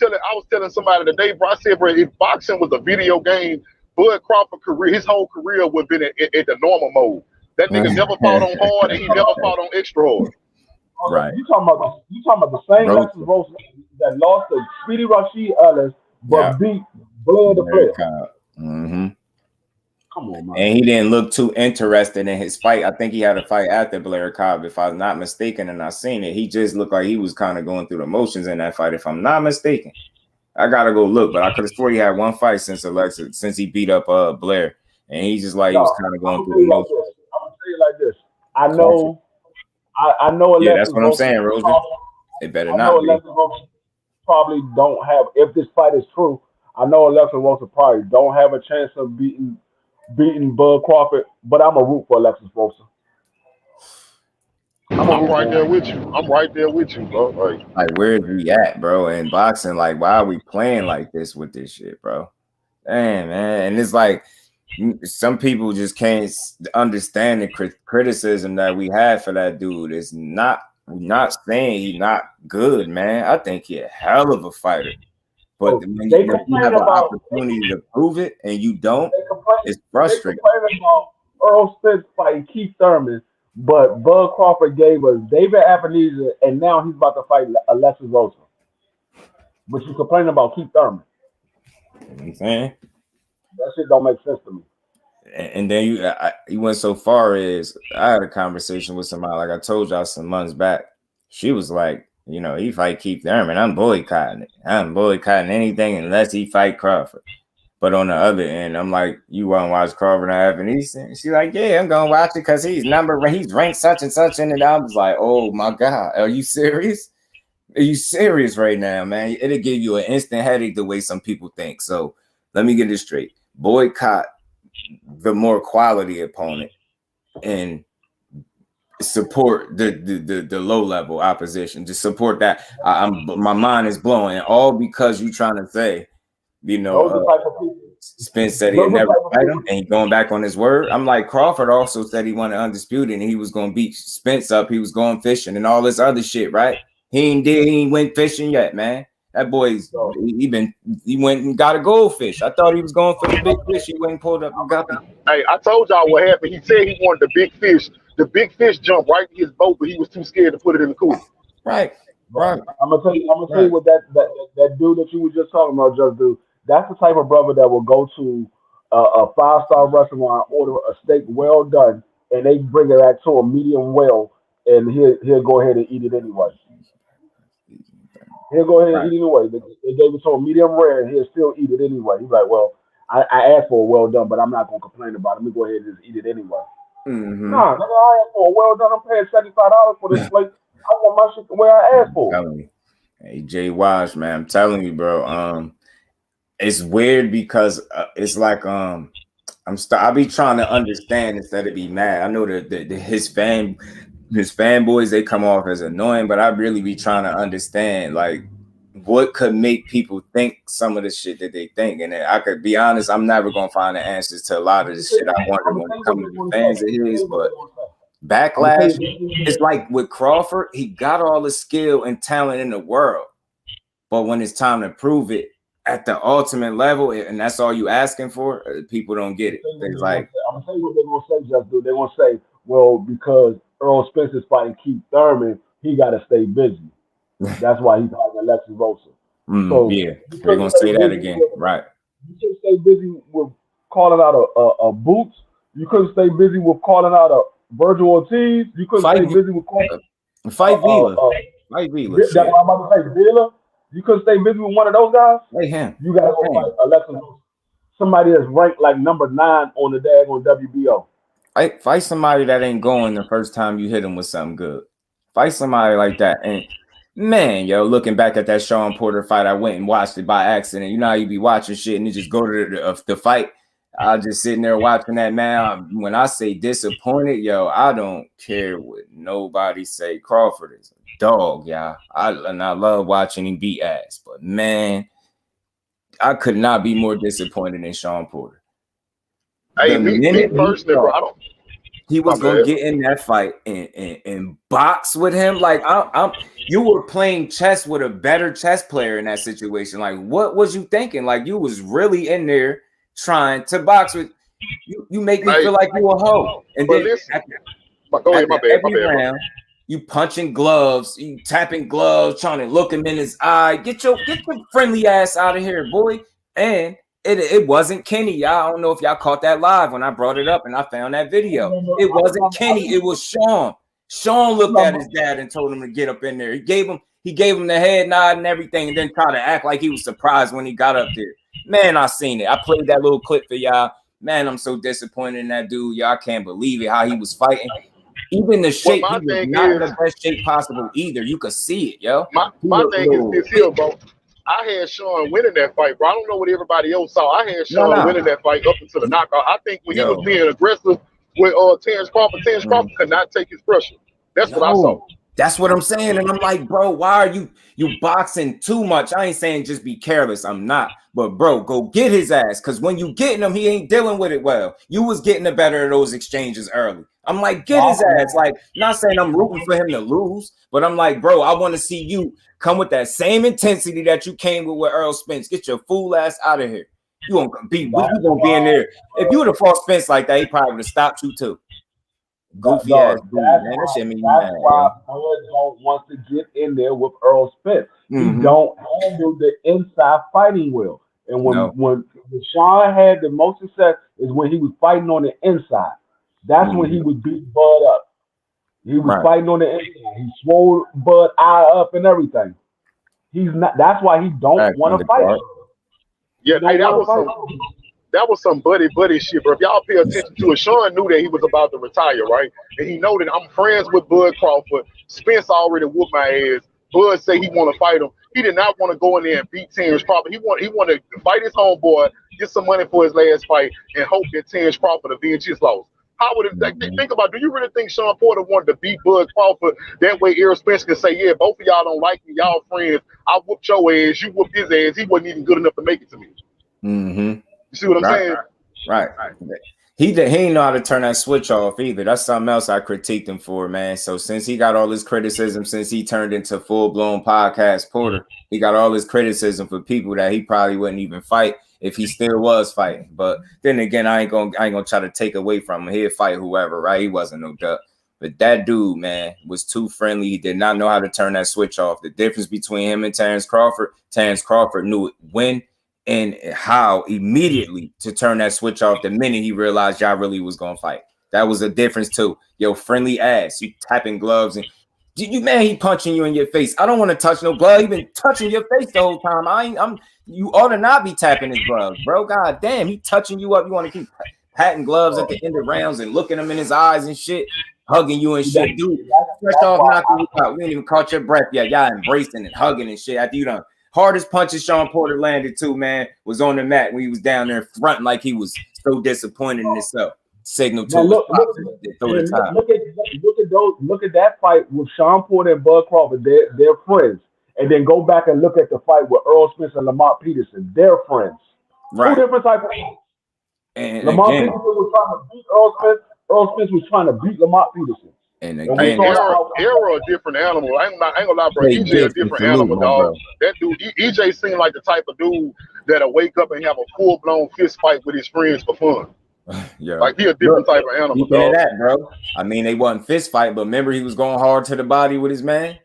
[SPEAKER 3] telling somebody today, bro. I said, bro, if boxing was a video game, Bud Crawford career, his whole career would have been at the normal mode. That nigga never fought on hard and he never fought on extra hard.
[SPEAKER 2] Right.
[SPEAKER 6] You talking about the same Alexis Rocha that lost to Speedy Rashid Ellis, but beat Blair the Player.
[SPEAKER 2] Mm-hmm.
[SPEAKER 6] Come on, man.
[SPEAKER 2] And he didn't look too interested in his fight. I think he had a fight after Blair Cobb, if I'm not mistaken, and I seen it. He just looked like he was kind of going through the motions in that fight, if I'm not mistaken. I gotta go look, but I could have sworn he had one fight since he beat up Blair, and he just like he was kind of going through the motions.
[SPEAKER 6] I'm gonna tell you like this. I know.
[SPEAKER 2] Yeah, that's what I'm saying, Roger. It better not be.
[SPEAKER 6] Alexis Rocha probably don't have. If this fight is true, I know Alexis Rocha probably don't have a chance of beating Bud Crawford. But I'm a root for Alexis Rocha.
[SPEAKER 3] I'm right there with you, bro.
[SPEAKER 2] Like, where's he at, bro? In boxing, like, why are we playing like this with this shit, bro? Damn, man. And it's like, some people just can't understand the criticism that we have for that dude. It's not saying he's not good, man. I think he's a hell of a fighter. But when you have an opportunity to prove it and you don't, it's frustrating.
[SPEAKER 6] They complain about Earl Spence fighting Keith Thurman, But Bud Crawford gave us David Aveneza, and now he's about to fight Alexis Rosa. But you complaining about Keith Thurman.
[SPEAKER 2] You know what I'm saying?
[SPEAKER 6] That shit don't make sense to me.
[SPEAKER 2] And then you went so far as I had a conversation with somebody, like I told y'all some months back. She was like, you know, he fight Keith Thurman, I'm boycotting it. I'm boycotting anything unless he fight Crawford. But on the other end, I'm like, you want to watch Crawford and Evan? She's like, yeah, I'm gonna watch it because he's ranked such and such. And I was like, oh my God, are you serious? Are you serious right now, man? It'll give you an instant headache the way some people think. So let me get it straight. Boycott the more quality opponent and support the low level opposition. Just support that. My mind is blowing, all because you trying to say, you know, Spence said he'd never fight him, and he going back on his word. I'm like, Crawford also said he wanted undisputed, and he was going to beat Spence up. He was going fishing and all this other shit, right? He ain't went fishing yet, man. That boy's he went and got a goldfish. I thought he was going for the big fish. He went and pulled up and got it.
[SPEAKER 3] Hey, I told y'all what happened. He said he wanted the big fish. The big fish jumped right in his boat, but he was too scared to put it in the cooler.
[SPEAKER 2] Right.
[SPEAKER 6] I'm gonna tell you what that dude that you were just talking about, Just Dude. That's the type of brother that will go to a 5-star restaurant, order a steak well done, and they bring it back to a medium well, and he'll go ahead and eat it anyway. He'll go ahead and eat it anyway. They gave it to a medium rare, and he'll still eat it anyway. He's like, well, I asked for a well done, but I'm not gonna complain about it. Let me go ahead and just eat it anyway.
[SPEAKER 2] Mm-hmm.
[SPEAKER 6] Nah, nigga, I asked for a well done. I'm paying $75 for this plate. I want my shit the way I asked for.
[SPEAKER 2] I'm telling you. Hey, Jay Wash, man, I'm telling you, bro. It's weird because it's like I be trying to understand instead of be mad. I know that his fanboys, they come off as annoying, but I really be trying to understand like what could make people think some of the shit that they think. And I could be honest, I'm never gonna find the answers to a lot of the shit I wonder when it comes to the fans of his, but backlash, it's like with Crawford, he got all the skill and talent in the world, but when it's time to prove it at the ultimate level, and that's all you asking for, people don't get it. It's like,
[SPEAKER 6] I'm gonna tell you what they're gonna say, Just Dude. They're gonna say, well, because Earl Spence is fighting Keith Thurman, he gotta stay busy. That's why he's fighting Alexis Rosa. So
[SPEAKER 2] yeah, they're gonna say that again, right?
[SPEAKER 6] You couldn't stay busy with calling out a Boots. You couldn't stay busy with calling out a Virgil Ortiz. You couldn't stay busy with calling
[SPEAKER 2] Fight Vila. Fight Vila.
[SPEAKER 6] That's what I'm about to say, Vila. You couldn't stay busy with one of those guys. You gotta go fight Alexis Rosa. Somebody that's ranked like number 9 on the daggone WBO.
[SPEAKER 2] Fight somebody that ain't going the first time you hit him with something good. Fight somebody like that. And man, yo, looking back at that Sean Porter fight, I went and watched it by accident. You know how you be watching shit and you just go to the fight. I was just sitting there watching that, man. When I say disappointed, yo, I don't care what nobody say. Crawford is a dog, y'all. I love watching him beat ass. But man, I could not be more disappointed than Sean Porter.
[SPEAKER 3] Hey, me personally, bro,
[SPEAKER 2] he was gonna get in that fight and box with him. Like you were playing chess with a better chess player in that situation. Like, what was you thinking? Like, you was really in there trying to box with you. Make me feel like you a hoe. And then every round, you punching gloves, you tapping gloves, trying to look him in his eye. Get your friendly ass out of here, boy. And it wasn't Kenny. Y'all, I don't know if y'all caught that live when I brought it up and I found that video. It wasn't Kenny. It was Sean. Sean looked at his dad and told him to get up in there. He gave him the head nod and everything, and then tried to act like he was surprised when he got up there. Man, I seen it. I played that little clip for y'all. Man, I'm so disappointed in that dude. Y'all can't believe it, how he was fighting. Even the shape, he was not in the best shape possible either. You could see it, yo.
[SPEAKER 3] My thing is this here, bro. I had Sean winning that fight, bro. I don't know what everybody else saw. I had Sean winning that fight up until the knockout. I think when he was being aggressive with Terence Crawford could not take his pressure. That's what I saw.
[SPEAKER 2] That's what I'm saying. And I'm like, bro, why are you boxing too much? I ain't saying just be careless. I'm not. But, bro, go get his ass. Because when you getting him, he ain't dealing with it well. You was getting the better of those exchanges early. I'm like, get his ass. Like, not saying I'm rooting for him to lose, but I'm like, bro, I want to see you come with that same intensity that you came with Earl Spence. Get your fool ass out of here. You gonna be in there. If you would have fought Spence like that, he probably would have stopped you too. Goofy ass dude, man. That shit made me mad,
[SPEAKER 6] why
[SPEAKER 2] yo.
[SPEAKER 6] Bud don't want to get in there with Earl Spence. He don't handle the inside fighting well. And when Sean had the most success is when he was fighting on the inside. That's when he would beat Bud up. He was fighting on the inside. He swole Bud eye up and everything. He's not. That's why he don't want to fight.
[SPEAKER 3] Yeah, hey, that was some buddy shit, bro. If y'all pay attention to it, Sean knew that he was about to retire, right? And he know that I'm friends with Bud Crawford. Spence already whooped my ass. Bud say he want to fight him. He did not want to go in there and beat Terence Crawford. He wanted to fight his homeboy, get some money for his last fight, and hope that Terence Crawford avenge his loss. How would it think about? Do you really think Sean Porter wanted to beat Bud Crawford? That way, Errol Spence can say, "Yeah, both of y'all don't like me. Y'all friends. I whooped your ass. You whooped his ass. He wasn't even good enough to make it to me." You see what I'm saying?
[SPEAKER 2] Right. He didn't know how to turn that switch off either. That's something else I critiqued him for, man. So since he got all his criticism, since he turned into full-blown podcast Porter, he got all his criticism for people that he probably wouldn't even fight if he still was fighting. But then again, I ain't gonna try to take away from him. He'd fight whoever, right? He wasn't no duck. But that dude, man, was too friendly. He did not know how to turn that switch off. The difference between him and Terence Crawford knew when and how immediately to turn that switch off the minute he realized y'all really was gonna fight. That was a difference too. Yo, friendly ass. You tapping gloves and you man, he punching you in your face. I don't want to touch no glove. He been touching your face the whole time. You ought to not be tapping his gloves, bro. God damn, he touching you up. You want to keep patting gloves at the end of rounds and looking him in his eyes and shit, hugging you and shit, dude. Fresh off knocking you out. We ain't even caught your breath yet. Y'all embracing and hugging and shit after you done. Hardest punches Sean Porter landed too, man, was on the mat when he was down there fronting like he was so disappointed in himself. Signal to
[SPEAKER 6] look at that fight with Sean Porter and Bud Crawford. They're friends. And then go back and look at the fight with Earl Spence and Lamont Peterson. They're friends.
[SPEAKER 2] Right.
[SPEAKER 6] Two different types of fights.
[SPEAKER 2] And
[SPEAKER 6] Lamont Peterson was trying to beat Earl Spence. Earl Spence was trying to beat Lamont Peterson.
[SPEAKER 3] And again, Arrow a different animal. I ain't gonna lie, bro. EJ a different animal, dog. Bro. That dude, EJ seemed like the type of dude that'll wake up and have a full blown fist fight with his friends for fun.
[SPEAKER 2] Yeah,
[SPEAKER 3] like he a different type of animal, dog.
[SPEAKER 2] That, bro. I mean, they wasn't fist fight, but remember he was going hard to the body with his man.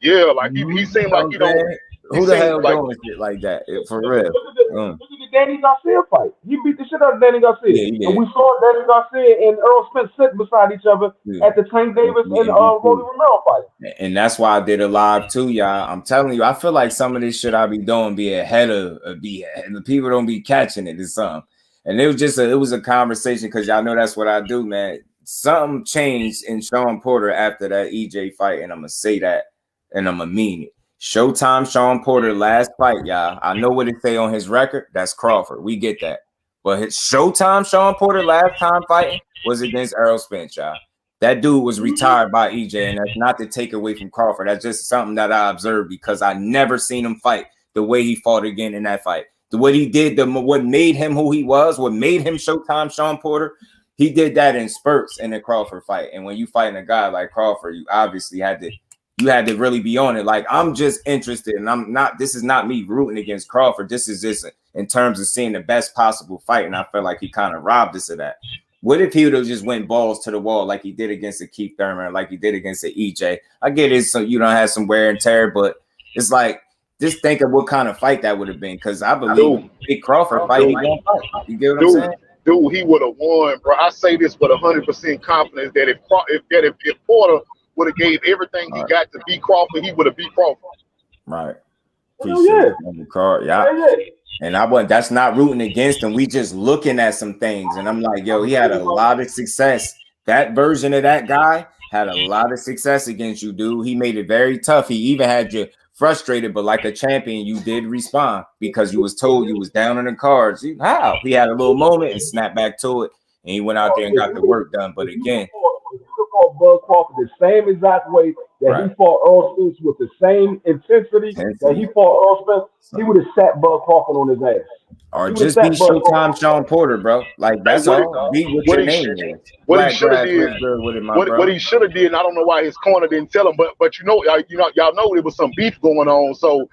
[SPEAKER 3] Yeah, like he seemed like he don't.
[SPEAKER 2] Who the hell doing shit like that? For real.
[SPEAKER 6] Look at the Danny Garcia fight. He beat the shit out of Danny Garcia.
[SPEAKER 2] Yeah,
[SPEAKER 6] and we saw Danny Garcia and Earl Spence sitting beside each other at the Tank Davis and Rolly Romero fight.
[SPEAKER 2] And that's why I did a live too, y'all. I'm telling you, I feel like some of this shit I be doing be ahead of and the people don't be catching it or something. And it was a conversation because y'all know that's what I do, man. Something changed in Sean Porter after that EJ fight, and I'm gonna say that, and I'm gonna mean it. Showtime Sean Porter last fight, y'all. I know what it say on his record. That's Crawford. We get that. But his Showtime Sean Porter last time fighting was against Errol Spence, y'all. That dude was retired by EJ, and that's not to take away from Crawford. That's just something that I observed because I never seen him fight the way he fought again in that fight. What he did, what made him who he was, what made him Showtime Sean Porter, he did that in spurts in the Crawford fight. And when you fighting a guy like Crawford, you obviously had to really be on it. Like, I'm just interested, and this is not me rooting against Crawford. This is just in terms of seeing the best possible fight, and I feel like he kind of robbed us of that. What if he would have just went balls to the wall like he did against the Keith Thurman, like he did against the EJ? I get it, so you don't have some wear and tear, but it's like, just think of what kind of fight that would have been, because I believe Big Crawford fight, he gonna fight. You get what I'm saying?
[SPEAKER 3] Dude, he would have won, bro. I say this with 100% confidence that if Porter would have gave everything he got to beat Crawford, he would have beat Crawford.
[SPEAKER 2] Right. Yeah. And that's not rooting against him. We just looking at some things, and I'm like, yo, he had a lot of success. That version of that guy had a lot of success against you, dude. He made it very tough. He even had you frustrated, but like a champion, you did respond because you was told you was down on the cards. How? He had a little moment and snapped back to it, and he went out there and got the work done. But again,
[SPEAKER 6] fought Bud Crawford the same exact way that he fought Earl Spence with the same intensity that he fought Earl Spence, he would have sat Bud Crawford on his ass.
[SPEAKER 2] Or just be Showtime Sean Porter, bro. Like, that's all. Be what your name is.
[SPEAKER 3] What he should have did, what he should have did, and I don't know why his corner didn't tell him, but y'all know there was some beef going on. So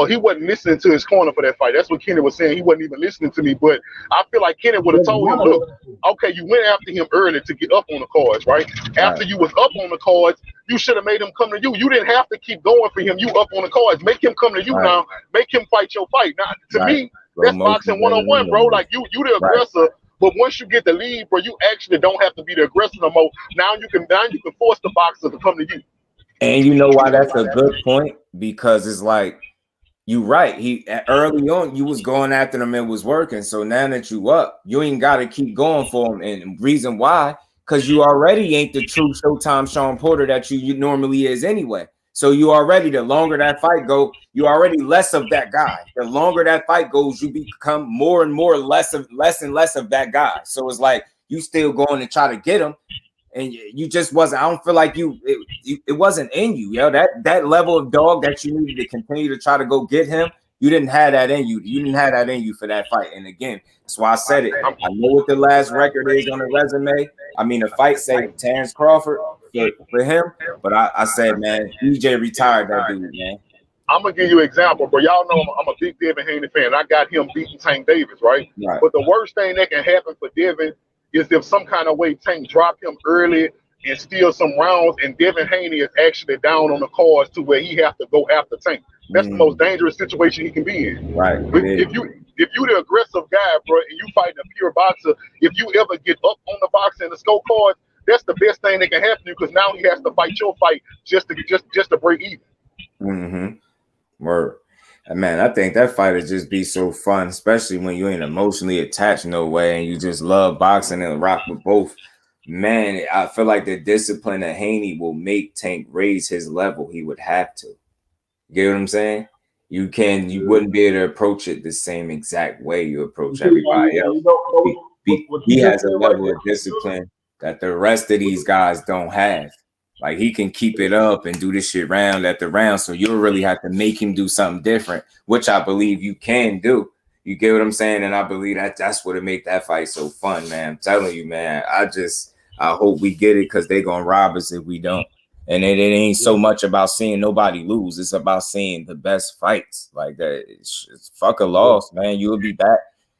[SPEAKER 3] he wasn't listening to his corner for that fight. That's what Kenny was saying. He wasn't even listening to me. But I feel like Kenny would have told him, look, okay, you went after him early to get up on the cards, right? After you was up on the cards, you should have made him come to you. You didn't have to keep going for him. You up on the cards. Make him come to you now. Make him fight your fight. Now, to me, that's boxing 101, bro. Like, you the aggressor. But once you get the lead, bro, you actually don't have to be the aggressor no more. Now you can force the boxer to come to you.
[SPEAKER 2] And you know why that's a good point? Because it's like, you right. He early on, you was going after them and was working. So now that you up, you ain't got to keep going for him. And reason why, because you already ain't the true Showtime Sean Porter that you normally is anyway. So you already, the longer that fight go, you already less of that guy. The longer that fight goes, you become more and more less and less of that guy. So it's like you still going to try to get him. And you just wasn't. I don't feel like it wasn't in you, yo. That level of dog that you needed to continue to try to go get him, you didn't have that in you. You didn't have that in you for that fight. And again, that's why I said it. I know what the last record is on the resume. I mean, the fight say Terence Crawford for him, but I said, man, EJ retired that dude, man.
[SPEAKER 3] I'm gonna give you an example, bro. Y'all know I'm a big Devin Haney fan. I got him beating Tank Davis, right? But the worst thing that can happen for Devin is if some kind of way Tank drop him early and steal some rounds, and Devin Haney is actually down on the cards to where he have to go after Tank. That's the most dangerous situation he can be in.
[SPEAKER 2] Right.
[SPEAKER 3] If you the aggressive guy, bro, and you fighting a pure boxer, if you ever get up on the box and the scorecard, that's the best thing that can happen to you, because now he has to fight your fight just to break even.
[SPEAKER 2] Word. And man, I think that fight would just be so fun, especially when you ain't emotionally attached no way and you just love boxing and rock with both. Man, I feel like the discipline of Haney will make Tank raise his level. He would have to. You get what I'm saying? You wouldn't be able to approach it the same exact way you approach everybody else. He has a level of discipline that the rest of these guys don't have. Like, he can keep it up and do this shit round after round. So you'll really have to make him do something different, which I believe you can do. You get what I'm saying? And I believe that's what make that fight so fun, man. I'm telling you, man. I hope we get it, because they're going to rob us if we don't. And it ain't so much about seeing nobody lose. It's about seeing the best fights. Like that. It's fuck a loss, man. You'll be back.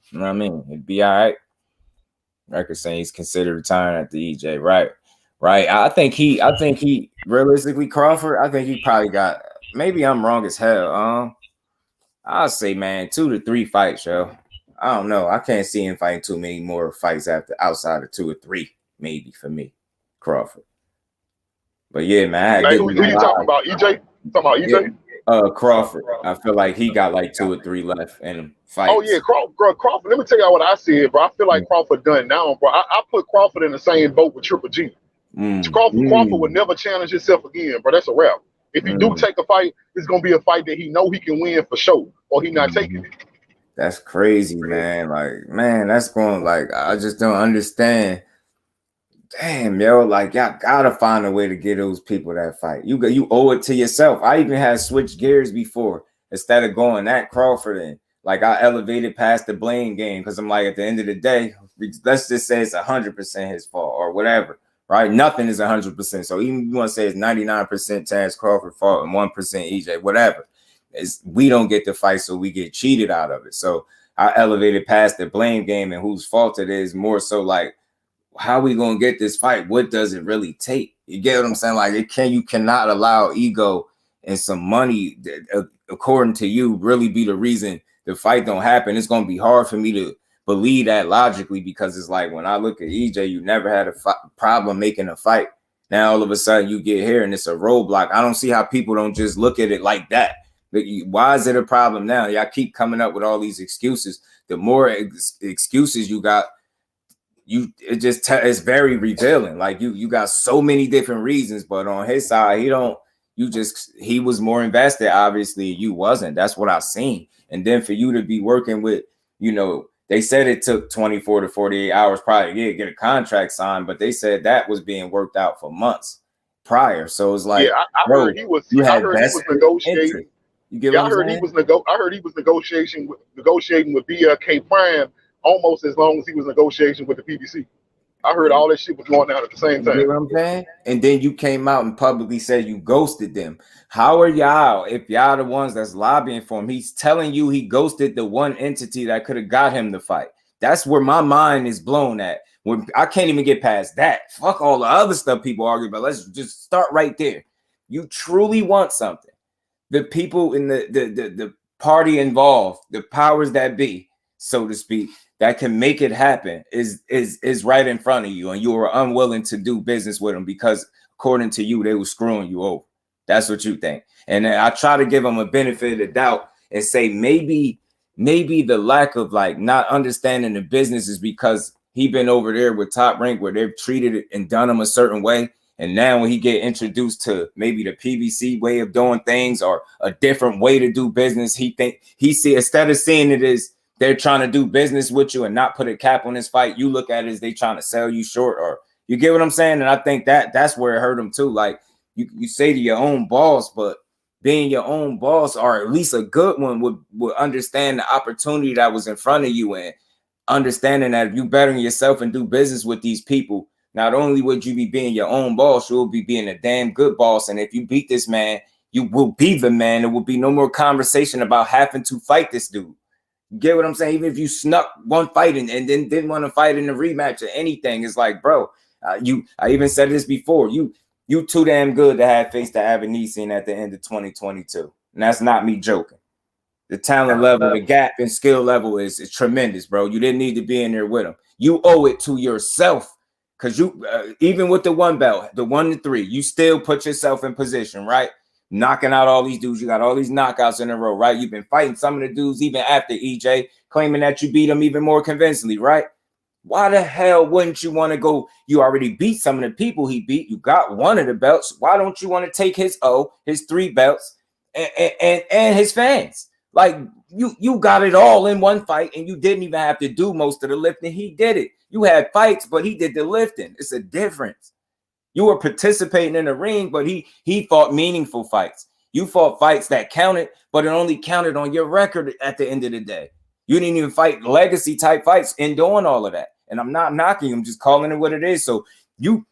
[SPEAKER 2] You know what I mean? It'd be all right. Record saying he's considered retiring at the EJ, right? Right. I think he realistically, Crawford, I think he probably got, maybe I'm wrong as hell. I'll say, man, 2 to 3 fights, yo. I don't know. I can't see him fighting too many more fights outside of 2 or 3, maybe, for me, Crawford. But yeah, man.
[SPEAKER 3] Who you talking about? EJ? You talking about EJ?
[SPEAKER 2] Yeah. Crawford. I feel like he got like 2 or 3 left in him fights.
[SPEAKER 3] Oh yeah, Crawford. Let me tell y'all what I said, bro. I feel like Crawford done now, bro. I put Crawford in the same boat with Triple G. Crawford would never challenge himself again, bro. That's a wrap. If he do take a fight, it's gonna be a fight that he know he can win for sure, or he not taking it.
[SPEAKER 2] That's crazy, man. Like, man, that's going, like, I just don't understand. Damn, yo, like, y'all gotta find a way to get those people that fight. You owe it to yourself. I even had switched gears before. Instead of going at Crawford, and like, I elevated past the blame game, because I'm like, at the end of the day, let's just say it's 100% his fault or whatever. Right? Nothing is 100%. So even if you want to say it's 99% Terence Crawford fault and 1% EJ, whatever. We don't get the fight, so we get cheated out of it. So I elevated past the blame game and whose fault it is, more so like, how we going to get this fight? What does it really take? You get what I'm saying? Like, you cannot allow ego and some money, according to you, really be the reason the fight don't happen. It's going to be hard for me to believe that logically, because it's like, when I look at EJ, you never had a problem making a fight. Now all of a sudden you get here and it's a roadblock. I don't see how people don't just look at it like that. Why is it a problem now? Y'all keep coming up with all these excuses. The more excuses you got, it's very revealing. Like, you got so many different reasons, but on his side, he was more invested. Obviously, you wasn't. That's what I've seen. And then for you to be working with, they said it took 24 to 48 hours probably to get a contract signed, but they said that was being worked out for months prior. So it's like,
[SPEAKER 3] I heard he was negotiating. I heard he was negotiating with BLK Prime almost as long as he was negotiating with the PBC. I heard all that shit was going down at the same time.
[SPEAKER 2] You know what I'm saying? And then you came out and publicly said you ghosted them. How are y'all, if y'all the ones that's lobbying for him, he's telling you he ghosted the one entity that could have got him the fight? That's where my mind is blown at. When I can't even get past that. Fuck all the other stuff people argue about. Let's just start right there. You truly want something. The people in the party involved, the powers that be, so to speak, that can make it happen is right in front of you, and you are unwilling to do business with them because according to you, they were screwing you over. That's what you think. And I try to give them a benefit of the doubt and say maybe the lack of like not understanding the business is because he been over there with Top Rank where they've treated it and done him a certain way. And now when he get introduced to maybe the PBC way of doing things or a different way to do business, he see instead of seeing it as they're trying to do business with you and not put a cap on this fight, you look at it as they trying to sell you short, or you get what I'm saying? And I think that's where it hurt him too. Like you say to your own boss, but being your own boss, or at least a good one, would understand the opportunity that was in front of you and understanding that if you better yourself and do business with these people, not only would you be being your own boss, you will be being a damn good boss. And if you beat this man, you will be the man. There will be no more conversation about having to fight this dude. You get what I'm saying? Even if you snuck one fight and then didn't want to fight in the rematch or anything, it's like, bro, I even said this before. You too damn good to have faced the Avanesian at the end of 2022. And that's not me joking. The talent level, the gap in skill level is tremendous, bro. You didn't need to be in there with him. You owe it to yourself. Because you, even with the one belt, the 1 to 3, you still put yourself in position, right? Knocking out all these dudes. You got all these knockouts in a row, right? You've been fighting some of the dudes even after EJ, claiming that you beat them even more convincingly, right? Why the hell wouldn't you want to go? You already beat some of the people he beat. You got one of the belts. Why don't you want to take his 3 belts and his fans? Like you got it all in one fight, and you didn't even have to do most of the lifting. He did it. You had fights, but he did the lifting. It's a difference. You were participating in the ring, but he fought meaningful fights. You fought fights that counted, but it only counted on your record at the end of the day. You didn't even fight legacy type fights in doing all of that. And I'm not knocking, I'm just calling it what it is. So you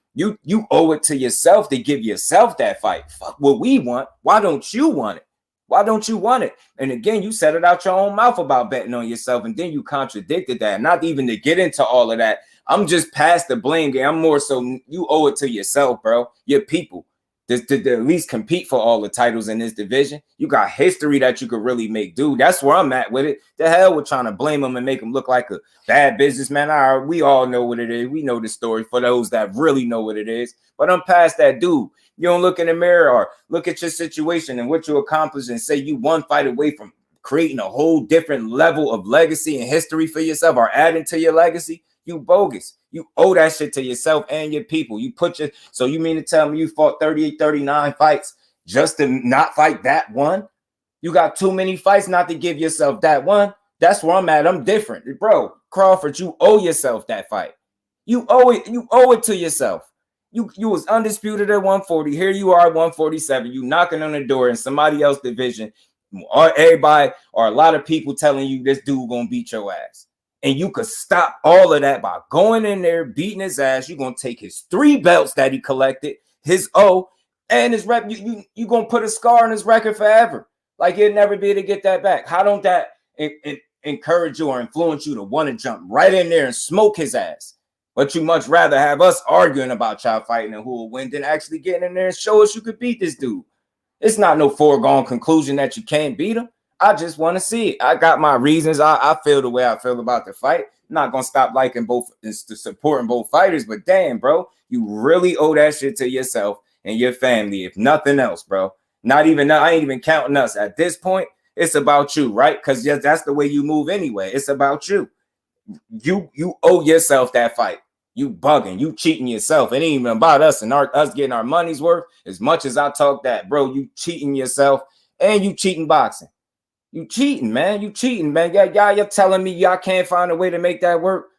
[SPEAKER 2] owe it to yourself to give yourself that fight. Fuck what we want. Why don't you want it? Why don't you want it? And again, you said it out your own mouth about betting on yourself, and then you contradicted that. Not even to get into all of that. I'm just past the blame game. I'm more so you owe it to yourself, bro. Your people to at least compete for all the titles in this division. You got history that you could really make, dude. That's where I'm at with it. The hell with trying to blame him and make him look like a bad businessman. We all know what it is. We know the story for those that really know what it is. But I'm past that, dude. You don't look in the mirror or look at your situation and what you accomplished and say you one fight away from creating a whole different level of legacy and history for yourself or adding to your legacy. You bogus. You owe that shit to yourself and your people. So you mean to tell me you fought 38, 39 fights just to not fight that one? You got too many fights not to give yourself that one. That's where I'm at. I'm different. Bro, Crawford, you owe yourself that fight. You owe it. You owe it to yourself. You was undisputed at 140. Here you are at 147. You knocking on the door in somebody else's division. Or everybody or a lot of people telling you this dude gonna beat your ass. And you could stop all of that by going in there, beating his ass. You're going to take his 3 belts that he collected, his and his rep. You going to put a scar on his record forever. Like he'll never be able to get that back. How don't that encourage you or influence you to want to jump right in there and smoke his ass? But you much rather have us arguing about y'all fighting and who will win than actually getting in there and show us you could beat this dude. It's not no foregone conclusion that you can't beat him. I just want to see it. I got my reasons. I feel the way I feel about the fight. I'm not going to stop liking both, supporting both fighters, but damn, bro, you really owe that shit to yourself and your family, if nothing else, bro. I ain't even counting us. At this point, it's about you, right? Because that's the way you move anyway. It's about you. You owe yourself that fight. You bugging. You cheating yourself. It ain't even about us and us getting our money's worth. As much as I talk that, bro, you cheating yourself and you cheating boxing. You cheating, man. You cheating, man. Y'all, you're telling me y'all can't find a way to make that work.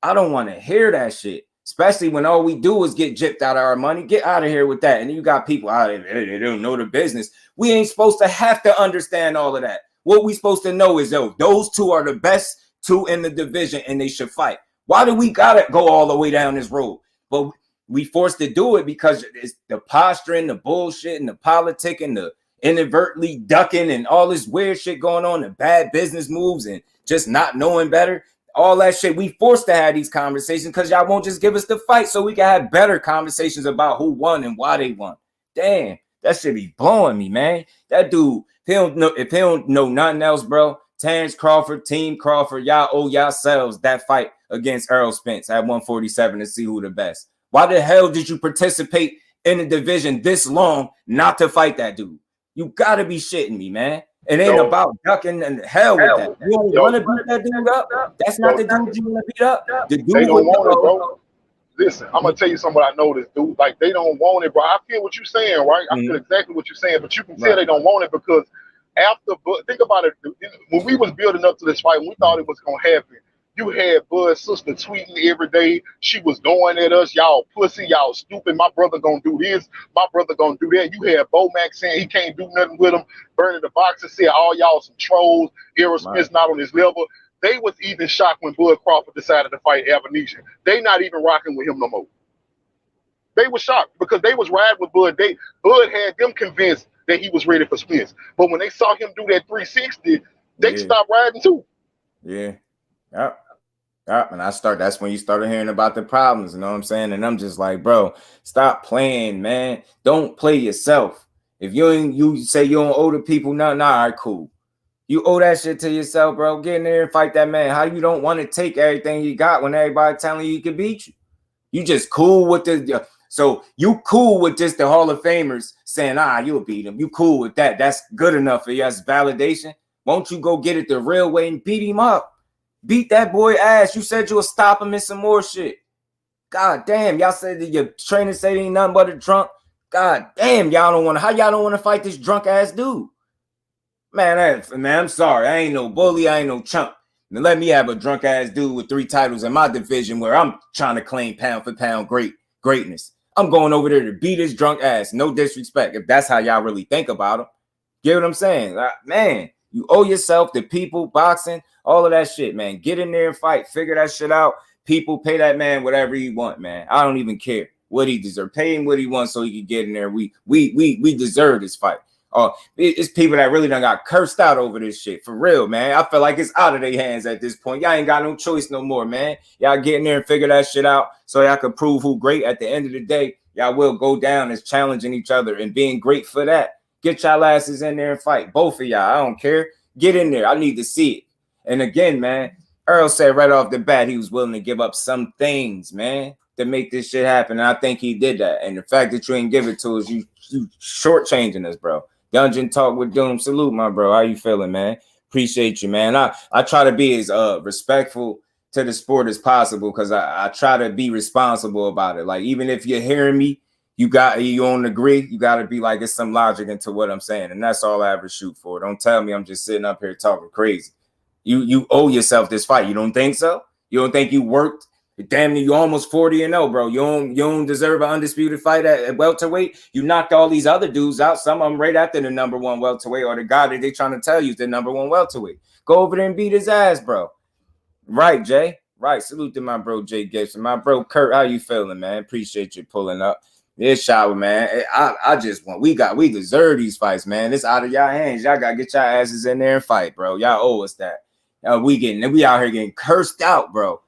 [SPEAKER 2] I don't want to hear that shit. Especially when all we do is get gypped out of our money. Get out of here with that. And you got people out there, they don't know the business. We ain't supposed to have to understand all of that. What we supposed to know is, those 2 are the best 2 in the division and they should fight. Why do we gotta go all the way down this road? But we forced to do it because it's the posturing, the bullshit, and the politicking, the inadvertently ducking, and all this weird shit going on, the bad business moves, and just not knowing better. All that shit, we forced to have these conversations because y'all won't just give us the fight so we can have better conversations about who won and why they won. Damn, that shit be blowing me, man. That dude, if he don't know nothing else, bro, Terence Crawford, Team Crawford, y'all owe yourselves that fight against Errol Spence at 147 to see who the best. Why the hell did you participate in the division this long not to fight that dude? You gotta be shitting me, man. It ain't about ducking and hell with that. You don't want to beat that dude up. That's not the dude you want to beat up. The dude
[SPEAKER 3] they don't want it, bro. Listen, I'm gonna tell you something. I noticed, dude. Like they don't want it, bro. I feel what you're saying, right? I feel exactly what you're saying, but you can tell they don't want it because after. Think about it. When we was building up to this fight, when we thought it was gonna happen, you had Bud's sister tweeting every day. She was going at us, y'all pussy, y'all stupid. My brother gonna do this. My brother gonna do that. You had Bo Mack saying he can't do nothing with him. Bernie the Boxer said all y'all some trolls. Errol Smith's not on his level. They was even shocked when Bud Crawford decided to fight Avenesian. They not even rocking with him no more. They were shocked because they was riding with Bud. Bud had them convinced that he was ready for Spence. But when they saw him do that 360, they stopped riding too.
[SPEAKER 2] Yeah. Yep. And that's when you started hearing about the problems, you know what I'm saying? And I'm just like, bro, stop playing, man. Don't play yourself. If you say you don't owe the people nothing, all right, cool. You owe that shit to yourself, bro. Get in there and fight that man. How you don't want to take everything you got when everybody telling you he can beat you? You just cool with the so you cool with just the Hall of Famers saying, you'll beat him. You cool with that. That's good enough for you as validation. Won't you go get it the real way and beat him up? Beat that boy ass. You said you'll stop him in some more shit. God damn, y'all said that your trainer said he ain't nothing but a drunk. God damn, y'all don't want to fight this drunk ass dude. Man, I'm sorry. I ain't no bully. I ain't no chump. Now let me have a drunk ass dude with 3 titles in my division where I'm trying to claim pound for pound greatness. I'm going over there to beat his drunk ass. No disrespect. If that's how y'all really think about him. Get what I'm saying? Man, you owe yourself, the people, boxing, all of that shit, man. Get in there and fight. Figure that shit out. People, pay that man whatever he want, man. I don't even care what he deserves. Pay him what he wants so he can get in there. We deserve this fight. It's people that really done got cursed out over this shit. For real, man. I feel like it's out of their hands at this point. Y'all ain't got no choice no more, man. Y'all get in there and figure that shit out so y'all can prove who great. At the end of the day, y'all will go down as challenging each other and being great for that. Get y'all asses in there and fight. Both of y'all. I don't care. Get in there. I need to see it. And again, man, Earl said right off the bat he was willing to give up some things, man, to make this shit happen. And I think he did that. And the fact that you ain't give it to us, you shortchanging us, bro. Dungeon Talk with Doom. Salute, my bro. How you feeling, man? Appreciate you, man. I try to be as respectful to the sport as possible because I try to be responsible about it. Like, even if you're hearing me, you don't agree, you got to be like, it's some logic into what I'm saying. And that's all I ever shoot for. Don't tell me I'm just sitting up here talking crazy. You owe yourself this fight. You don't think so? You don't think you worked? Damn near, you almost 40-0, bro. You don't deserve an undisputed fight at welterweight. You knocked all these other dudes out. Some of them right after the number 1 welterweight, or the guy that they trying to tell you is the number 1 welterweight. Go over there and beat his ass, bro. Right, Jay. Right. Salute to my bro Jay Gibson. My bro Kurt, how you feeling, man? Appreciate you pulling up. This shower, man. I just want we deserve these fights, man. It's out of y'all hands. Y'all gotta get y'all asses in there and fight, bro. Y'all owe us that. We out here getting cursed out, bro.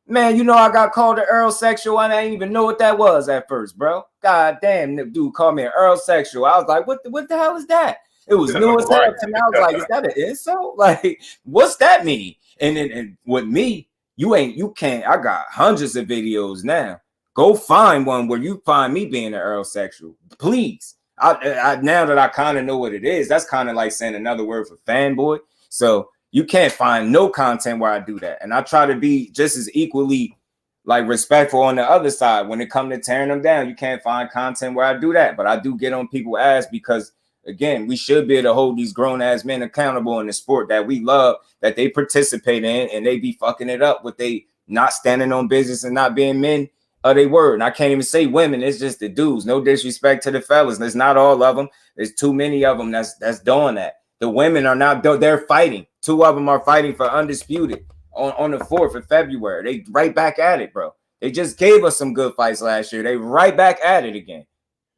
[SPEAKER 2] Man, you know I got called an Earl sexual and I didn't even know what that was at first, bro. God damn, that dude called me an Earl sexual. I was like, what the hell is that? It was new as hell to me. I was like, is that an insult? Like, what's that mean? And with me, you can't. I got hundreds of videos now. Go find one where you find me being an Earl sexual, please. I now that I kind of know what it is, that's kind of like saying another word for fanboy. So you can't find no content where I do that. And I try to be just as equally like respectful on the other side. When it comes to tearing them down, you can't find content where I do that. But I do get on people's ass because, again, we should be able to hold these grown-ass men accountable in the sport that we love, that they participate in, and they be fucking it up with they not standing on business and not being men of their word. And I can't even say women. It's just the dudes. No disrespect to the fellas. There's not all of them. There's too many of them that's doing that. The women are not, they're fighting. 2 of them are fighting for undisputed. on the 4th of February. They right back at it, bro. They just gave us some good fights last year. They right back at it again.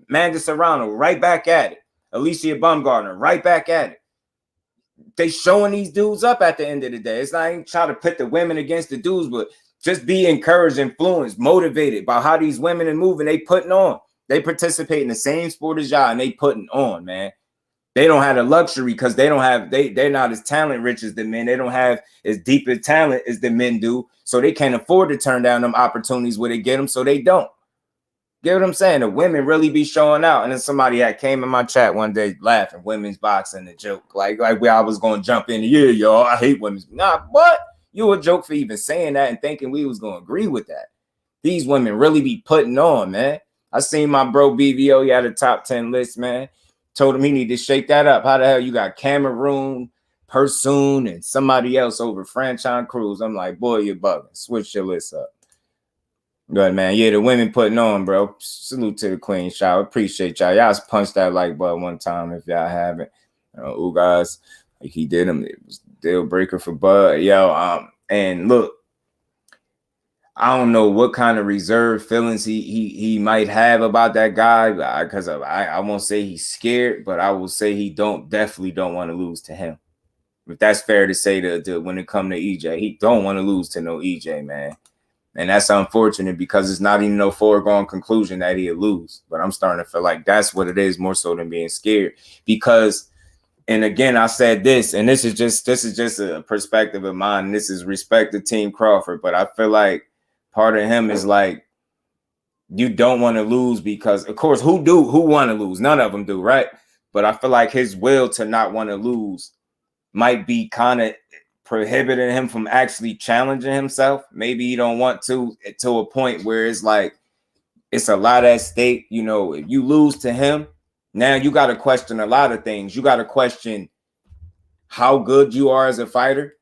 [SPEAKER 2] Amanda Serrano, right back at it. Alicia Baumgartner, right back at it. They showing these dudes up at the end of the day. It's not even trying to pit the women against the dudes, but just be encouraged, influenced, motivated by how these women are moving. They putting on. They participate in the same sport as y'all, and they putting on, man. They don't have the luxury because they're not as talent rich as the men. They don't have as deep a talent as the men do. So they can't afford to turn down them opportunities where they get them, so they don't. Get what I'm saying? The women really be showing out. And then somebody had came in my chat one day laughing, women's boxing, a joke. Like where I was going to jump in. Yeah, y'all, I hate women's. Nah, what? You a joke for even saying that and thinking we was going to agree with that. These women really be putting on, man. I seen my bro BVO, he had a top 10 list, man. Told him he need to shake that up. How the hell you got Cameroon, Pursoon, and somebody else over Franchon Cruz? I'm like, boy, you're bugging. Switch your list up. Good, man. Yeah, the women putting on, bro. Salute to the Queen Show. Appreciate y'all. Y'all punch that like button one time if y'all haven't. Guys, like he did them. It was deal breaker for Bud. Yo, and look, I don't know what kind of reserved feelings he might have about that guy, because I won't say he's scared, but I will say he definitely don't want to lose to him. If that's fair to say to when it come to EJ, he don't want to lose to no EJ, man. And that's unfortunate because it's not even no foregone conclusion that he'll lose. But I'm starting to feel like that's what it is more so than being scared. Because, and again, I said this, and this is just a perspective of mine. And this is respect to Team Crawford. But I feel like part of him is like, you don't want to lose because, of course, who want to lose? None of them do, right? But I feel like his will to not want to lose might be kind of prohibiting him from actually challenging himself. Maybe he don't want to a point where it's like it's a lot at stake. You know, if you lose to him, now you got to question a lot of things. You got to question how good you are as a fighter,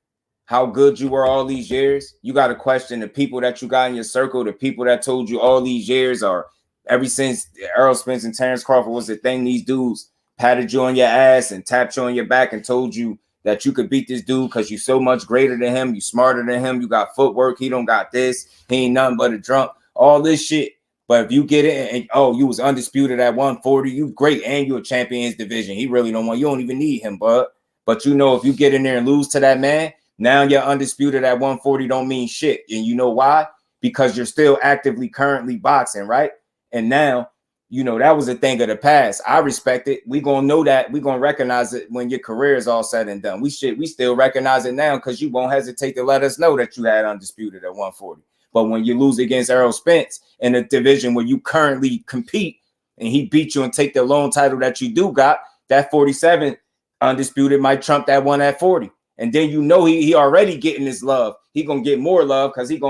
[SPEAKER 2] how good you were all these years. You got to question the people that you got in your circle, the people that told you all these years, or ever since Errol Spence and Terence Crawford was the thing, these dudes patted you on your ass and tapped you on your back and told you that you could beat this dude because you're so much greater than him, you smarter than him, you got footwork, he don't got this, he ain't nothing but a drunk, all this shit. But if you get it and you was undisputed at 140, you great, and you a champions division. He really don't want, you don't even need him, bud. But you know, if you get in there and lose to that man, now you're undisputed at 140 don't mean shit. And you know why? Because you're still actively currently boxing, right? And now, you know, that was a thing of the past. I respect it. We're going to know that. We're going to recognize it when your career is all said and done. We still recognize it now because you won't hesitate to let us know that you had undisputed at 140. But when you lose against Errol Spence in a division where you currently compete and he beat you and take the lone title that you do got, that 47 undisputed might trump that one at 40. And then you know he already getting his love. He going to get more love because it's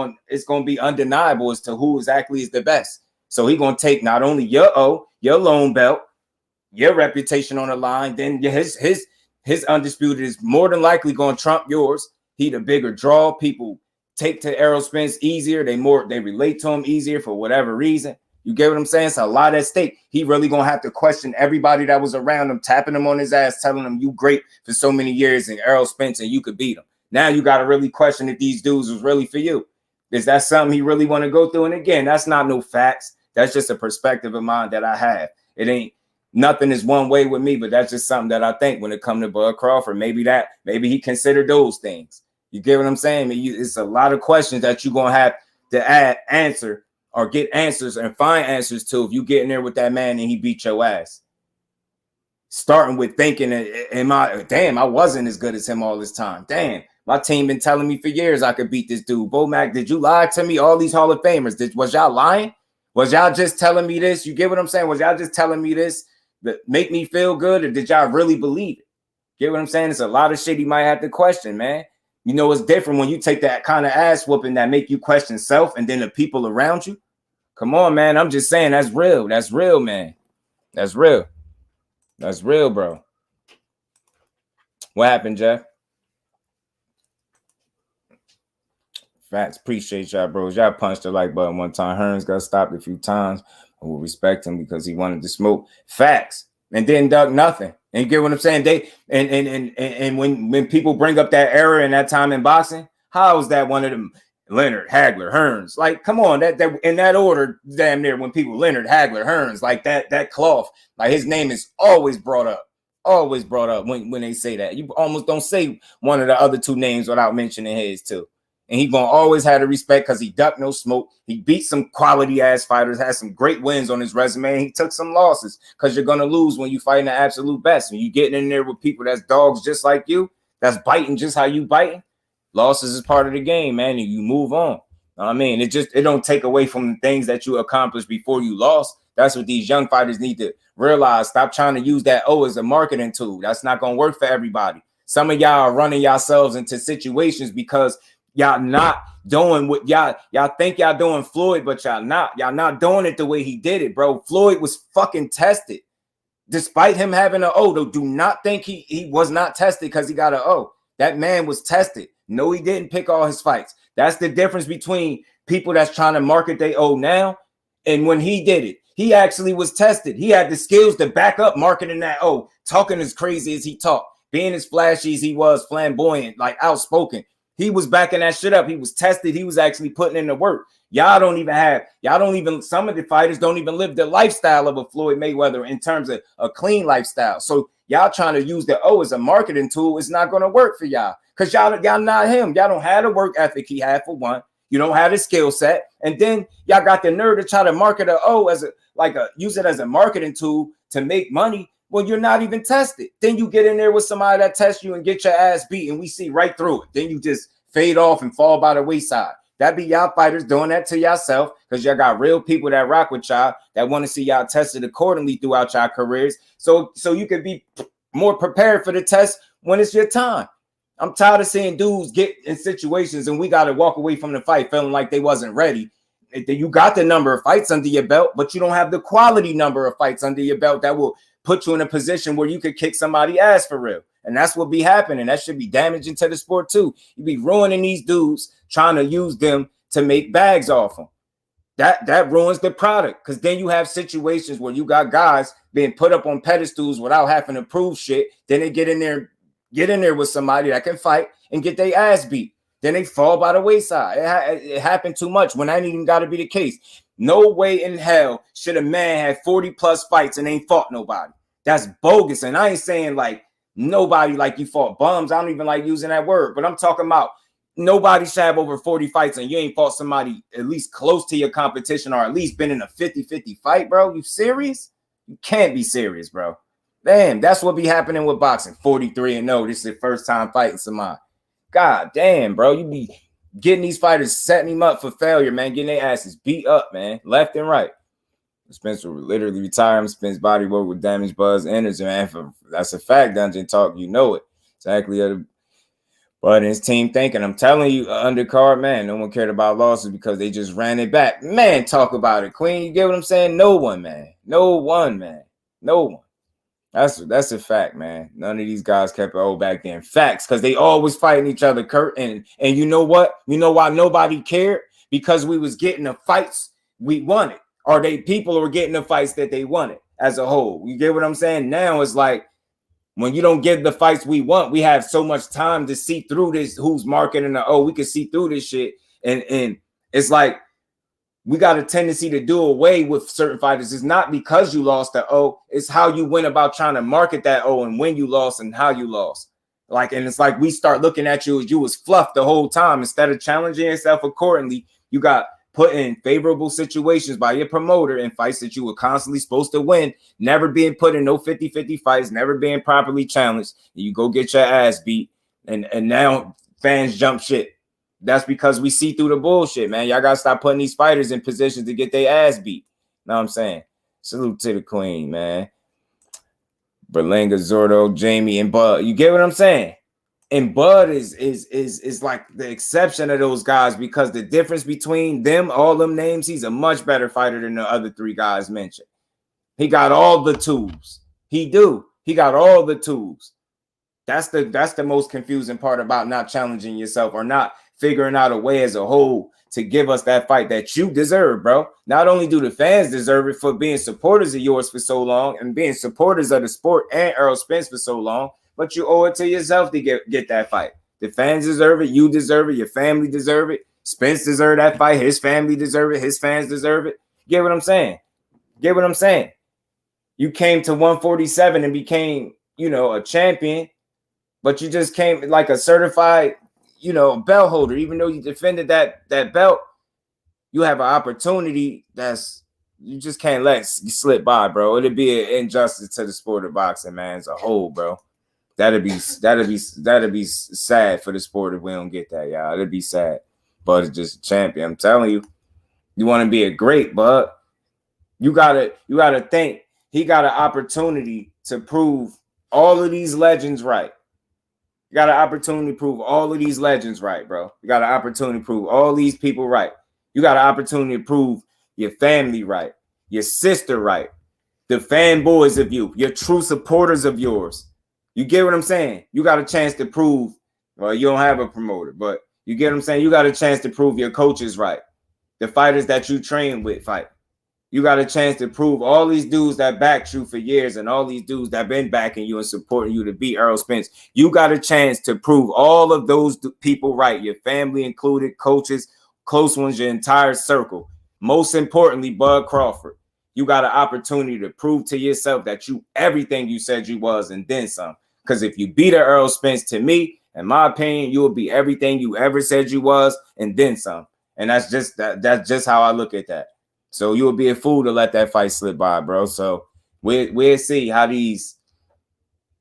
[SPEAKER 2] going to be undeniable as to who exactly is the best. So he gonna take not only your lone belt, your reputation on the line, then his undisputed is more than likely gonna trump yours. He the bigger draw. People take to Errol Spence easier. They relate to him easier for whatever reason. You get what I'm saying? It's a lot at stake. He really gonna have to question everybody that was around him, tapping him on his ass, telling him you great for so many years and Errol Spence and you could beat him. Now you got to really question if these dudes was really for you. Is that something he really want to go through? And again, that's not no facts. That's just a perspective of mine that I have. It ain't nothing is one way with me, but that's just something that I think when it comes to Bud Crawford. Maybe he considered those things. You get what I'm saying? It's a lot of questions that you're going to have to answer or get answers and find answers to if you get in there with that man and he beat your ass. Starting with thinking, I wasn't as good as him all this time. Damn, my team been telling me for years I could beat this dude. Bo Mac, did you lie to me? All these Hall of Famers, was y'all lying? Was y'all just telling me this? You get what I'm saying? Was y'all just telling me this that make me feel good, or did y'all really believe it? Get what I'm saying? It's a lot of shit he might have to question, man. You know, it's different when you take that kind of ass whooping that make you question self and then the people around you. Come on, man. I'm just saying that's real. That's real, man. That's real. That's real, bro. What happened, Jeff? Facts. Appreciate y'all, bros. Y'all punched the like button one time. Hearns got stopped a few times. I will respect him because he wanted to smoke. Facts. And didn't duck nothing. And you get what I'm saying? And when people bring up that era and that time in boxing, How is that one of them? Leonard, Hagler, Hearns. Like, come on, that in that order, damn near when people Leonard, Hagler, Hearns, like that cloth, like his name is always brought up when they say that. You almost don't say one of the other two names without mentioning his too. And he gonna always have the respect because he ducked no smoke. He beat some quality ass fighters, had some great wins on his resume, and he took some losses because you're gonna lose when you fighting the absolute best. When you getting in there with people that's dogs just like you, that's biting just how you biting. Losses is part of the game, man, and you move on. I mean, it don't take away from the things that you accomplished before you lost. That's what these young fighters need to realize. Stop trying to use that O as a marketing tool. That's not going to work for everybody. Some of y'all are running yourselves into situations because y'all not doing what y'all think y'all doing Floyd, but y'all not doing it the way he did it, bro. Floyd was fucking tested. Despite him having an O, though, do not think he was not tested because he got an O. That man was tested. No, he didn't pick all his fights. That's the difference between people that's trying to market they O now and when he did it. He actually was tested. He had the skills to back up marketing that O, talking as crazy as he talked, being as flashy as he was, flamboyant, like outspoken. He was backing that shit up. He was tested. He was actually putting in the work. Some of the fighters don't even live the lifestyle of a Floyd Mayweather in terms of a clean lifestyle. So y'all trying to use the O as a marketing tool is not going to work for y'all because y'all not him. Y'all don't have the work ethic he had, for one. You don't have the skill set. And then y'all got the nerve to try to market a O use it as a marketing tool to make money when you're not even tested. Then you get in there with somebody that tests you and get your ass beat, and we see right through it. Then you just fade off and fall by the wayside. That be y'all fighters doing that to yourself because y'all got real people that rock with y'all that want to see y'all tested accordingly throughout y'all careers. So you could be more prepared for the test when it's your time. I'm tired of seeing dudes get in situations and we got to walk away from the fight feeling like they wasn't ready. You got the number of fights under your belt, but you don't have the quality number of fights under your belt that will put you in a position where you could kick somebody's ass for real. And that's what be happening. That should be damaging to the sport too. You be ruining these dudes trying to use them to make bags off them. That ruins the product because then you have situations where you got guys being put up on pedestals without having to prove shit. Then they get in there with somebody that can fight and get their ass beat. Then they fall by the wayside. It happened too much when that ain't even got to be the case. No way in hell should a man have 40 plus fights and ain't fought nobody. That's bogus. And I ain't saying like nobody like you fought bums. I don't even like using that word, but I'm talking about nobody should have over 40 fights and you ain't fought somebody at least close to your competition or at least been in a 50-50 fight, bro. You serious? You can't be serious, bro. Damn, that's what be happening with boxing. 43-0. This is the first time fighting somebody. God damn, bro. You be getting these fighters, setting them up for failure, man. Getting their asses beat up, man. Left and right. Spencer literally retired him. Spence body work with damage, buzz, energy, man. That's a fact, Dungeon Talk. You know it. Exactly. But his team thinking, I'm telling you, undercard, man, no one cared about losses because they just ran it back. Man, talk about it, Queen. You get what I'm saying? No one, man. No one, man. No one. That's a fact, man. None of these guys kept it all back then. Facts, because they always fighting each other, Kurt. And you know what? You know why nobody cared? Because we was getting the fights we wanted. Or people were getting the fights that they wanted as a whole. You get what I'm saying? Now it's like when you don't get the fights we want, we have so much time to see through this. Who's marketing we can see through this shit. And it's like we got a tendency to do away with certain fighters. It's not because you lost the O. It's how you went about trying to market that O and when you lost and how you lost. And it's like we start looking at you as you was fluffed the whole time. Instead of challenging yourself accordingly, you got put in favorable situations by your promoter in fights that you were constantly supposed to win, never being put in no 50-50 fights, never being properly challenged. And you go get your ass beat. And now fans jump shit. That's because we see through the bullshit, man. Y'all got to stop putting these fighters in positions to get their ass beat. Know what I'm saying? Salute to the queen, man. Berlanga, Zordo, Jamie, and Bud. You get what I'm saying? And Bud is like the exception of those guys because the difference between them, all them names, he's a much better fighter than the other three guys mentioned. He got all the tools. He got all the tools. That's the most confusing part about not challenging yourself or not figuring out a way as a whole to give us that fight that you deserve, bro. Not only do the fans deserve it for being supporters of yours for so long and being supporters of the sport and Errol Spence for so long, but you owe it to yourself to get that fight. The fans deserve it. You deserve it. Your family deserve it. Spence deserved that fight. His family deserve it. His fans deserve it. Get what I'm saying? Get what I'm saying? You came to 147 and became, a champion, but you just came like a certified, belt holder. Even though you defended that belt, you have an opportunity you just can't let slip by, bro. It'd be an injustice to the sport of boxing, man, as a whole, bro. That'd be sad for the sport if we don't get that, y'all. It'd be sad. But it's just a champion. I'm telling you, you want to be a great, bud. You gotta think he got an opportunity to prove all of these legends right. You got an opportunity to prove all of these legends right, bro. You got an opportunity to prove all these people right. You got an opportunity to prove your family right, your sister right, the fanboys of you, your true supporters of yours. You get what I'm saying? You got a chance to prove, well, you don't have a promoter, but you get what I'm saying? You got a chance to prove your coaches right, the fighters that you train with fight. You got a chance to prove all these dudes that backed you for years and all these dudes that been backing you and supporting you to beat Errol Spence. You got a chance to prove all of those people right, your family included, coaches, close ones, your entire circle. Most importantly, Bud Crawford, you got an opportunity to prove to yourself that you everything you said you was and then some. Because if you beat Errol Spence, to me, in my opinion, you will be everything you ever said you was and then some. And that's just how I look at that. So you would be a fool to let that fight slip by, bro. So we'll see how this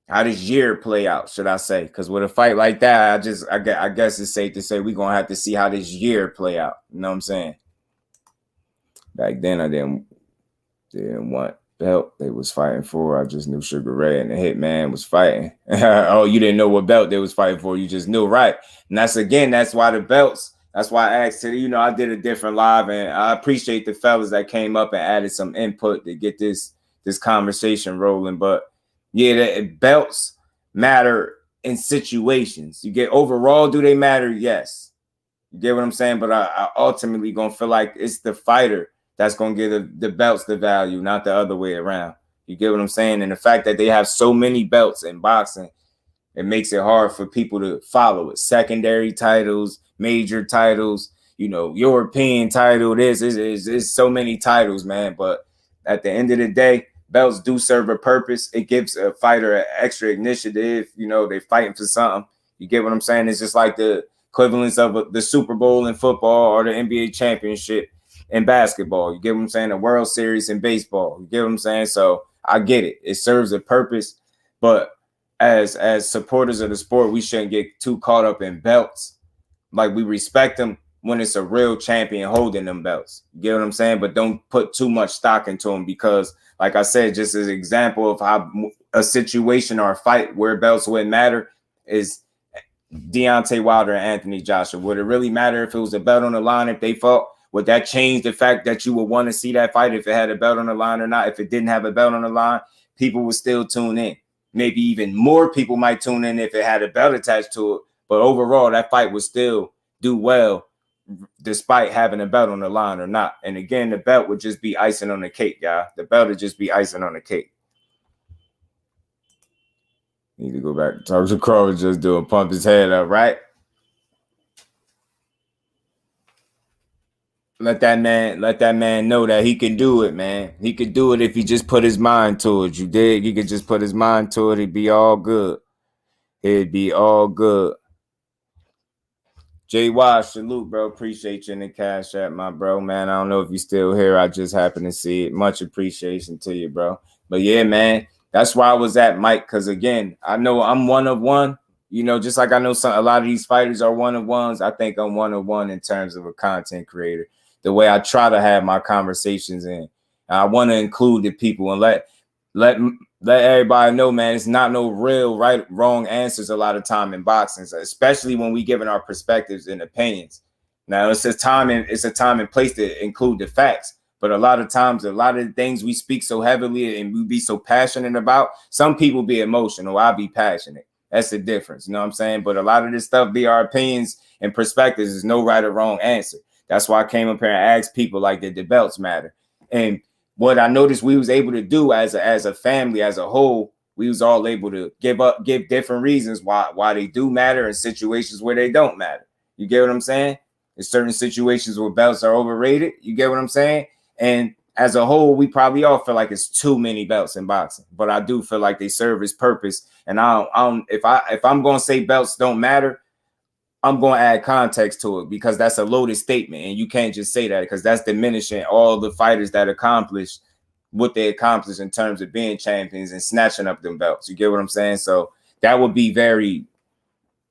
[SPEAKER 2] year play out, should I say? Because with a fight like that, I guess it's safe to say we're gonna have to see how this year play out. You know what I'm saying? Back then, I didn't want belt they was fighting for. I just knew Sugar Ray and the Hitman was fighting. Oh, you didn't know what belt they was fighting for. You just knew, right? And that's why the belts. That's why I asked you. I did a different live, and I appreciate the fellas that came up and added some input to get this conversation rolling. But yeah, the belts matter in situations. You get overall, do they matter? Yes. You get what I'm saying? But I ultimately gonna feel like it's the fighter that's gonna give the belts the value, not the other way around. You get what I'm saying? And the fact that they have so many belts in boxing, it makes it hard for people to follow it. Secondary titles, major titles, European title. This is so many titles, man. But at the end of the day, belts do serve a purpose. It gives a fighter an extra initiative. They're fighting for something. You get what I'm saying? It's just like the equivalence of the Super Bowl in football or the NBA championship in basketball. You get what I'm saying? The World Series in baseball. You get what I'm saying? So I get it. It serves a purpose, but as supporters of the sport, we shouldn't get too caught up in belts. Like, we respect them when it's a real champion holding them belts. You get what I'm saying? But don't put too much stock into them because, like I said, just as an example of how a situation or a fight where belts wouldn't matter is Deontay Wilder and Anthony Joshua. Would it really matter if it was a belt on the line if they fought? Would that change the fact that you would want to see that fight if it had a belt on the line or not? If it didn't have a belt on the line, people would still tune in. Maybe even more people might tune in if it had a belt attached to it. But overall, that fight would still do well despite having a belt on the line or not. And again, the belt would just be icing on the cake, y'all. The belt would just be icing on the cake. Need to go back and talk to Crawford, just doing pump his head up, right? Let that man know that he can do it, man. He could do it if he just put his mind to it. You dig? He could just put his mind to it. It'd be all good. It'd be all good. JY, salute, bro. Appreciate you in the Cash App, my bro, man. I don't know if you're still here. I just happened to see it. Much appreciation to you, bro. But yeah, man, that's why I was at, Mike, because again, I know I'm one of one. Just like I know a lot of these fighters are one of ones. I think I'm one of one in terms of a content creator. The way I try to have my conversations in, I want to include the people and let everybody know, man, it's not no real right, wrong answers a lot of time in boxing, especially when we giving our perspectives and opinions. Now it's a time and place to include the facts, but a lot of times, a lot of the things we speak so heavily and we be so passionate about, some people be emotional. I be passionate. That's the difference. You know what I'm saying? But a lot of this stuff be our opinions and perspectives. There's no right or wrong answer. That's why I came up here and asked people like, did the belts matter? And what I noticed we was able to do as a family, as a whole, we was all able to give different reasons why they do matter and situations where they don't matter. You get what I'm saying? In certain situations where belts are overrated, you get what I'm saying? And as a whole, we probably all feel like it's too many belts in boxing, but I do feel like they serve its purpose. And if I'm going to say belts don't matter, I'm going to add context to it, because that's a loaded statement. And you can't just say that, because that's diminishing all the fighters that accomplished what they accomplished in terms of being champions and snatching up them belts. You get what I'm saying? So that would be very,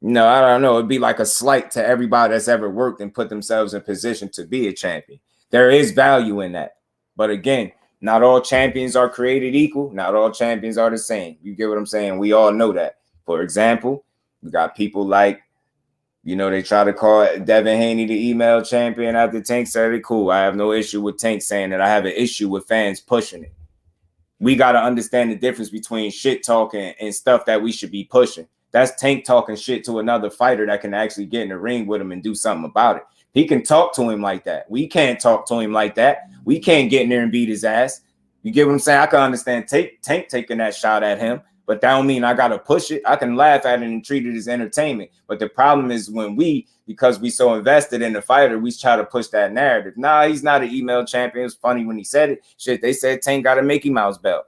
[SPEAKER 2] I don't know. It'd be like a slight to everybody that's ever worked and put themselves in position to be a champion. There is value in that. But again, not all champions are created equal. Not all champions are the same. You get what I'm saying? We all know that. For example, we got people like, they try to call Devinhaney the email champion after Tank said it. Cool. I have no issue with Tank saying that. I have an issue with fans pushing it. We got to understand the difference between shit talking and stuff that we should be pushing. That's Tank talking shit to another fighter that can actually get in the ring with him and do something about it. He can talk to him like that. We can't talk to him like that. We can't get in there and beat his ass. You get what I'm saying? I can understand Tank taking that shot at him, but that don't mean I got to push it. I can laugh at it and treat it as entertainment. But the problem is when because we so invested in the fighter, we try to push that narrative. Nah, he's not an email champion. It was funny when he said it. Shit, they said Tank got a Mickey Mouse belt.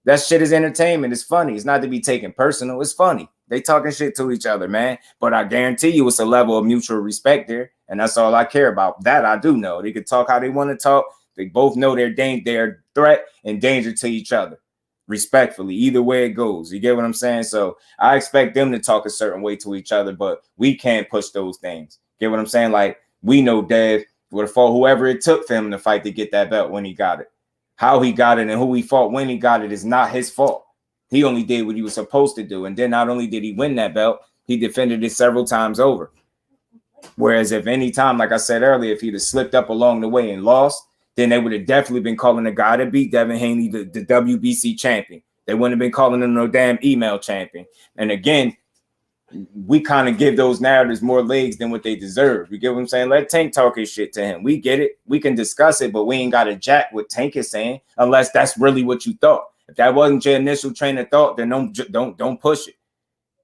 [SPEAKER 2] That shit is entertainment. It's funny. It's not to be taken personal. It's funny. They talking shit to each other, man. But I guarantee you it's a level of mutual respect there. And that's all I care about. That I do know. They can talk how they want to talk. They both know they're threat and danger to each other. Respectfully, either way it goes. You get what I'm saying? So I expect them to talk a certain way to each other, but we can't push those things. Get what I'm saying? Like, we know Dev would have fought whoever it took for him to fight to get that belt when he got it. How he got it and who he fought when he got it is not his fault. He only did what he was supposed to do. And then not only did he win that belt, he defended it several times over. Whereas if any time, like I said earlier, if he'd have slipped up along the way and lost, then they would have definitely been calling the guy that beat Devinhaney the WBC champion. They wouldn't have been calling him no damn email champion. And again, we kind of give those narratives more legs than what they deserve. You get what I'm saying? Let Tank talk his shit to him. We get it. We can discuss it, but we ain't got to jack what Tank is saying unless that's really what you thought. If that wasn't your initial train of thought, then don't push it.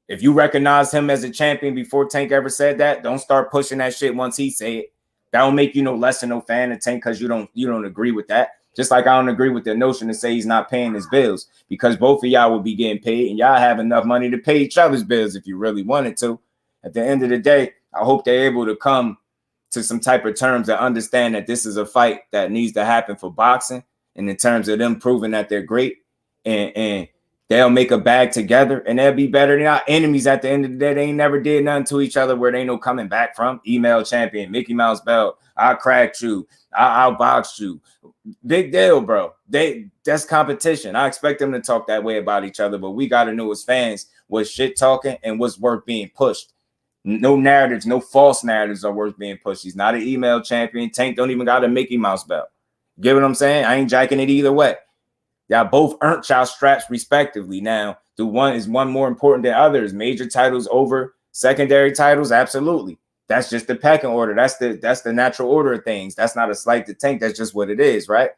[SPEAKER 2] If you recognize him as a champion before Tank ever said that, don't start pushing that shit once he say it. That don't make you no less than no fan of Tank because you don't agree with that. Just like I don't agree with the notion to say he's not paying his bills, because both of y'all would be getting paid and y'all have enough money to pay each other's bills if you really wanted to. At the end of the day, I hope they're able to come to some type of terms that understand that this is a fight that needs to happen for boxing, and in terms of them proving that they're great, and they'll make a bag together and they'll be better than our enemies at the end of the day. They ain't never did nothing to each other where they ain't no coming back from. Email champion, Mickey Mouse belt, I cracked you, I'll box you. Big deal, bro. That's competition. I expect them to talk that way about each other, but we got to know as fans what's shit talking and what's worth being pushed. No narratives, no false narratives are worth being pushed. He's not an email champion. Tank don't even got a Mickey Mouse belt. Get what I'm saying? I ain't jacking it either way. Y'all both earned y'all straps respectively. Now, is one more important than others? Major titles over secondary titles? Absolutely. That's just the pecking order. That's the natural order of things. That's not a slight to Tank. That's just what it is, right?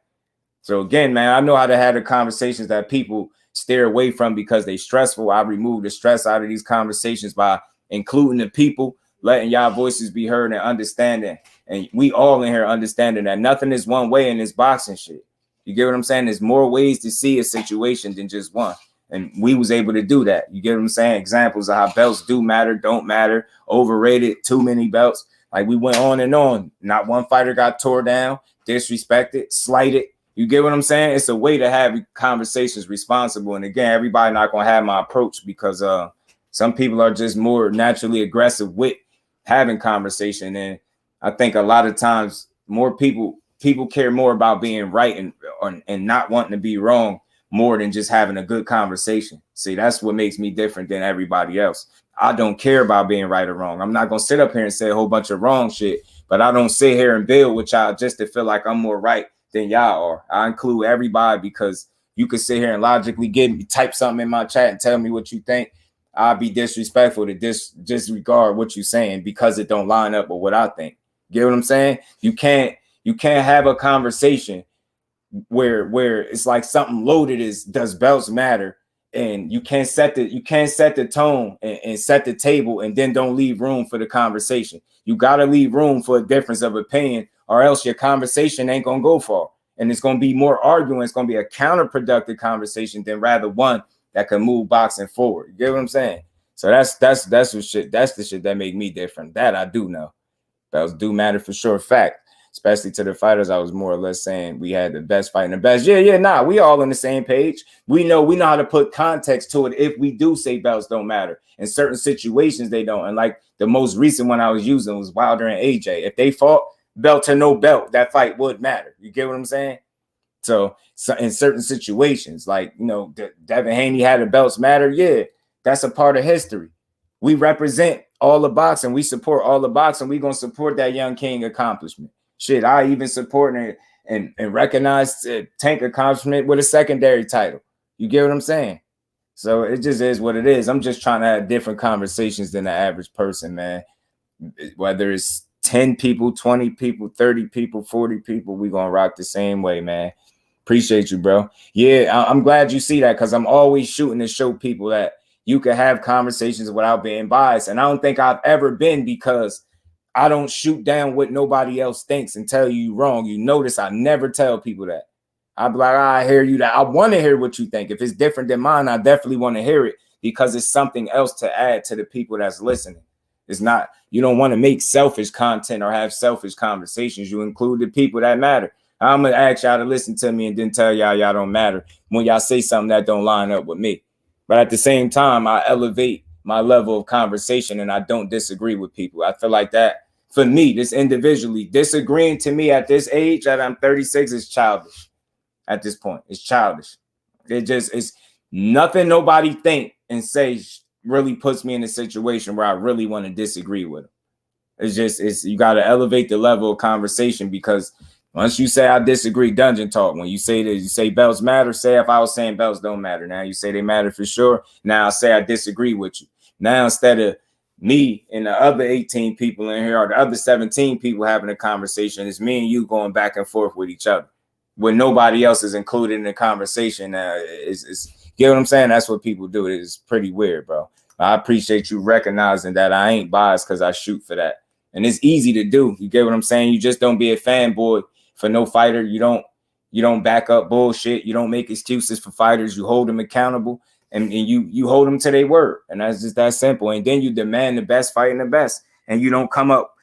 [SPEAKER 2] So again, man, I know how to have the conversations that people steer away from because they stressful. I remove the stress out of these conversations by including the people, letting y'all voices be heard and understanding. And we all in here understanding that nothing is one way in this boxing shit. You get what I'm saying? There's more ways to see a situation than just one. And we was able to do that. You get what I'm saying? Examples of how belts do matter, don't matter, overrated, too many belts. Like we went on and on. Not one fighter got tore down, disrespected, slighted. You get what I'm saying? It's a way to have conversations responsible. And again, everybody not going to have my approach because some people are just more naturally aggressive with having conversation. And I think a lot of times more people care more about being right and not wanting to be wrong more than just having a good conversation. See, that's what makes me different than everybody else. I don't care about being right or wrong. I'm not going to sit up here and say a whole bunch of wrong shit, but I don't sit here and build with y'all just to feel like I'm more right than y'all are. I include everybody because you could sit here and logically type something in my chat and tell me what you think. I'll be disrespectful to disregard what you're saying because it don't line up with what I think. Get what I'm saying? You can't have a conversation where it's like something loaded is, does belts matter? and you can't set the tone and set the table and then don't leave room for the conversation. You got to leave room for a difference of opinion, or else your conversation ain't going to go far. And it's going to be more arguing. It's going to be a counterproductive conversation than rather one that can move boxing forward. You get what I'm saying? So that's what shit. That's the shit that make me different. That I do know. Belts do matter for sure. Fact. Especially to the fighters, I was more or less saying we had the best fight and the best. Yeah, we all on the same page. We know how to put context to it if we do say belts don't matter. In certain situations, they don't. And like the most recent one I was using was Wilder and AJ. If they fought, belt or no belt, that fight would matter. You get what I'm saying? So in certain situations, like, devinhaney had the belts matter. Yeah, that's a part of history. We represent all the boxing. We support all the boxing. We're going to support that young king accomplishment. Shit, I even support and recognize Tank accomplishment with a secondary title. You get what I'm saying? So it just is what it is. I'm just trying to have different conversations than the average person, man. Whether it's 10 people, 20 people, 30 people, 40 people, we going to rock the same way, man. Appreciate you, bro. Yeah, I'm glad you see that, because I'm always shooting to show people that you can have conversations without being biased. And I don't think I've ever been, because I don't shoot down what nobody else thinks and tell you wrong. You notice I never tell people that. I'd be like, I hear you. That I want to hear what you think. If it's different than mine, I definitely want to hear it, because it's something else to add to the people that's listening. It's not, you don't want to make selfish content or have selfish conversations. You include the people that matter. I'm going to ask y'all to listen to me and then tell y'all don't matter when y'all say something that don't line up with me. But at the same time, I elevate my level of conversation and I don't disagree with people. I feel like that, for me, this individually, disagreeing to me at this age, that I'm 36, is childish. At this point, it's childish. It's nothing nobody think and say really puts me in a situation where I really want to disagree with them. It's you got to elevate the level of conversation, because once you say I disagree, dungeon talk. When you say that, you say belts matter. Say if I was saying belts don't matter. Now you say they matter for sure. Now I say I disagree with you. Now instead of me and the other 18 people in here, or the other 17 people having a conversation, it's me and you going back and forth with each other, when nobody else is included in the conversation. You get what I'm saying? That's what people do. It's pretty weird, bro. I appreciate you recognizing that I ain't biased, because I shoot for that. And it's easy to do. You get what I'm saying? You just don't be a fanboy for no fighter. You don't back up bullshit. You don't make excuses for fighters. You hold them accountable, and you hold them to their word. And that's just that simple. And then you demand the best fight and the best. And you don't come up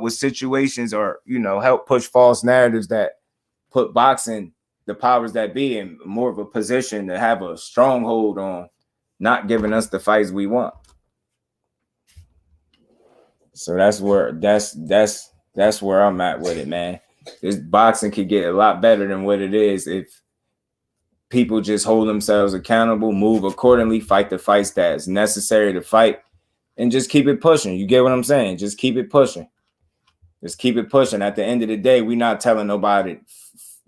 [SPEAKER 2] with situations or, help push false narratives that put boxing, the powers that be, in more of a position to have a stronghold on not giving us the fights we want. So that's where I'm at with it, man. This boxing could get a lot better than what it is if people just hold themselves accountable, move accordingly, fight the fights that's necessary to fight, and just keep it pushing. You get what I'm saying? Just keep it pushing. Just keep it pushing. At the end of the day, we're not telling nobody,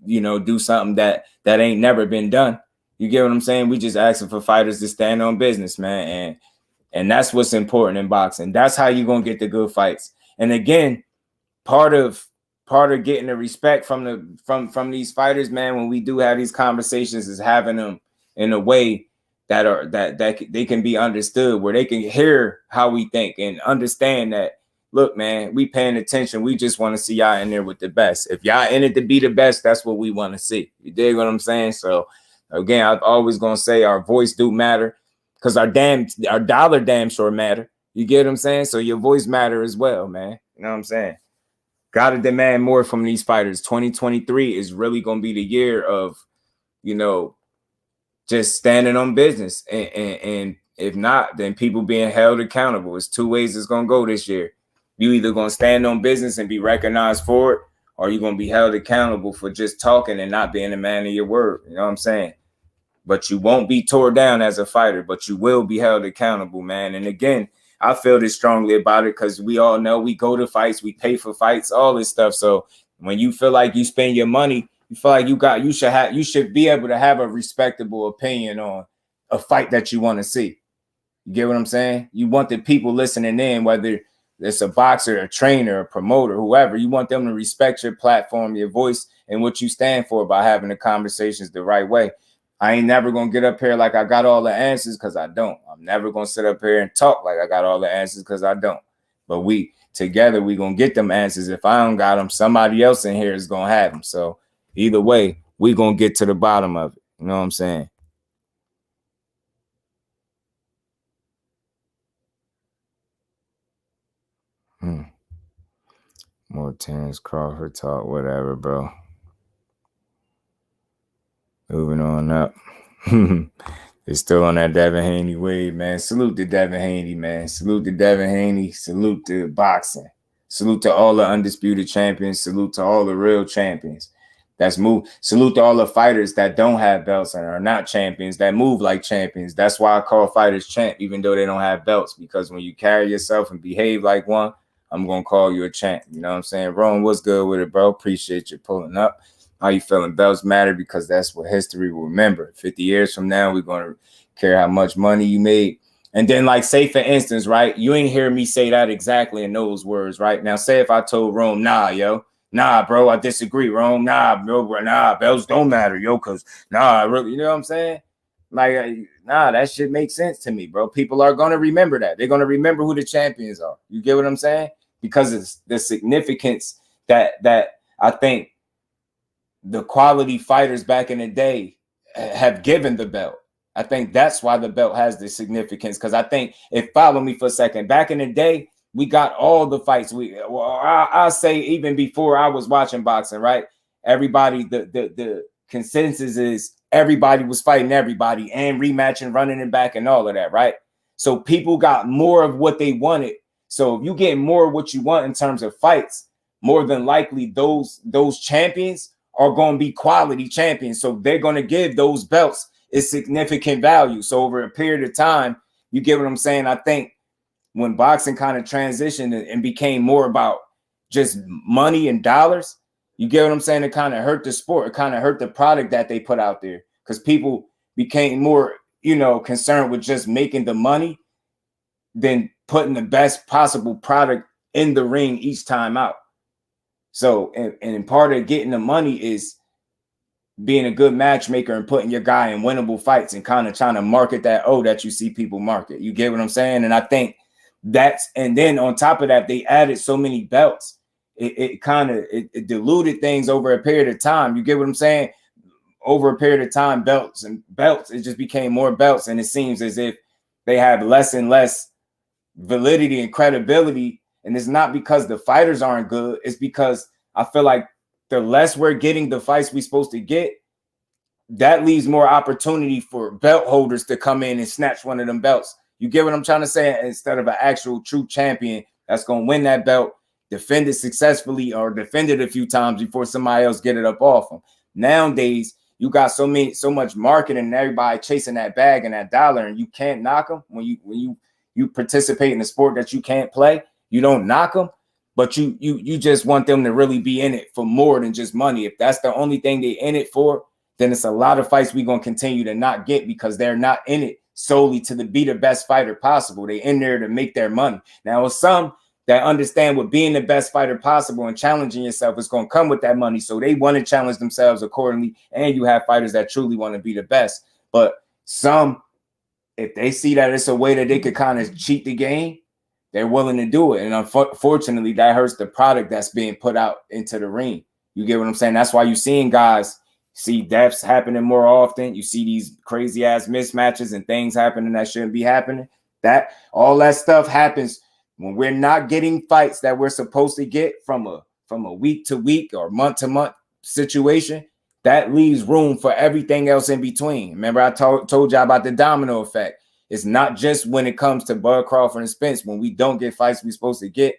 [SPEAKER 2] do something that ain't never been done. You get what I'm saying? We just asking for fighters to stand on business, man. And that's what's important in boxing. That's how you're going to get the good fights. And again, part of getting the respect from these fighters, man, when we do have these conversations, is having them in a way that they can be understood, where they can hear how we think and understand that, look, man, we paying attention. We just want to see y'all in there with the best. If y'all in it to be the best, that's what we want to see. You dig what I'm saying? So again, I'm always going to say our voice do matter, because our dollar damn sure matter. You get what I'm saying? So your voice matter as well, man. You know what I'm saying? Got to demand more from these fighters. 2023 is really going to be the year of, just standing on business. And if not, then people being held accountable. It's two ways it's going to go this year. You either going to stand on business and be recognized for it, or you're going to be held accountable for just talking and not being a man of your word. You know what I'm saying? But you won't be tore down as a fighter, but you will be held accountable, man. And again, I feel this strongly about it, because we all know we go to fights, we pay for fights, all this stuff. So when you feel like you spend your money, you feel like you should be able to have a respectable opinion on a fight that you want to see. You get what I'm saying? You want the people listening in, whether it's a boxer, a trainer, a promoter, whoever, you want them to respect your platform, your voice, and what you stand for by having the conversations the right way. I ain't never gonna get up here like I got all the answers, because I don't. I'm never gonna sit up here and talk like I got all the answers, because I don't. But we together, we gonna get them answers. If I don't got them, somebody else in here is gonna have them. So either way, we gonna get to the bottom of it. You know what I'm saying? More Terence Crawford talk, whatever, bro. Moving on up. It's still on that Devin Haney wave, man. Salute to Devin Haney, man. Salute to Devin Haney. Salute to boxing. Salute to all the undisputed champions. Salute to all the real champions. That's move. Salute to all the fighters that don't have belts and are not champions, that move like champions. That's why I call fighters champ, even though they don't have belts, because when you carry yourself and behave like one, I'm going to call you a champ. You know what I'm saying? Rome, what's good with it, bro? Appreciate you pulling up. How you feeling? Belts matter because that's what history will remember. 50 years from now, we're going to care how much money you made. And then, like, say, for instance, right, you ain't hear me say that exactly in those words, right? Now, say if I told Rome, nah, bro, I disagree, Rome. Nah, bro, nah, belts don't matter, yo, because, nah, really, you know what I'm saying? Like, nah, that shit makes sense to me, bro. People are going to remember that. They're going to remember who the champions are. You get what I'm saying? Because it's the significance that I think the quality fighters back in the day have given the belt. I think that's why the belt has the significance. Because I think, if follow me for a second, back in the day, we got all the fights. I'll say even before I was watching boxing, right? Everybody, the consensus is everybody was fighting everybody and rematching, running it back and all of that, right? So people got more of what they wanted. So if you get more of what you want in terms of fights, more than likely those champions are going to be quality champions. So they're going to give those belts its significant value. So over a period of time, you get what I'm saying? I think when boxing kind of transitioned and became more about just money and dollars, you get what I'm saying? It kind of hurt the sport. It kind of hurt the product that they put out there, because people became more, concerned with just making the money than putting the best possible product in the ring each time out. So, and part of getting the money is being a good matchmaker and putting your guy in winnable fights and kind of trying to market that you see people market. You get what I'm saying? And I think and then on top of that, they added so many belts. It kind of diluted things over a period of time. You get what I'm saying? Over a period of time, belts, it just became more belts. And it seems as if they have less and less validity and credibility. And it's not because the fighters aren't good. It's because I feel like the less we're getting the fights we're supposed to get, that leaves more opportunity for belt holders to come in and snatch one of them belts. You get what I'm trying to say? Instead of an actual true champion that's going to win that belt, defend it successfully, or defend it a few times before somebody else get it up off them. Nowadays, you got so much marketing and everybody chasing that bag and that dollar, and you can't knock them. When you participate in a sport that you can't play, you don't knock them. But you just want them to really be in it for more than just money. If that's the only thing they're in it for, then it's a lot of fights we're going to continue to not get, because they're not in it solely to be the best fighter possible. They're in there to make their money. Now, with some that understand what being the best fighter possible and challenging yourself is going to come with that money, so they want to challenge themselves accordingly, and you have fighters that truly want to be the best. But some, if they see that it's a way that they could kind of cheat the game, they're willing to do it. And unfortunately, that hurts the product that's being put out into the ring. You get what I'm saying? That's why you're seeing guys see deaths happening more often. You see these crazy ass mismatches and things happening that shouldn't be happening. That all that stuff happens when we're not getting fights that we're supposed to get from a week to week or month to month situation. That leaves room for everything else in between. Remember, I told you about the domino effect. It's not just when it comes to Bud Crawford and Spence. When we don't get fights we're supposed to get,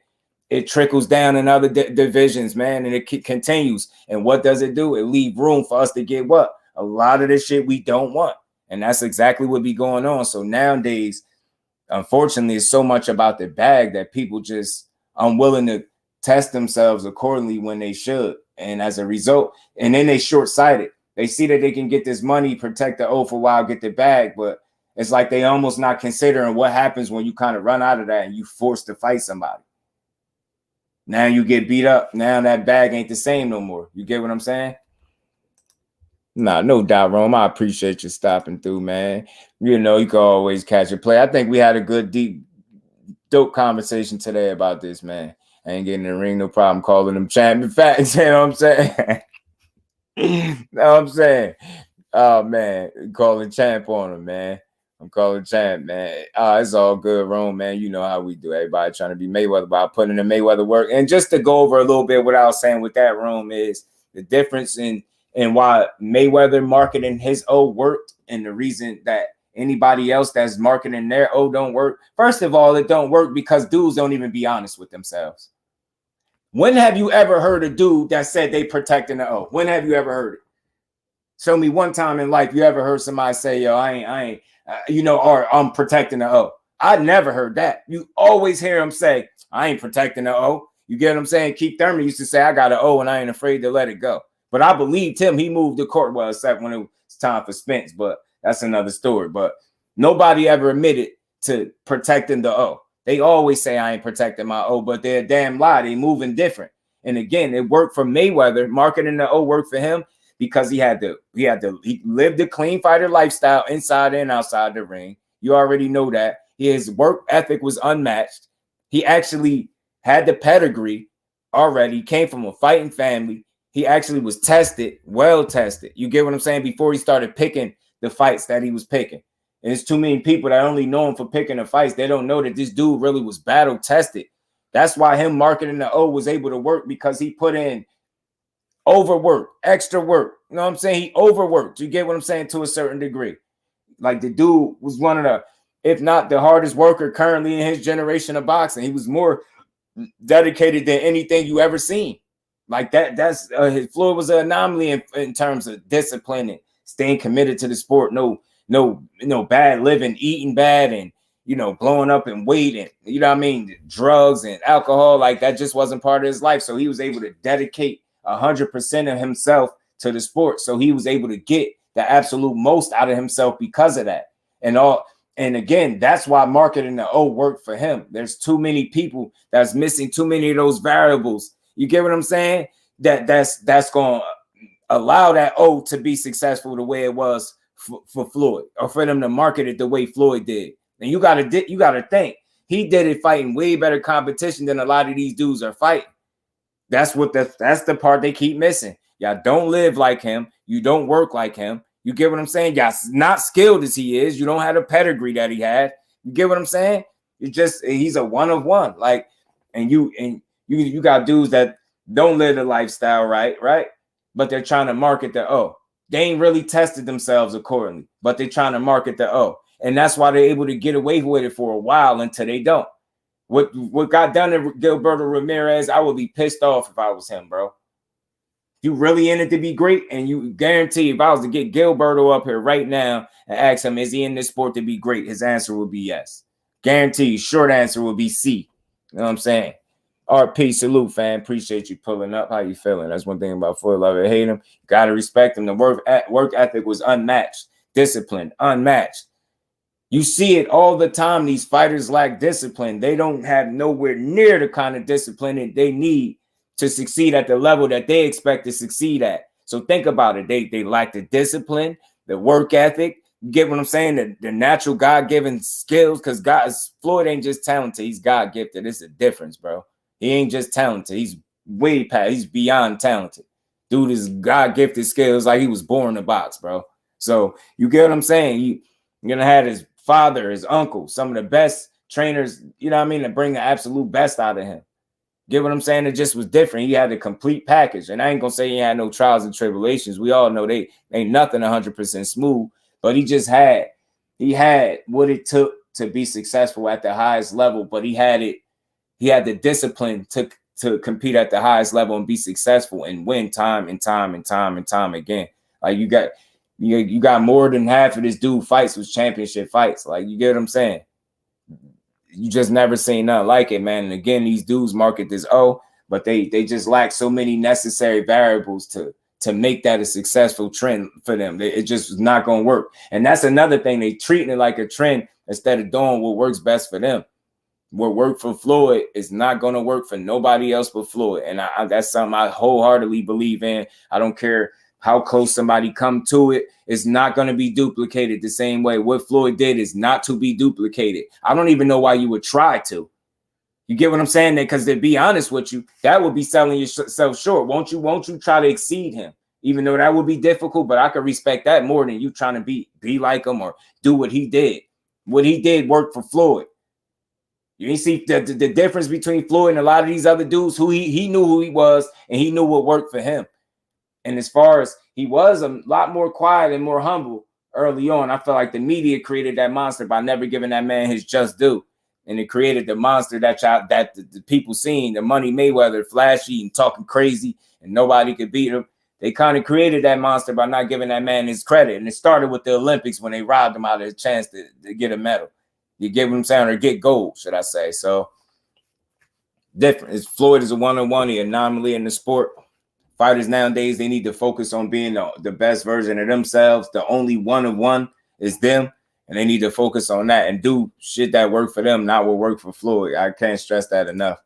[SPEAKER 2] it trickles down in other divisions, man, and it continues. And what does it do? It leaves room for us to get what? A lot of the shit we don't want. And that's exactly what be going on. So nowadays, unfortunately, it's so much about the bag that people just unwilling to test themselves accordingly when they should. And as a result, and then they short-sighted. They see that they can get this money, protect the O for a while, get the bag, but it's like they almost not considering what happens when you kind of run out of that and you forced to fight somebody. Now you get beat up. Now that bag ain't the same no more. You get what I'm saying? Nah, no doubt, Rome. I appreciate you stopping through, man. You know, you can always catch a play. I think we had a good, deep, dope conversation today about this, man. I ain't getting in the ring, no problem calling them champion facts. You know what I'm saying? You know what I'm saying? Oh, man. Calling champ on him, man. I'm calling champ, man. It's all good, Rome, man. You know how we do. Everybody trying to be Mayweather by putting in Mayweather work. And just to go over a little bit what I was saying with that, Rome, is the difference in why Mayweather marketing his O worked and the reason that anybody else that's marketing their O don't work. First of all, it don't work because dudes don't even be honest with themselves. When have you ever heard a dude that said they protecting the O? When have you ever heard it? Show me one time in life you ever heard somebody say, yo, I ain't, or I'm protecting the O. I never heard that. You always hear them say, I ain't protecting the O. You get what I'm saying? Keith Thurman used to say, I got an O and I ain't afraid to let it go. But I believed him. He moved the court, well, except when it was time for Spence, but that's another story. But nobody ever admitted to protecting the O. They always say I ain't protecting my O, but they're a damn lie. They moving different. And again, it worked for Mayweather. Marketing the O worked for him because he lived a clean fighter lifestyle inside and outside the ring. You already know that. His work ethic was unmatched. He actually had the pedigree already, came from a fighting family. He actually was tested, well tested. You get what I'm saying? Before he started picking the fights that he was picking. And it's too many people that only know him for picking the fights. They don't know that this dude really was battle tested. That's why him marketing the O was able to work, because he put in overwork, extra work. You know what I'm saying? He overworked. You get what I'm saying? To a certain degree. Like, the dude was one of the, if not the hardest worker currently in his generation of boxing. He was more dedicated than anything you ever seen. Like that's his Floyd was an anomaly in terms of discipline and staying committed to the sport. No bad living, eating bad, and blowing up in weight, and drugs and alcohol. Like, that just wasn't part of his life. So he was able to dedicate 100% of himself to the sport. So he was able to get the absolute most out of himself because of that. And again, that's why marketing the O worked for him. There's too many people that's missing too many of those variables. You get what I'm saying? That's going to allow that O to be successful the way it was for Floyd, or for them to market it the way Floyd did. And you got to think, he did it fighting way better competition than a lot of these dudes are fighting. That's the part they keep missing. Y'all don't live like him. You don't work like him. You get what I'm saying? Y'all not skilled as he is. You don't have the pedigree that he had. You get what I'm saying? He's a one of one. Like, and you got dudes that don't live the lifestyle right? But they're trying to market the O. They ain't really tested themselves accordingly, but they're trying to market the O. And that's why they're able to get away with it for a while until they don't. What got done to Gilberto Ramirez, I would be pissed off if I was him, bro. You really in it to be great, and you guarantee if I was to get Gilberto up here right now and ask him, is he in this sport to be great? His answer would be yes. Guarantee, short answer would be C. You know what I'm saying? RP, salute, fam. Appreciate you pulling up. How you feeling? That's one thing about Floyd. Love it, hate him. Gotta respect him. The work ethic was unmatched. Discipline, unmatched. You see it all the time. These fighters lack discipline. They don't have nowhere near the kind of discipline that they need to succeed at the level that they expect to succeed at. So think about it. They lack the discipline, the work ethic. You get what I'm saying? The natural God-given skills, because Floyd ain't just talented. He's God-gifted. It's a difference, bro. He ain't just talented. He's way past. He's beyond talented. Dude is God-gifted skills like he was born to box, bro. So you get what I'm saying? You're going to have his father, his uncle, some of the best trainers, to bring the absolute best out of him. Get what I'm saying? It just was different. He had a complete package. And I ain't going to say he had no trials and tribulations. We all know they ain't nothing 100% smooth, but he had what it took to be successful at the highest level, but he had the discipline to compete at the highest level and be successful and win time and time again. Like, you got more than half of this dude fights was championship fights. Like, you get what I'm saying? You just never seen nothing like it, man. And again, these dudes market this O, but they just lack so many necessary variables to make that a successful trend for them. It just is not going to work. And that's another thing. They treating it like a trend instead of doing what works best for them. What worked for Floyd is not going to work for nobody else but Floyd. And that's something I wholeheartedly believe in. I don't care how close somebody come to it is not going to be duplicated the same way. What Floyd did is not to be duplicated. I don't even know why you would try to. You get what I'm saying? Because to be honest with you, that would be selling yourself short. Won't you try to exceed him? Even though that would be difficult, but I could respect that more than you trying to be like him or do what he did. What he did worked for Floyd. You see the difference between Floyd and a lot of these other dudes who he knew who he was and he knew what worked for him. And as far as he was a lot more quiet and more humble early on, I feel like the media created that monster by never giving that man his just due. And it created the monster that the people seen, the Money Mayweather, flashy and talking crazy and nobody could beat him. They kind of created that monster by not giving that man his credit. And it started with the Olympics when they robbed him out of a chance to get a medal. You get what I'm saying? Or get gold, should I say. So different. Floyd is a one-on-one, the anomaly in the sport. Fighters nowadays, they need to focus on being the best version of themselves. The only one-of-one is them. And they need to focus on that and do shit that work for them, not what worked for Floyd. I can't stress that enough.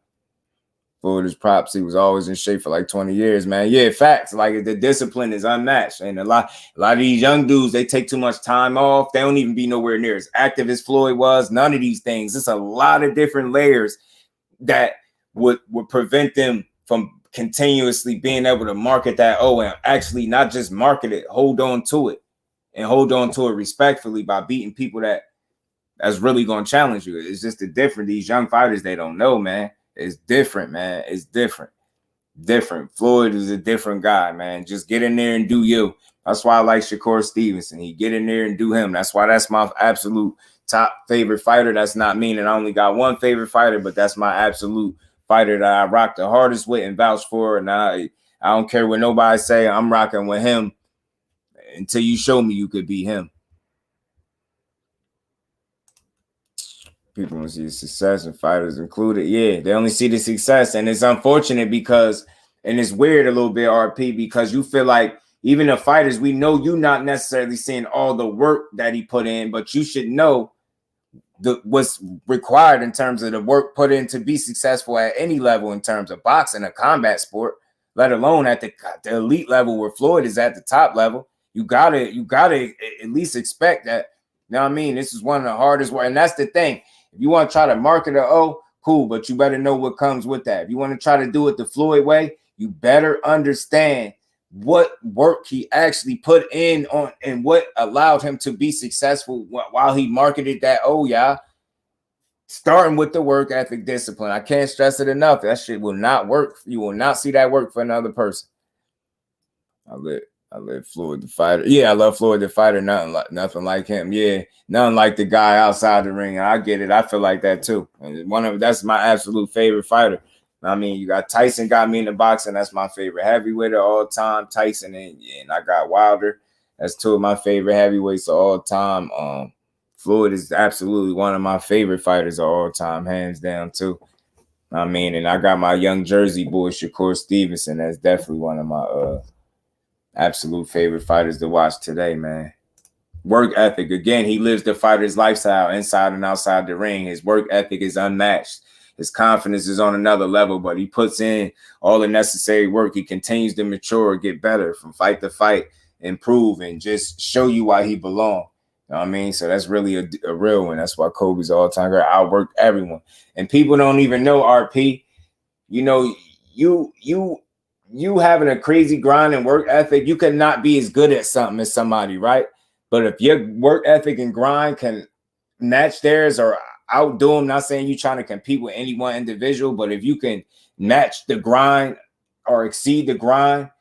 [SPEAKER 2] Floyd is props. He was always in shape for like 20 years, man. Yeah, facts. Like the discipline is unmatched. And a lot of these young dudes, they take too much time off. They don't even be nowhere near as active as Floyd was. None of these things. It's a lot of different layers that would prevent them from continuously being able to market that and actually not just market it, hold on to it. And hold on to it respectfully by beating people that's really going to challenge you. It's just different. These young fighters, they don't know, man. It's different, man. It's different. Floyd is a different guy, man. Just get in there and do you. That's why I like Shakur Stevenson. He get in there and do him. That's why that's my absolute top favorite fighter. That's not meaning I only got one favorite fighter, but that's my absolute fighter that I rock the hardest with and vouch for. And I don't care what nobody say. I'm rocking with him until you show me you could beat him. People want to see the success and fighters included. Yeah, they only see the success. And it's unfortunate because, and it's weird a little bit, RP, because you feel like even the fighters, we know you're not necessarily seeing all the work that he put in, but you should know what's required in terms of the work put in to be successful at any level in terms of boxing, a combat sport, let alone at the elite level where Floyd is at the top level. You gotta at least expect that. You know what I mean? This is one of the hardest work. And that's the thing. If you want to try to market cool, but you better know what comes with that. If you want to try to do it the Floyd way, you better understand what work he actually put in on and what allowed him to be successful while he marketed that. Starting with the work ethic discipline. I can't stress it enough. That shit will not work. You will not see that work for another person. I love Floyd the fighter. Yeah, I love Floyd the fighter. Nothing like him. Yeah, nothing like the guy outside the ring. I get it. I feel like that too. And that's my absolute favorite fighter. I mean, you got Tyson got me in the boxing. That's my favorite heavyweight of all time. Tyson and I got Wilder. That's two of my favorite heavyweights of all time. Floyd is absolutely one of my favorite fighters of all time, hands down too. I mean, and I got my young Jersey boy Shakur Stevenson. That's definitely one of my absolute favorite fighters to watch today, man. Work ethic. Again, he lives the fighter's lifestyle inside and outside the ring. His work ethic is unmatched. His confidence is on another level, but he puts in all the necessary work. He continues to mature, get better from fight to fight, improve, and just show you why he belongs. You know what I mean? So that's really a real one. That's why Kobe's all-time great. Outworked everyone. And people don't even know, RP, you know, you having a crazy grind and work ethic, you cannot be as good at something as somebody, right? But if your work ethic and grind can match theirs or outdo them, not saying you're trying to compete with any one individual, but if you can match the grind or exceed the grind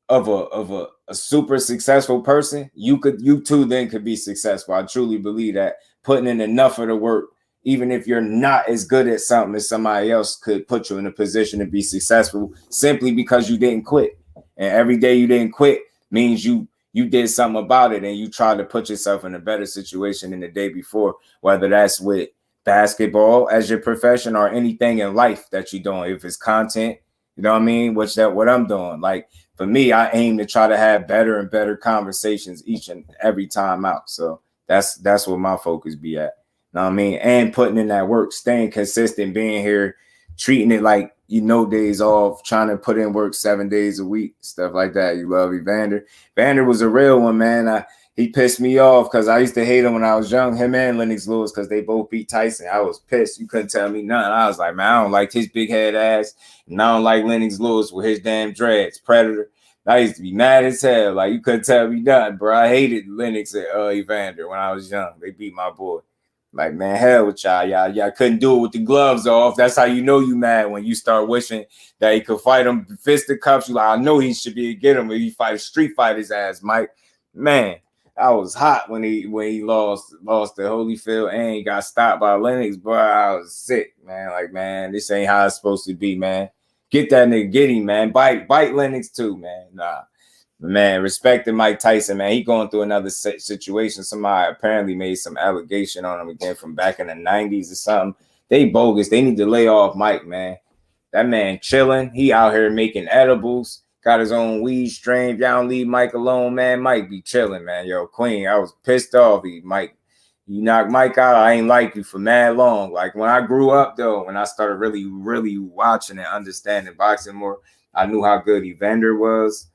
[SPEAKER 2] of a super successful person, you too then could be successful. I truly believe that putting in enough of the work, even if you're not as good at something as somebody else, could put you in a position to be successful simply because you didn't quit. And every day you didn't quit means you did something about it and you tried to put yourself in a better situation than the day before, whether that's with basketball as your profession or anything in life that you're doing. If it's content, you know what I mean? What I'm doing. Like for me, I aim to try to have better and better conversations each and every time out. So that's what my focus be at. Know what I mean? And putting in that work, staying consistent, being here, treating it like days off, trying to put in work 7 days a week, stuff like that. You love Evander. Evander was a real one, man. He pissed me off because I used to hate him when I was young, him and Lennox Lewis, because they both beat Tyson. I was pissed. You couldn't tell me nothing. I was like, man, I don't like his big head ass, and I don't like Lennox Lewis with his damn dreads. Predator. I used to be mad as hell. Like, you couldn't tell me nothing, bro. I hated Lennox and Evander when I was young. They beat my boy. Like, man, hell with y'all. Y'all couldn't do it with the gloves off. That's how you know you mad, when you start wishing that he could fight him fisticuffs. You like, I know he should be able to get him if he fight a street fighter's ass, Mike. Man, I was hot when he lost to Holyfield and he got stopped by Lennox, bro. I was sick, man. Like, man, this ain't how it's supposed to be, man. Get that nigga, get him, man. Bite Lennox too, man. Nah. Man, respecting Mike Tyson, man. He going through another situation. Somebody apparently made some allegation on him again from back in the 90s or something. They bogus. They need to lay off Mike, man. That man chilling. He out here making edibles. Got his own weed strain. Y'all don't leave Mike alone, man. Mike be chilling, man. Yo, Queen, I was pissed off. You knocked Mike out. I ain't like you for mad long. Like, when I grew up, though, when I started really, really watching and understanding boxing more, I knew how good Evander was.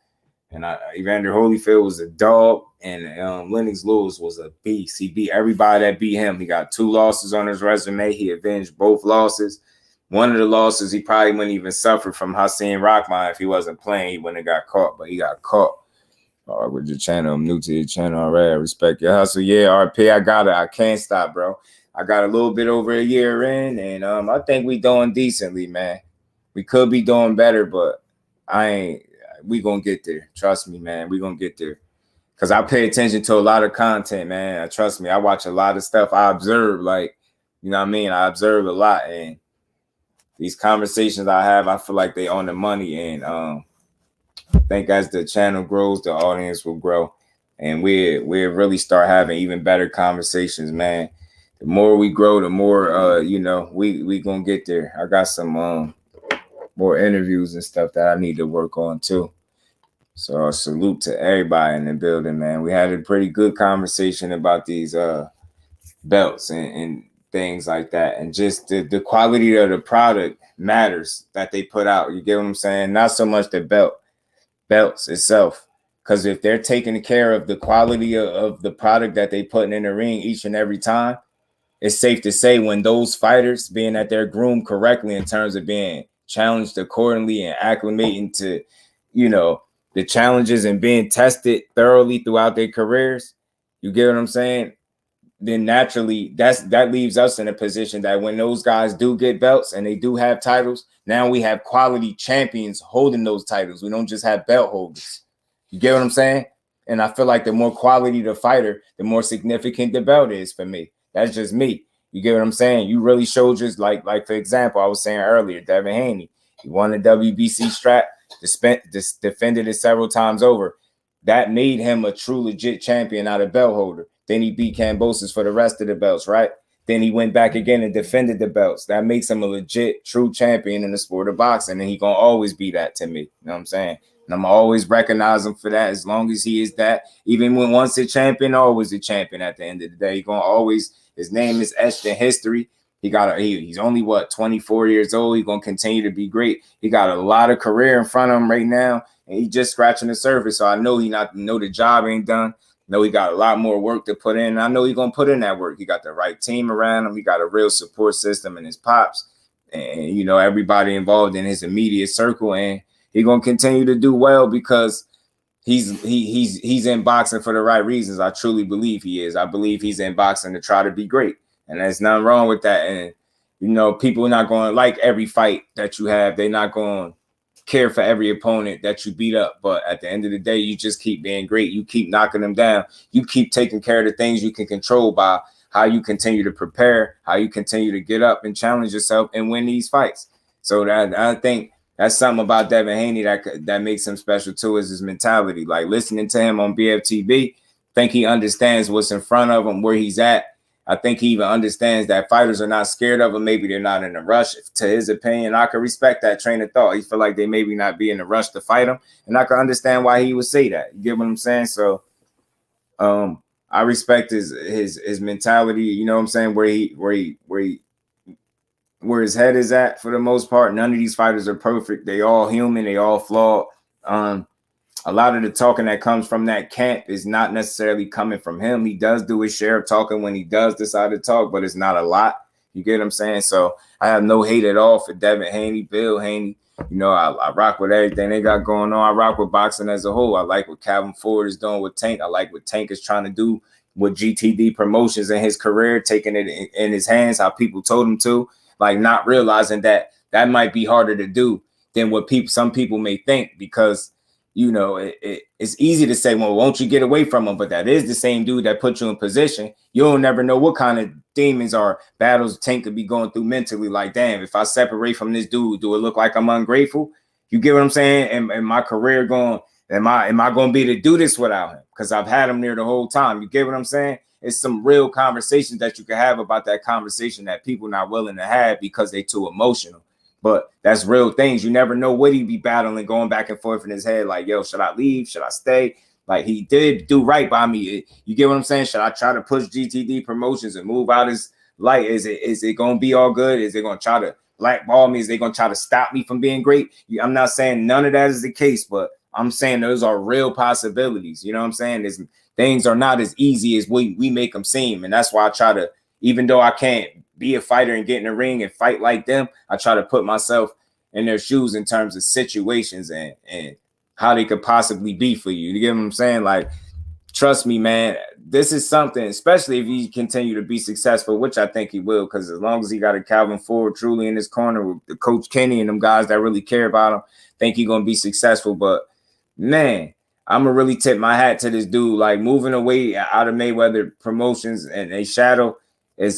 [SPEAKER 2] And Evander Holyfield was a dog, and Lennox Lewis was a beast. He beat everybody that beat him. He got 2 losses on his resume. He avenged both losses. One of the losses, he probably wouldn't even suffer from Hussein Rahman if he wasn't playing. He wouldn't have got caught, but he got caught. All right, with your channel, I'm new to your channel already. I respect your hustle. Yeah, RP, I got it. I can't stop, bro. I got a little bit over a year in, and I think we doing decently, man. We could be doing better, but we gonna get there. Trust me, man. We gonna get there. Because I pay attention to a lot of content, man. Trust me, I watch a lot of stuff. I observe, like, you know what I mean? I observe a lot, and these conversations I have, I feel like they on the money. And I think as the channel grows, the audience will grow. And we'll really start having even better conversations, man. The more we grow, the more we gonna get there. I got some more interviews and stuff that I need to work on too. So salute to everybody in the building, man. We had a pretty good conversation about these belts and things like that. And just the quality of the product matters that they put out. You get what I'm saying? Not so much the belts itself. Because if they're taking care of the quality of the product that they putting in the ring each and every time, it's safe to say when those fighters, being that they're groomed correctly in terms of being challenged accordingly and acclimating to, the challenges and being tested thoroughly throughout their careers, you get what I'm saying? Then naturally that leaves us in a position that when those guys do get belts and they do have titles, now we have quality champions holding those titles. We don't just have belt holders. You get what I'm saying? And I feel like the more quality the fighter, the more significant the belt is for me. That's just me. You get what I'm saying? You really showed just like for example, I was saying earlier, Devin Haney, he won the WBC strap, defended it several times over. That made him a true legit champion, not a belt holder. Then he beat Kambosos for the rest of the belts, right? Then he went back again and defended the belts. That makes him a legit true champion in the sport of boxing. And he gonna always be that to me. You know what I'm saying? And I'm always recognize him for that as long as he is that. Even when once a champion, always a champion at the end of the day. He gonna always, his name is etched in history. He's only 24 years old. He's gonna continue to be great. He got a lot of career in front of him right now, and he's just scratching the surface. So I know the job ain't done. I know he got a lot more work to put in. I know he's gonna put in that work. He got the right team around him. He got a real support system in his pops, and everybody involved in his immediate circle, and he's gonna continue to do well because he's in boxing for the right reasons. I truly believe he is. I believe he's in boxing to try to be great. And there's nothing wrong with that. And, people are not going to like every fight that you have. They're not going to care for every opponent that you beat up. But at the end of the day, you just keep being great. You keep knocking them down. You keep taking care of the things you can control by how you continue to prepare, how you continue to get up and challenge yourself and win these fights. So that I think that's something about Devin Haney that makes him special too, is his mentality. Like listening to him on BFTB, think he understands what's in front of him, where he's at. I think he even understands that fighters are not scared of him. Maybe they're not in a rush. To his opinion, I can respect that train of thought. He feel like they maybe not be in a rush to fight him, and I can understand why he would say that. You get what I'm saying? So, I respect his mentality. You know what I'm saying? Where he where his head is at for the most part. None of these fighters are perfect. They all human. They all flawed. A lot of the talking that comes from that camp is not necessarily coming from him. He does do his share of talking when he does decide to talk, but it's not a lot. You get what I'm saying? So I have no hate at all for Devin Haney, Bill Haney. You know, I rock with everything they got going on. I rock with boxing as a whole. I like what Calvin Ford is doing with Tank. I like what Tank is trying to do with GTD Promotions in his career, taking it in his hands, how people told him to, like not realizing that might be harder to do than what some people may think, because you know, it's easy to say, well, won't you get away from him? But that is the same dude that put you in position. You'll never know what kind of demons or battles Tank could be going through mentally. Like, damn, if I separate from this dude, do it look like I'm ungrateful? You get what I'm saying? And my career going, am I going to be able to do this without him? Because I've had him there the whole time. You get what I'm saying? It's some real conversations that you can have about that conversation that people not willing to have because they too emotional. But that's real things. You never know what he'd be battling, going back and forth in his head. Like, yo, should I leave? Should I stay? Like, he did do right by me. You get what I'm saying? Should I try to push GTD Promotions and move out his light? Is it going to be all good? Is it going to try to blackball me? Is they going to try to stop me from being great? I'm not saying none of that is the case, but I'm saying those are real possibilities. You know what I'm saying? Things are not as easy as we make them seem. And that's why I try to, even though I can't be a fighter and get in the ring and fight like them, I try to put myself in their shoes in terms of situations and how they could possibly be for you. You get what I'm saying? Like, trust me, man, this is something, especially if he continue to be successful, which I think he will, because as long as he got a Calvin Ford truly in his corner with the Coach Kenny and them guys that really care about him, I think he's going to be successful. But, man, I'm going to really tip my hat to this dude. Like, moving away out of Mayweather Promotions and a shadow,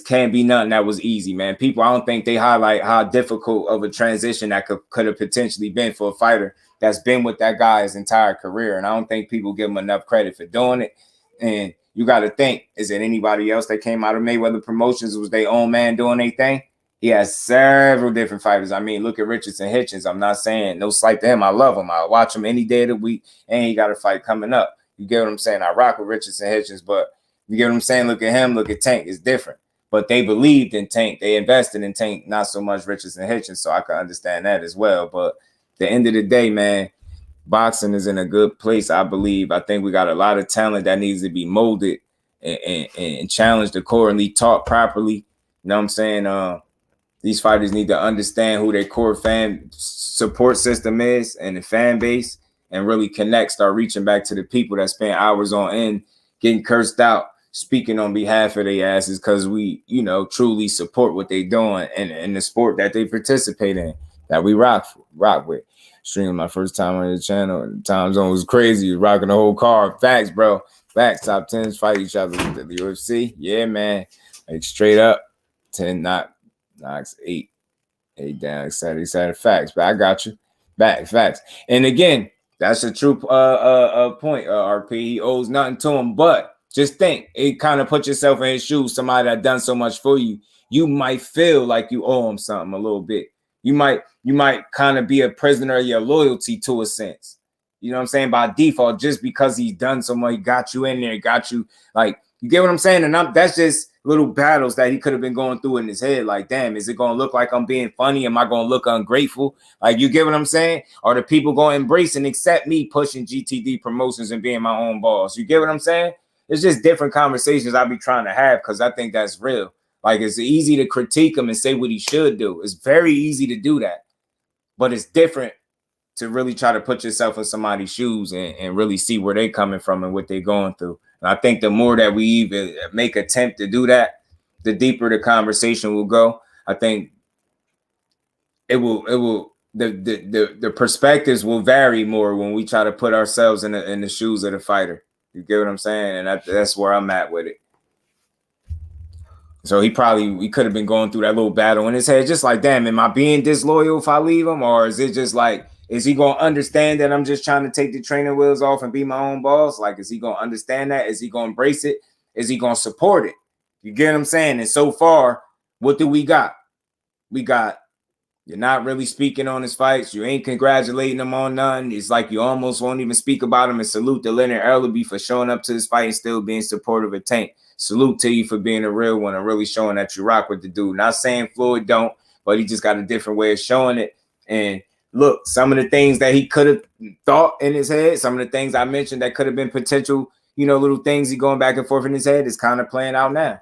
[SPEAKER 2] can't be nothing that was easy, man. People, I don't think they highlight how difficult of a transition that could have potentially been for a fighter that's been with that guy his entire career. And I don't think people give him enough credit for doing it. And you got to think, is it anybody else that came out of Mayweather Promotions was their own man doing their thing? He has several different fighters. I mean, look at Richardson Hitchens. I'm not saying no slight to him. I love him. I watch him any day of the week, and he got a fight coming up. You get what I'm saying? I rock with Richardson Hitchens, but you get what I'm saying? Look at him. Look at Tank. It's different. But they believed in Tank. They invested in Tank, not so much Richardson Hitchens, so I can understand that as well. But at the end of the day, man, boxing is in a good place, I believe. I think we got a lot of talent that needs to be molded and challenged accordingly, taught properly. You know what I'm saying? These fighters need to understand who their core fan support system is and the fan base, and really connect, start reaching back to the people that spend hours on end getting cursed out, speaking on behalf of their asses, because we, you know, truly support what they doing and the sport that they participate in, that we rock with. Streaming my first time on the channel, and the time zone was crazy. Rocking the whole card. Facts, bro. Facts. Top 10s fight each other with the UFC. Yeah, man. Like straight up. 10 knocks, 8 down, excited. Facts. But I got you. Facts. And again, that's a true point. RP, he owes nothing to him, but just think, it kind of put yourself in his shoes. Somebody that done so much for you, you might feel like you owe him something a little bit. You might kind of be a prisoner of your loyalty to a sense. You know what I'm saying? By default, just because he's done so much, he got you in there, got you, like, you get what I'm saying? And that's just little battles that he could have been going through in his head. Like, damn, is it going to look like I'm being funny? Am I going to look ungrateful? Like, you get what I'm saying? Are the people going to embrace and accept me pushing GTD Promotions and being my own boss? You get what I'm saying? It's just different conversations I be trying to have, because I think that's real. Like, it's easy to critique him and say what he should do. It's very easy to do that. But it's different to really try to put yourself in somebody's shoes and really see where they're coming from and what they're going through. And I think the more that we even make attempt to do that, the deeper the conversation will go. I think the perspectives will vary more when we try to put ourselves in the shoes of the fighter. You get what I'm saying? And that's where I'm at with it. So we could have been going through that little battle in his head, just like, damn, am I being disloyal if I leave him? Or is it just like, is he going to understand that I'm just trying to take the training wheels off and be my own boss? Like, is he going to understand that? Is he going to embrace it? Is he going to support it? You get what I'm saying? And so far, what do we got? We got, you're not really speaking on his fights. You ain't congratulating him on none. It's like you almost won't even speak about him, and salute to Leonard Earlby for showing up to his fight and still being supportive of Tank. Salute to you for being a real one and really showing that you rock with the dude. Not saying Floyd don't, but he just got a different way of showing it. And look, some of the things that he could have thought in his head, some of the things I mentioned that could have been potential, little things he going back and forth in his head is kind of playing out now.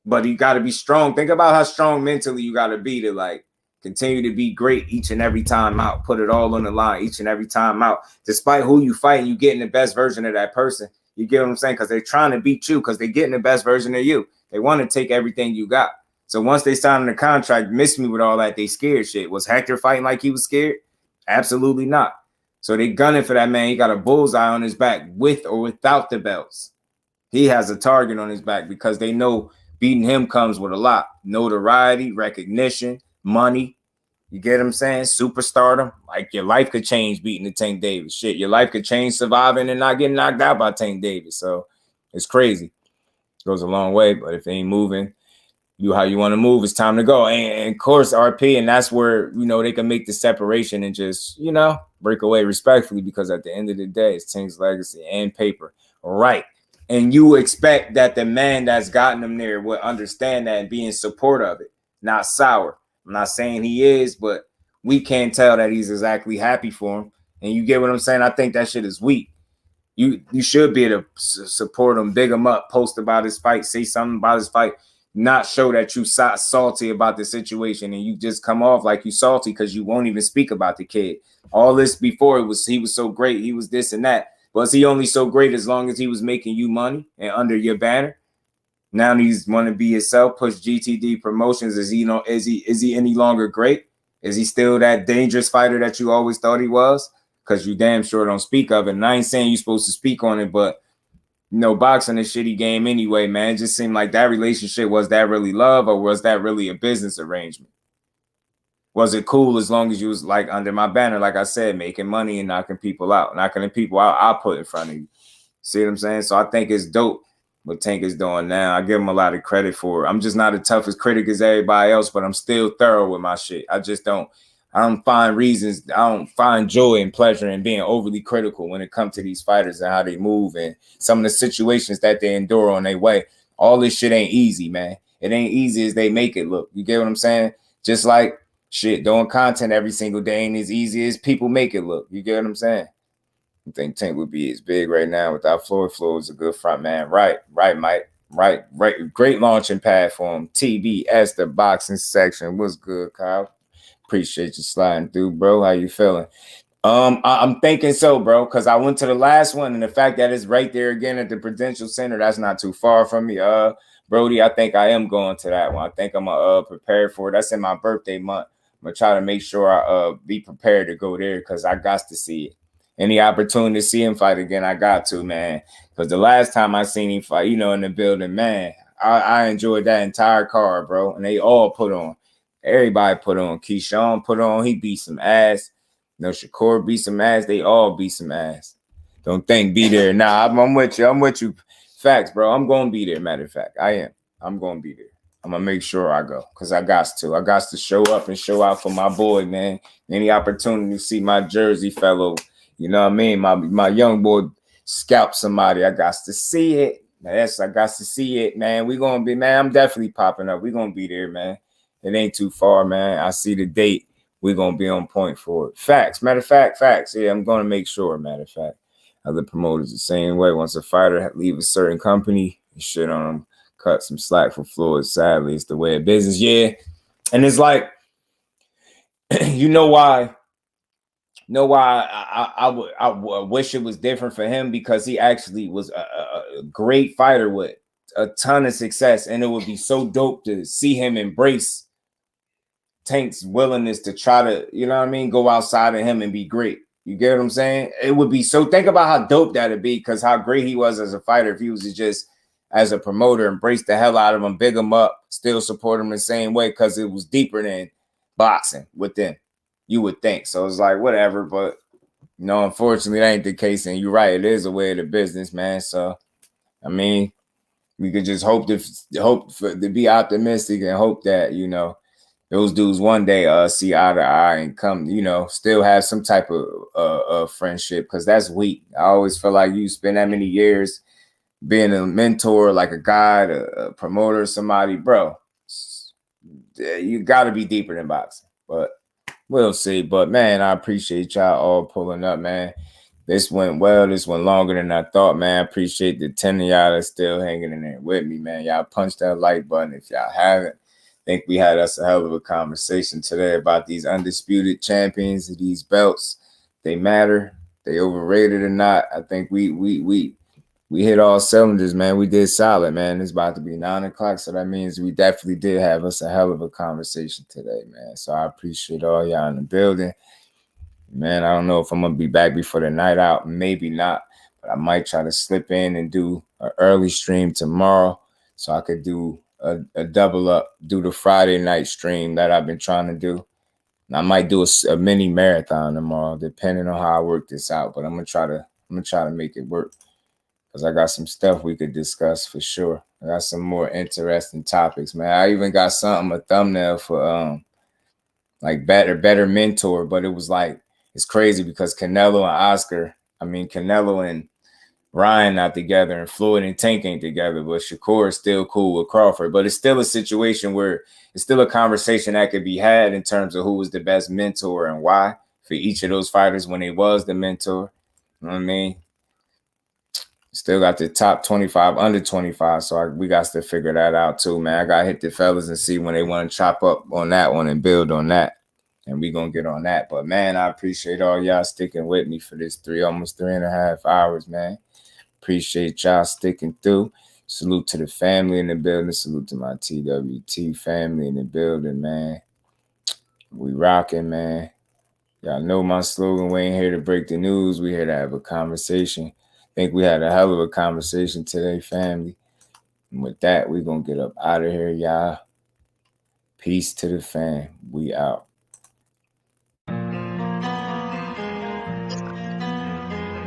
[SPEAKER 2] But you got to be strong. Think about how strong mentally you got to be to like continue to be great each and every time out. Put it all on the line each and every time out. Despite who you fight, you getting the best version of that person. You get what I'm saying? Because they're trying to beat you because they're getting the best version of you. They want to take everything you got. So once they signed the contract, miss me with all that, they scared shit. Was Hector fighting like he was scared? Absolutely not. So they gunning for that man. He got a bullseye on his back with or without the belts. He has a target on his back because they know beating him comes with a lot. Notoriety, recognition, money. You get what I'm saying? Superstardom. Like your life could change beating the Tank Davis. Shit, your life could change surviving and not getting knocked out by Tank Davis. So it's crazy. It goes a long way, but if they ain't moving, how you want to move, it's time to go. And of course, RP, and that's where, they can make the separation and just, break away respectfully, because at the end of the day, it's Tank's legacy and paper. Right. And you expect that the man that's gotten them there will understand that and be in support of it, not sour. I'm not saying he is, but we can't tell that he's exactly happy for him. And you get what I'm saying? I think that shit is weak. You should be able to support him, big him up, post about his fight, say something about his fight, not show that you salty about the situation and you just come off like you salty because you won't even speak about the kid. All this before he was so great, he was this and that. Was he only so great as long as he was making you money and under your banner? Now he's want to be himself, push GTD promotions. Is he any longer great? Is he still that dangerous fighter that you always thought he was? Because you damn sure don't speak of it. And I ain't saying you're supposed to speak on it, but boxing a shitty game anyway, man. It just seemed like that relationship, was that really love or was that really a business arrangement? Was it cool as long as you was like under my banner, like I said, making money and knocking people out? Knocking the people out I'll put in front of you. See what I'm saying? So I think it's dope what Tank is doing now. I give him a lot of credit for it. I'm just not the toughest critic as everybody else, but I'm still thorough with my shit. I don't find joy and pleasure in being overly critical when it comes to these fighters and how they move and some of the situations that they endure on their way. All this shit ain't easy, man. It ain't easy as they make it look. You get what I'm saying? Just like shit, doing content every single day ain't as easy as people make it look. You get what I'm saying? I think Tank would be as big right now without Floyd. Floyd is a good front man. Right, Mike. Right. Great launching pad for him. TBS, the boxing section. What's good, Kyle? Appreciate you sliding through, bro. How you feeling? I'm thinking so, bro, because I went to the last one, and the fact that it's right there again at the Prudential Center, that's not too far from me. Brody, I think I am going to that one. I think I'm prepared for it. That's in my birthday month. I'm gonna try to make sure I be prepared to go there because I got to see it. Any opportunity to see him fight again, I got to, man. Because the last time I seen him fight, in the building, man, I enjoyed that entire card, bro. And they all put on. Everybody put on. Keyshawn put on. He beat some ass. Shakur beat some ass. They all beat some ass. Don't think be there. Nah, I'm with you. I'm with you. Facts, bro. I'm going to be there, matter of fact. I am. I'm going to be there. I'm going to make sure I go because I got to. I got to show up and show out for my boy, man. Any opportunity to see my Jersey fellow, you know what I mean? My young boy scalp somebody. I got to see it. Yes, I got to see it, man. We going to be, man, I'm definitely popping up. We going to be there, man. It ain't too far, man. I see the date. We're going to be on point for it. Facts. Matter of fact, facts. Yeah, I'm going to make sure, matter of fact. Other promoters the same way. Once a fighter leave a certain company, shit on them, cut some slack for Floyd. Sadly, it's the way of business. Yeah. And it's like, you know why? I wish it was different for him because he actually was a great fighter with a ton of success. And it would be so dope to see him embrace Tank's willingness to try to, go outside of him and be great. You get what I'm saying? It would be so, think about how dope that'd be because how great he was as a fighter if he was just as a promoter, embrace the hell out of him, big him up, still support him the same way because it was deeper than boxing with them. You would think. So it's like, whatever. But, unfortunately, that ain't the case. And you're right. It is a way of the business, man. So, I mean, we could just hope to be optimistic and hope that, those dudes one day see eye to eye and come, still have some type of friendship because that's weak. I always feel like you spend that many years being a mentor, like a guide, a promoter, somebody, bro. you got to be deeper than boxing. But we'll see. But, man, I appreciate y'all all pulling up, man. This went well. This went longer than I thought, man. I appreciate the 10 of y'all that's still hanging in there with me, man. Y'all punch that like button if y'all haven't. I think we had us a hell of a conversation today about these undisputed champions, these belts. They matter. They overrated or not. I think we hit all cylinders, man. We did solid, man. It's about to be 9 o'clock, so that means we definitely did have us a hell of a conversation today, man. So I appreciate all y'all in the building. Man, I don't know if I'm going to be back before the night out. Maybe not, but I might try to slip in and do an early stream tomorrow so I could do a double up, do the Friday night stream that I've been trying to do. And I might do a mini marathon tomorrow, depending on how I work this out. But I'm gonna try to make it work because I got some stuff we could discuss for sure. I got some more interesting topics, man. I even got a thumbnail for like better mentor, but it was like, it's crazy because Canelo and Ryan not together and Floyd and Tank ain't together, but Shakur is still cool with Crawford. But it's still a situation where it's still a conversation that could be had in terms of who was the best mentor and why for each of those fighters when he was the mentor. You know what I mean? Still got the top 25, under 25, so we got to figure that out too, man. I got to hit the fellas and see when they want to chop up on that one and build on that. And we going to get on that. But, man, I appreciate all y'all sticking with me for this almost 3.5 hours, man. Appreciate y'all sticking through. Salute to the family in the building. Salute to my TWT family in the building, man. We rocking, man. Y'all know my slogan. We ain't here to break the news. We here to have a conversation. I think we had a hell of a conversation today, family. And with that, we going to get up out of here, y'all. Peace to the fam. We out.